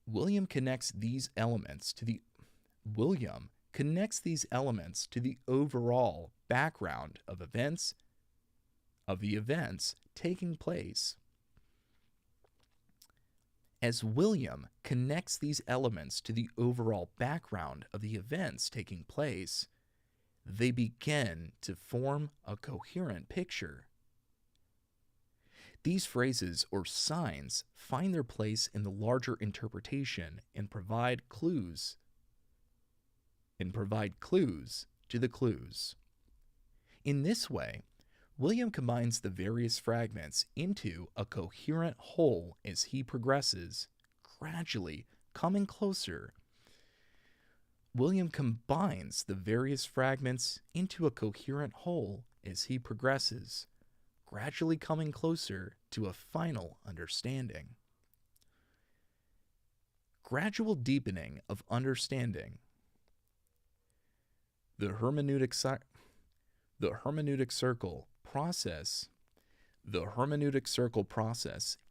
A: William connects these elements to the overall background of the events taking place. As William connects these elements to the overall background of the events taking place, they begin to form a coherent picture. These phrases or signs find their place in the larger interpretation and provide clues to the clues. In this way, William combines the various fragments into a coherent whole as he progresses, gradually coming closer. William combines the various fragments into a coherent whole as he progresses, gradually coming closer to a final understanding. Gradual deepening of understanding. The hermeneutic circle process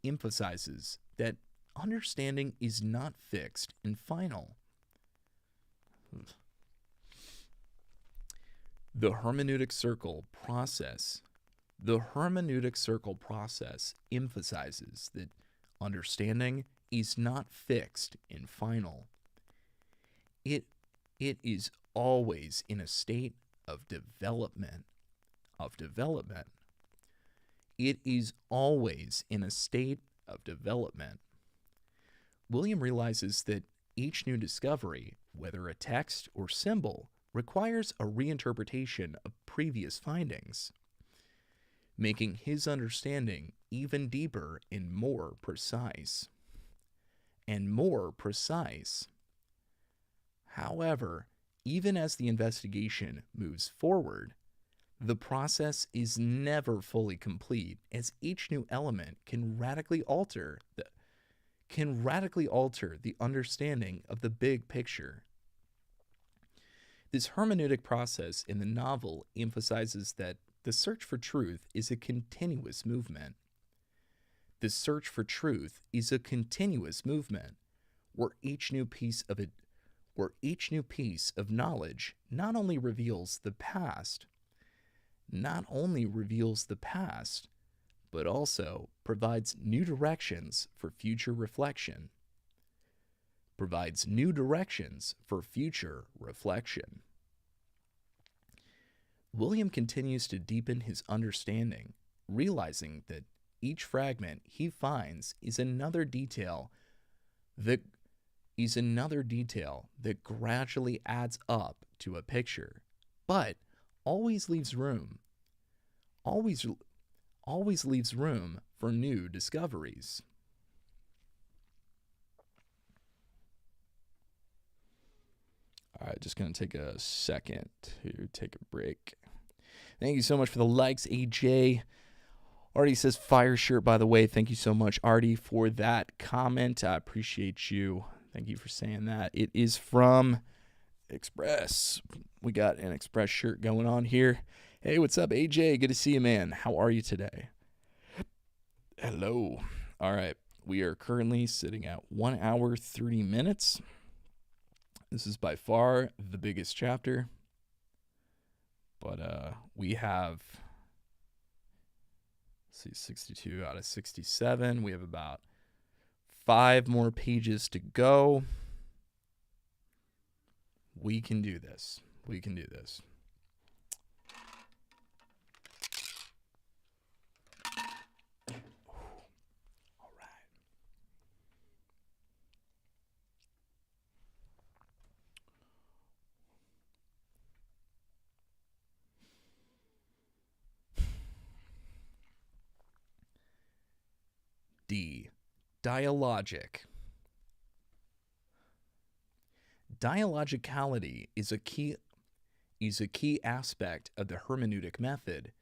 A: emphasizes that understanding is not fixed and final. The hermeneutic circle process emphasizes that understanding is not fixed and final. It is always in a state of development. It is always in a state of development. William realizes that each new discovery, whether a text or symbol, requires a reinterpretation of previous findings, making his understanding even deeper and more precise. However, even as the investigation moves forward, the process is never fully complete, as each new element can radically alter the understanding of the big picture. This hermeneutic process in the novel emphasizes that the search for truth is a continuous movement. Where each new piece of knowledge not only reveals the past, but also provides new directions for future reflection. William continues to deepen his understanding, realizing that each fragment he finds is another detail that gradually adds up to a picture, but always leaves room for new discoveries. All right, just going to take a second to take a break. Thank you so much for the likes, AJ. Artie says fire shirt, by the way. Thank you so much, Artie, for that comment. I appreciate you. Thank you for saying that. It is from Express. We got an Express shirt going on here. Hey, what's up, AJ? Good to see you, man. How are you today? Hello. All right. We are currently sitting at 1 hour, 30 minutes. This is by far the biggest chapter. But we have, 62 out of 67. We have about 5 more pages to go. We can do this. All right. D. Dialogic. Dialogicality is a key aspect of the hermeneutic method,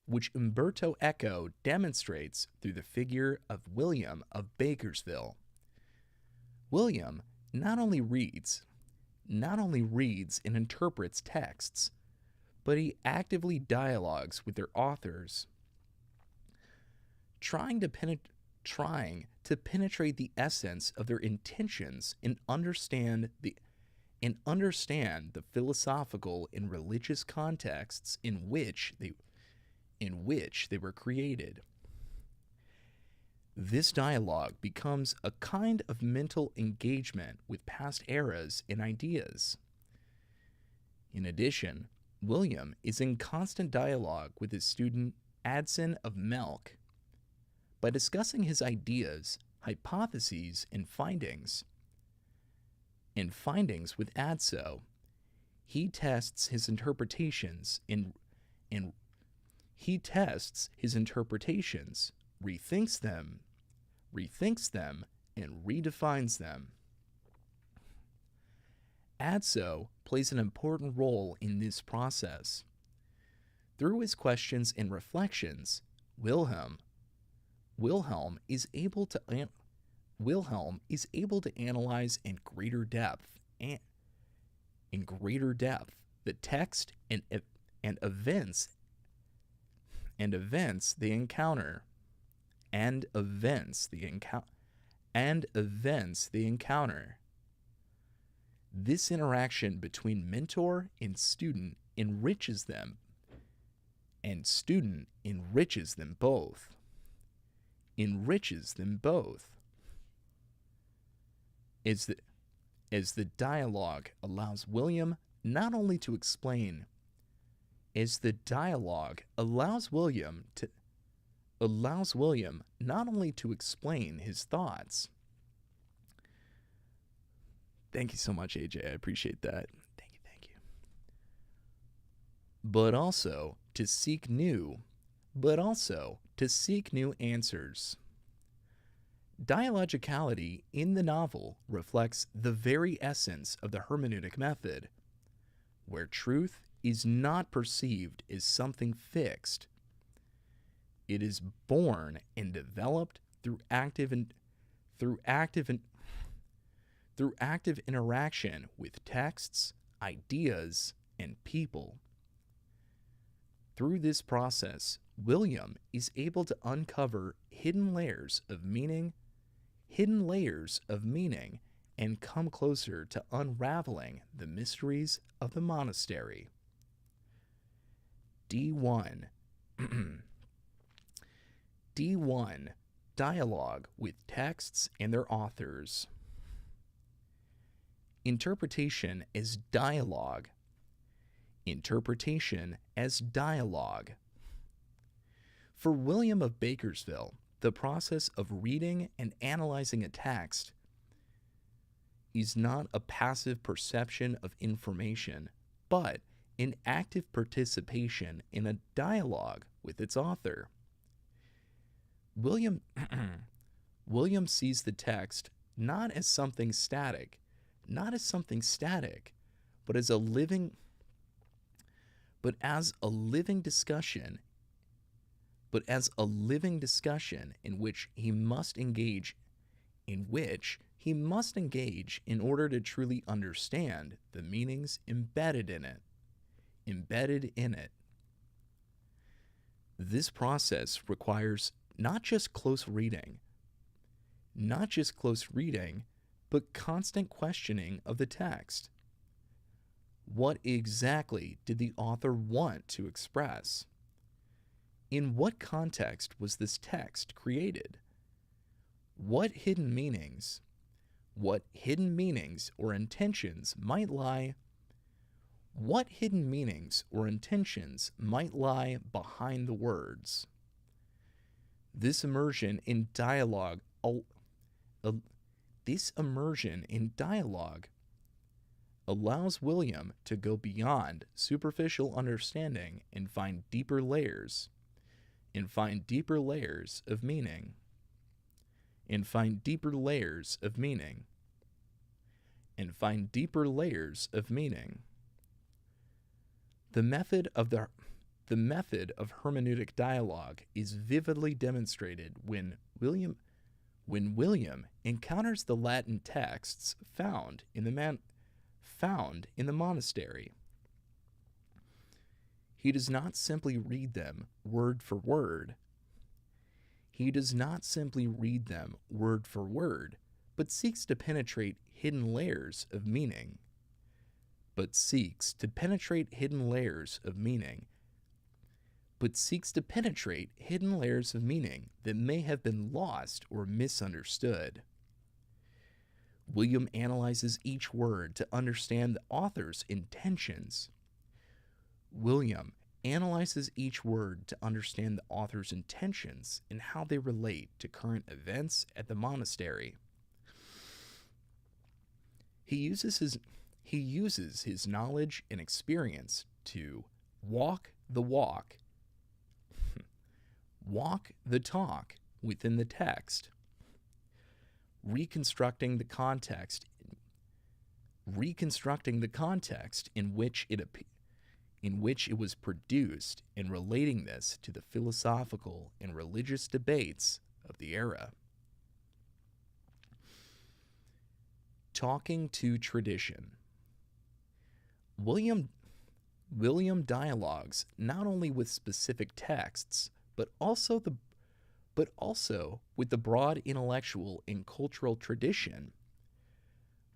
A: which Umberto Eco demonstrates through the figure of William of Bakersville. William not only reads and interprets texts, but he actively dialogues with their authors, trying to penetrate the essence of their intentions and understand the philosophical and religious contexts in which they were created. This dialogue becomes a kind of mental engagement with past eras and ideas. In addition, William is in constant dialogue with his student Adson of Melk. By discussing his ideas, hypotheses, and findings with Adso, he tests his interpretations, rethinks them, and redefines them. Adso plays an important role in this process. Through his questions and reflections, Wilhelm is able to analyze in greater depth the text and events they encounter. This interaction between mentor and student enriches them, and student enriches them both. As the dialogue allows William not only to explain, not only to explain his thoughts. Thank you so much, AJ. I appreciate that. Thank you. But also to seek new answers. Dialogicality in the novel reflects the very essence of the hermeneutic method, where truth is not perceived as something fixed. It is born and developed through active interaction with texts, ideas, and people. Through this process, William is able to uncover hidden layers of meaning, and come closer to unraveling the mysteries of the monastery. D1. D1. Dialogue with texts and their authors. Interpretation as dialogue. For William of Bakersville, the process of reading and analyzing a text is not a passive perception of information, but an active participation in a dialogue with its author. William sees the text not as something static, but as a living discussion in which he must engage in order to truly understand the meanings embedded in it. This process requires not just close reading, but constant questioning of the text. What exactly did the author want to express? In what context was this text created? What hidden meanings or intentions might lie behind the words? This immersion in dialogue allows William to go beyond superficial understanding and find deeper layers of meaning. and find deeper layers of meaning. And find deeper layers of meaning. The method of hermeneutic dialogue is vividly demonstrated when William encounters the Latin texts found in the monastery. He does not simply read them word for word. But seeks to penetrate hidden layers of meaning. That may have been lost or misunderstood. William analyzes each word to understand the author's intentions. And how they relate to current events at the monastery. He uses his knowledge and experience to walk the walk, walk the talk within the text, reconstructing the context in which it was produced, and relating this to the philosophical and religious debates of the era. Talking to tradition. William dialogues not only with specific texts, but also with the broad intellectual and cultural tradition.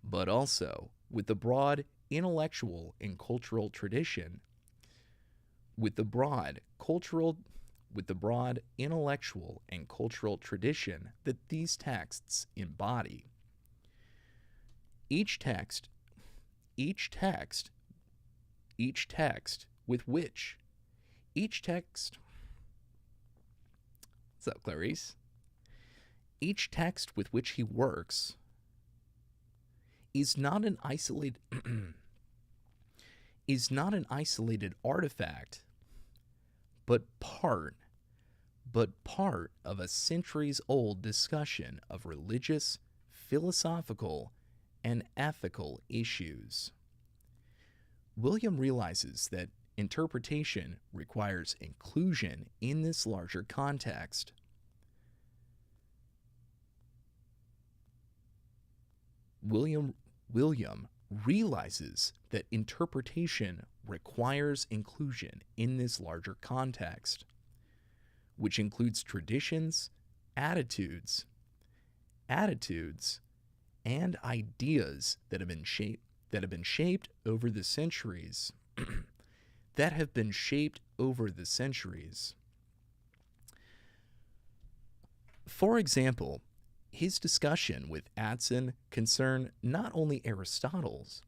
A: With the broad intellectual and cultural tradition that these texts embody. Each text with which he works is not an isolated artifact, but part of a centuries-old discussion of religious, philosophical, and ethical issues. William realizes that interpretation requires inclusion in this larger context. William realizes that interpretation requires inclusion in this larger context, which includes traditions, attitudes, and ideas that have been shaped over the centuries. For example, his discussion with Adson concerned not only Aristotle's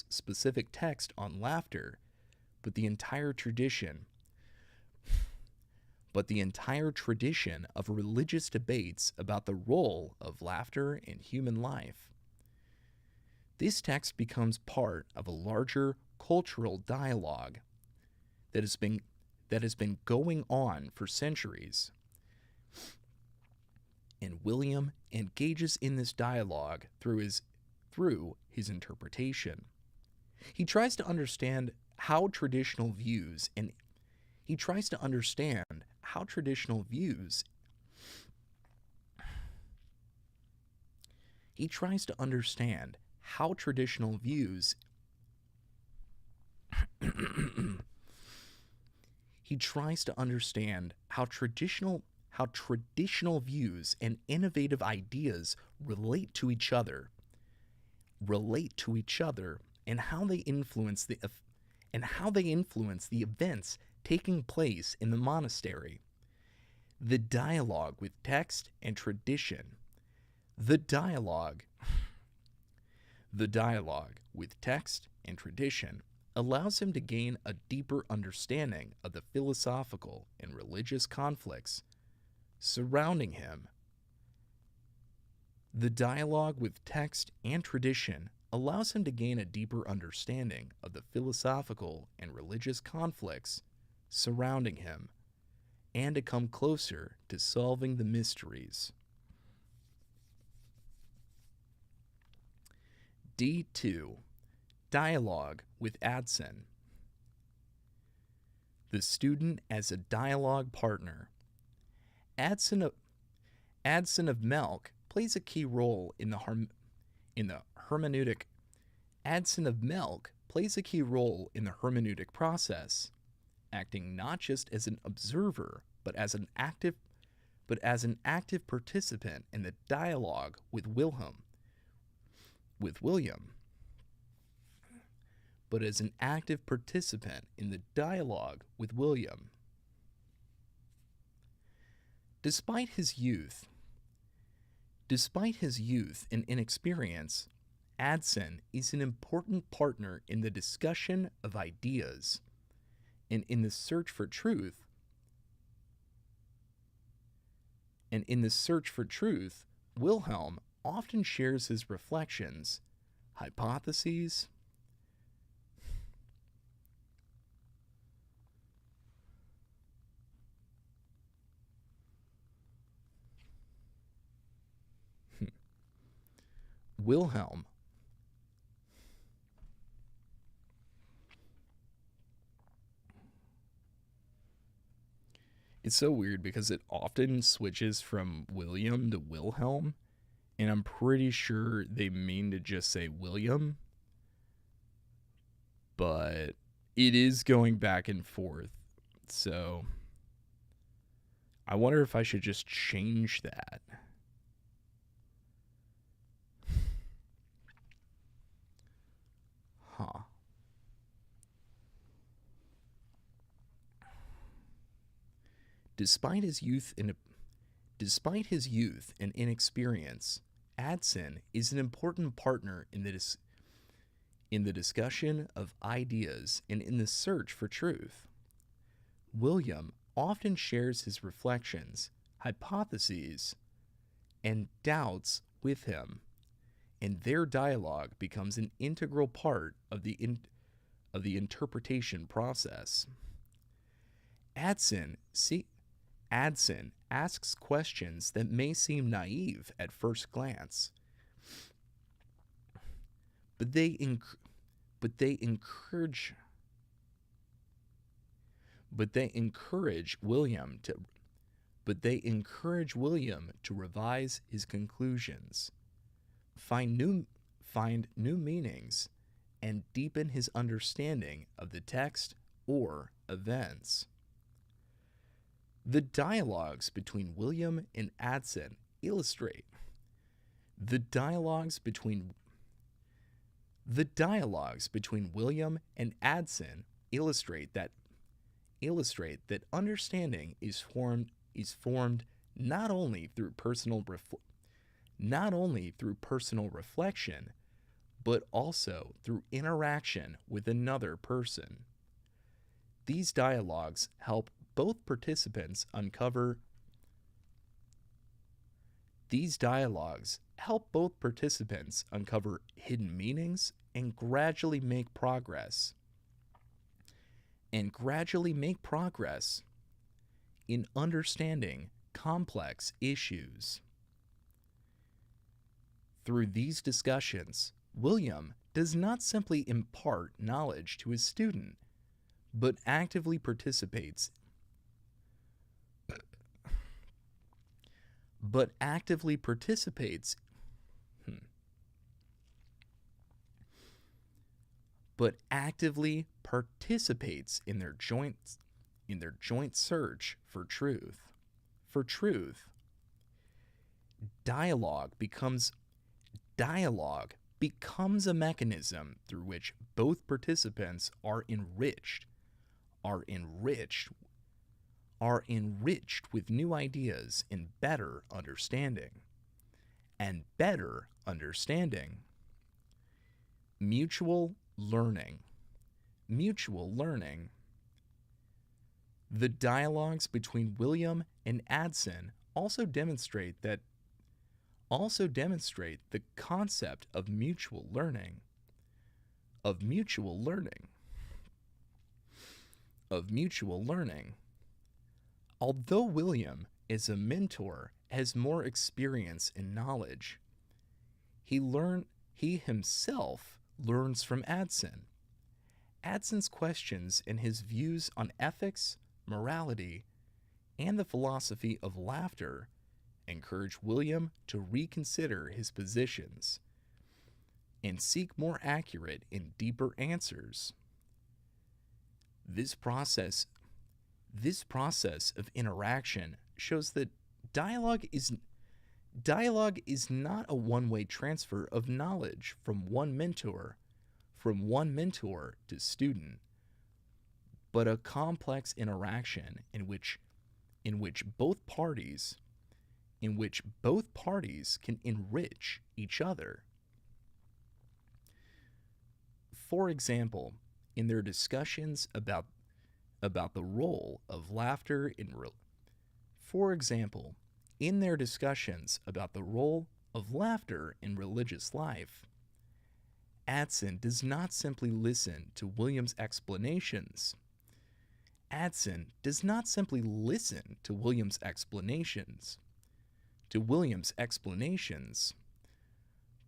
A: specific text on laughter, but the entire tradition of religious debates about the role of laughter in human life. This text becomes part of a larger cultural dialogue that has been going on for centuries. And William engages in this dialogue through his interpretation. He tries to understand how traditional views and innovative ideas relate to each other, and how they influence the events taking place in the monastery. The dialogue with text and tradition. The dialogue with text and tradition allows him to gain a deeper understanding of the philosophical and religious conflicts surrounding him. The dialogue with text and tradition
B: allows him to gain a deeper understanding of the philosophical and religious conflicts surrounding him and to come closer to solving the mysteries. D2. Dialogue with Adson. The student as a dialogue partner. Adson of Melk plays a key role in the hermeneutic. Adson of Melk plays a key role in the hermeneutic process, acting not just as an observer, but as an active participant in the dialogue with William. But as an active participant in the dialogue with William. Despite his youth and inexperience, Adson is an important partner in the discussion of ideas and in the search for truth. Wilhelm often shares his reflections, hypotheses, Wilhelm It's so weird because it often switches from William to Wilhelm, and I'm pretty sure they mean to just say William, but it is going back and forth. So I wonder if I should just change that. Huh. Despite his youth and inexperience, Adson is an important partner in the discussion of ideas and in the search for truth. William often shares his reflections, hypotheses, and doubts with him, and their dialogue becomes an integral part of the interpretation process. Adson asks questions that may seem naive at first glance, but they encourage William to revise his conclusions, find new meanings, and deepen his understanding of the text or events. The dialogues between William and Adson illustrate that understanding is formed not only through personal reflection, but also through interaction with another person. These dialogues help both participants uncover hidden meanings and gradually make progress in understanding complex issues. Through these discussions, William does not simply impart knowledge to his student, but actively participates in their joint search for truth. Dialogue becomes a mechanism through which both participants are enriched with new ideas and better understanding. Mutual learning. The dialogues between William and Adson also demonstrate also demonstrate the concept of mutual learning, of mutual learning, of mutual learning. Although William, as a mentor, has more experience and knowledge, he himself learns from Adson. Adson's questions and his views on ethics, morality, and the philosophy of laughter encourage William to reconsider his positions and seek more accurate and deeper answers. This process of interaction shows that dialogue is not a one-way transfer of knowledge from one mentor to student, but a complex interaction in which both parties can enrich each other. For example, in their discussions about the role of laughter in religious life, Adson does not simply listen to William's explanations.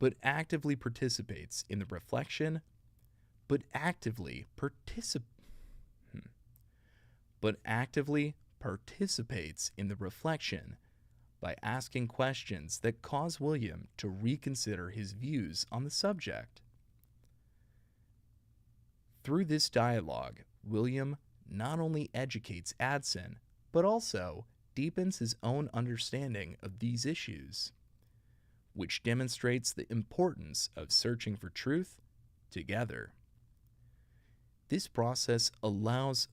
B: But actively participates in the reflection, by asking questions that cause William to reconsider his views on the subject. Through this dialogue, William not only educates Adson, but also deepens his own understanding of these issues, which demonstrates the importance of searching for truth together. This process allows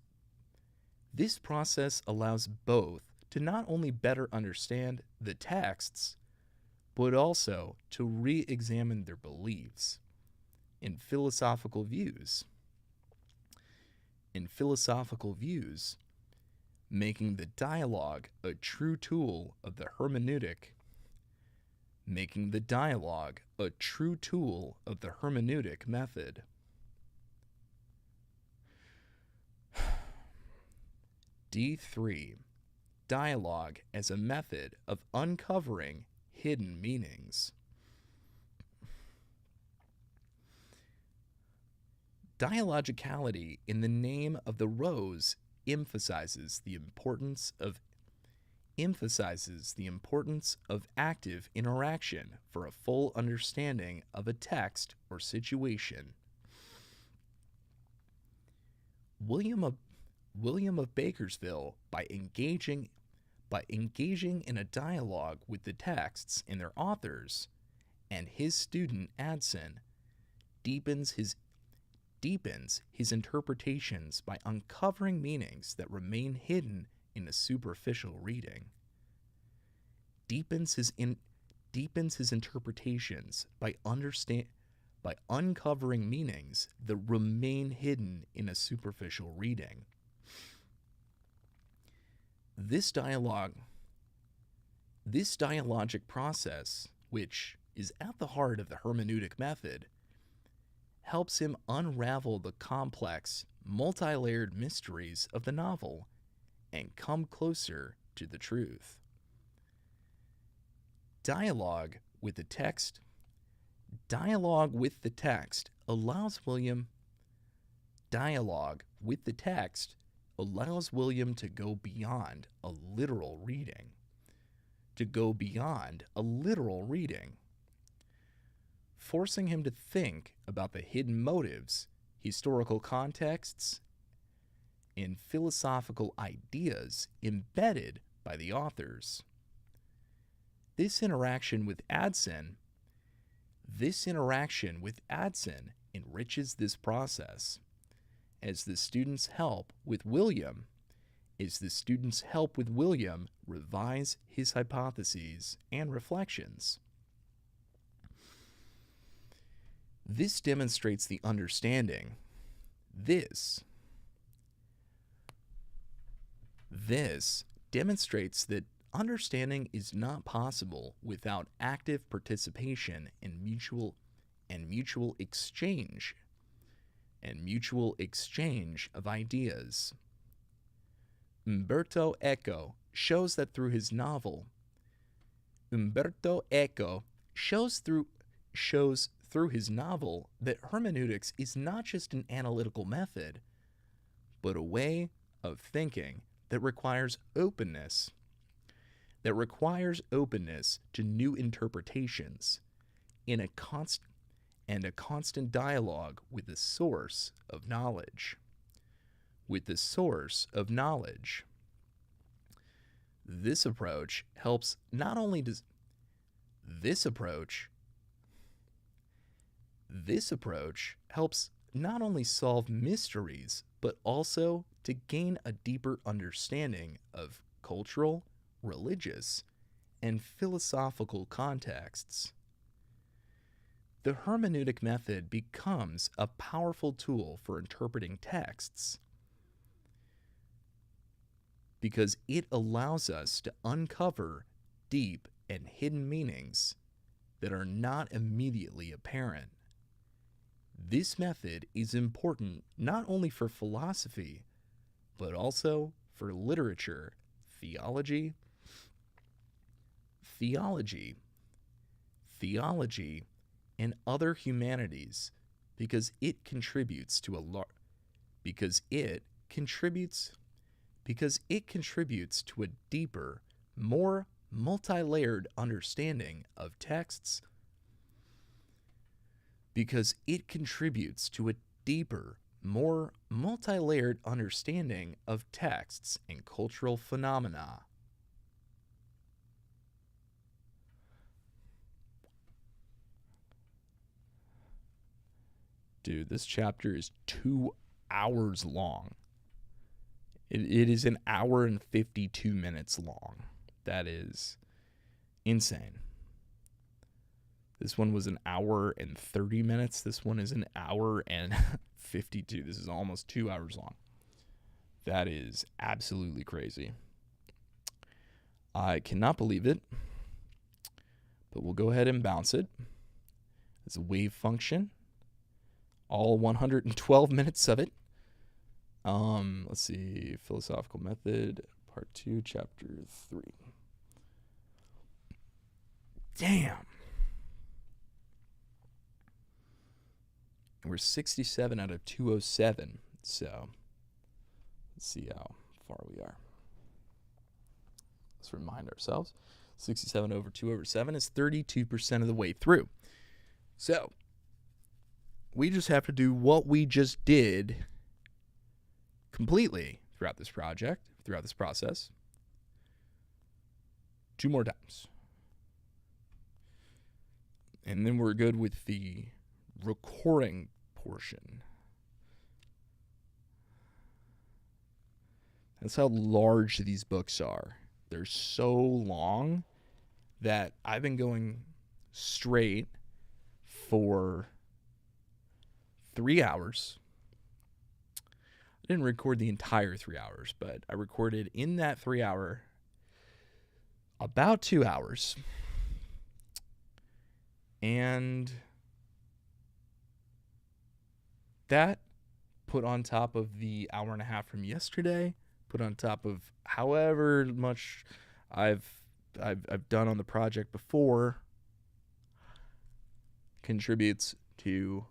B: both to not only better understand the texts, but also to re-examine their beliefs and philosophical views, making the dialogue a true tool of the hermeneutic method. D3. Dialogue as a method of uncovering hidden meanings. Dialogicality in the name of the rose emphasizes the importance of active interaction for a full understanding of a text or situation. William of Bakersville, by engaging in a dialogue with the texts and their authors, and his student Adson, deepens his interpretations by uncovering meanings that remain hidden in a superficial reading. Deepens his interpretations by uncovering meanings that remain hidden in a superficial reading. This dialogic process, which is at the heart of the hermeneutic method, helps him unravel the complex, multi-layered mysteries of the novel and come closer to the truth. Dialogue with the text allows William to go beyond a literal reading, forcing him to think about the hidden motives, historical contexts, and philosophical ideas embedded by the authors. This interaction with Adson enriches this process as the students help with William revise his hypotheses and reflections. This demonstrates the understanding. This demonstrates that understanding is not possible without active participation and mutual exchange of ideas. Umberto Eco shows through his novel that hermeneutics is not just an analytical method, but a way of thinking that requires openness to new interpretations in a constant dialogue with the source of knowledge. This approach helps not only solve mysteries, but also to gain a deeper understanding of cultural, religious, and philosophical contexts. The hermeneutic method becomes a powerful tool for interpreting texts because it allows us to uncover deep and hidden meanings that are not immediately apparent. This method is important not only for philosophy, but also for literature, theology, and other humanities because it contributes to a deeper, more multi-layered understanding of texts. Because it contributes to a deeper, more multi-layered understanding of texts and cultural phenomena. Dude, this chapter is 2 hours long. It is an hour and 52 minutes long. That is insane. This one was an hour and 30 minutes. This one is an hour and 52. This is almost 2 hours long. That is absolutely crazy. I cannot believe it, but we'll go ahead and bounce it. It's a wave function. All 112 minutes of it. Let's see. Philosophical Method, Part 2, Chapter 3. Damn. We're 67 out of 207. So, let's see how far we are. Let's remind ourselves. 67 over 207 is 32% of the way through. So, we just have to do what we just did completely throughout this process, 2 more times. And then we're good with the recording portion. That's how large these books are. They're so long that I've been going straight for 3 hours. I didn't record the entire 3 hours, but I recorded in that 3 hour about 2 hours. And that, put on top of the hour and a half from yesterday, put on top of however much I've done on the project before, contributes to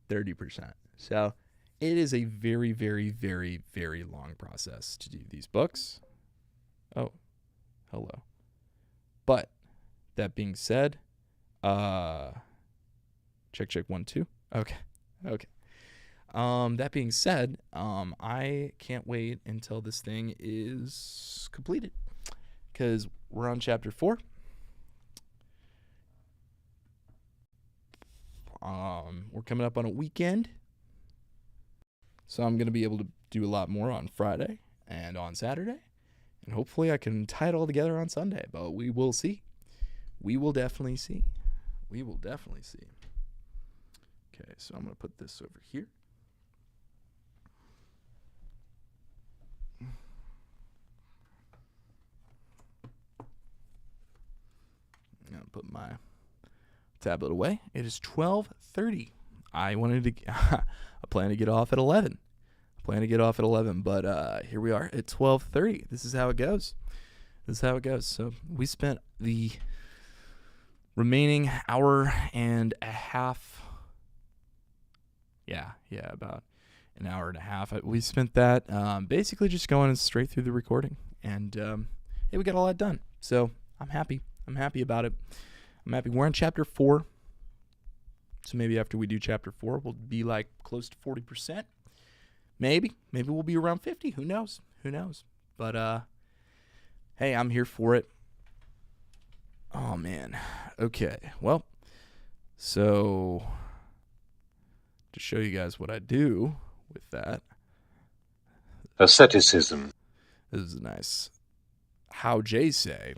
B: 30%. So it is a very, very, very, very long process to do these books. Oh, hello. But that being said, check 1 2. Okay. That being said, I can't wait until this thing is completed, because we're on chapter 4. We're coming up on a weekend, so I'm going to be able to do a lot more on Friday and on Saturday, and hopefully I can tie it all together on Sunday, but we will see. We will definitely see. Okay, so I'm going to put this over here.
A: put my tablet away. It is 12:30. I wanted to I plan to get off at 11. But here we are at 12:30. This is how it goes. So we spent the remaining hour and a half. Yeah, about an hour and a half. We spent that basically just going straight through the recording. And hey, we got a lot done. So I'm happy. I'm happy about it. We're on chapter 4. So maybe after we do chapter 4, we'll be like close to 40%. Maybe we'll be around 50. Who knows? But hey, I'm here for it. Oh man. Okay. Well, so to show you guys what I do with that.
C: Asceticism.
A: This is nice. How Jay say.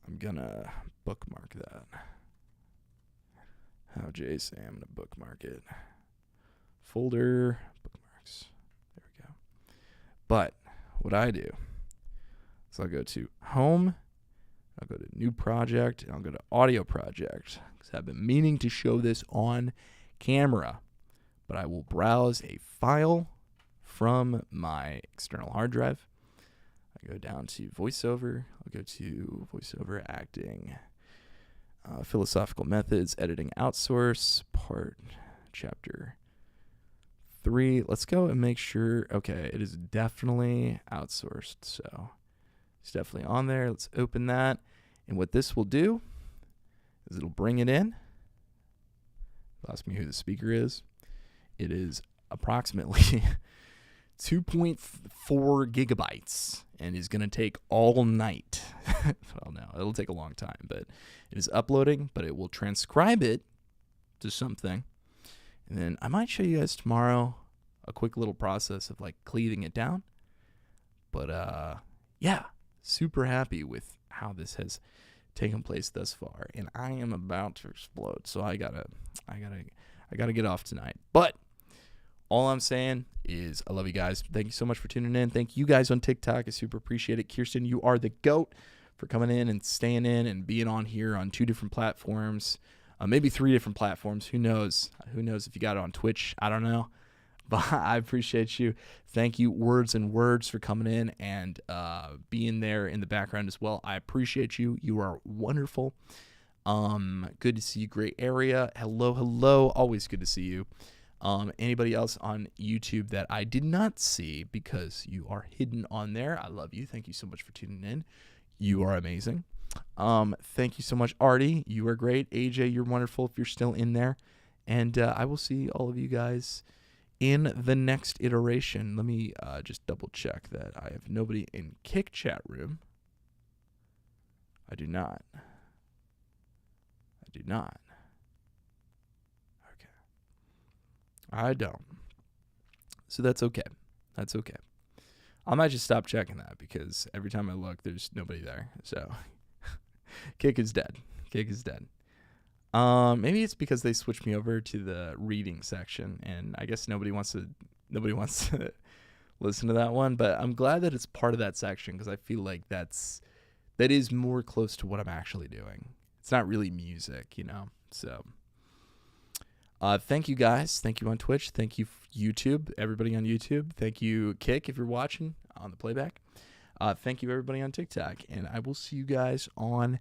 A: I'm gonna bookmark that. How Jay say. I'm gonna bookmark it. Folder, bookmarks. There we go. But what I do is I'll go to home, I'll go to new project, and I'll go to audio project, because I've been meaning to show this on camera, but I will browse a file from my external hard drive. I go down to voiceover. I'll go to voiceover acting, philosophical methods, editing outsource, part, chapter 3. Let's go and make sure. Okay, it is definitely outsourced. So it's definitely on there. Let's open that. And what this will do is it'll bring it in. Ask me who the speaker is. It is approximately 2.4 gigabytes and is going to take all night. Well, no, it'll take a long time, but it is uploading, but it will transcribe it to something. And then I might show you guys tomorrow a quick little process of like cleaving it down. But yeah, super happy with how this has taken place thus far, and I am about to explode. So I gotta get off tonight. But all I'm saying is I love you guys. Thank you so much for tuning in. Thank you guys on TikTok. I super appreciate it. Kirsten, you are the GOAT for coming in and staying in and being on here on 2 different platforms. Maybe 3 different platforms. Who knows? Who knows if you got it on Twitch? I don't know. But I appreciate you. Thank you, Words and Words, for coming in and being there in the background as well. I appreciate you. You are wonderful. Good to see you. Great area. Hello. Always good to see you. Anybody else on YouTube that I did not see because you are hidden on there, I love you. Thank you so much for tuning in. You are amazing. Thank you so much, Artie. You are great. AJ, you're wonderful if you're still in there. And I will see all of you guys in the next iteration. Let me just double check that I have nobody in Kick chat room. I do not. Okay. I don't. So that's okay. I might just stop checking that because every time I look, there's nobody there. So Kick is dead. Maybe it's because they switched me over to the reading section, and I guess nobody wants to listen to that one. But I'm glad that it's part of that section because I feel like that is more close to what I'm actually doing. It's not really music, So, thank you guys. Thank you on Twitch. Thank you YouTube. Everybody on YouTube. Thank you Kick if you're watching on the playback. Thank you everybody on TikTok, and I will see you guys on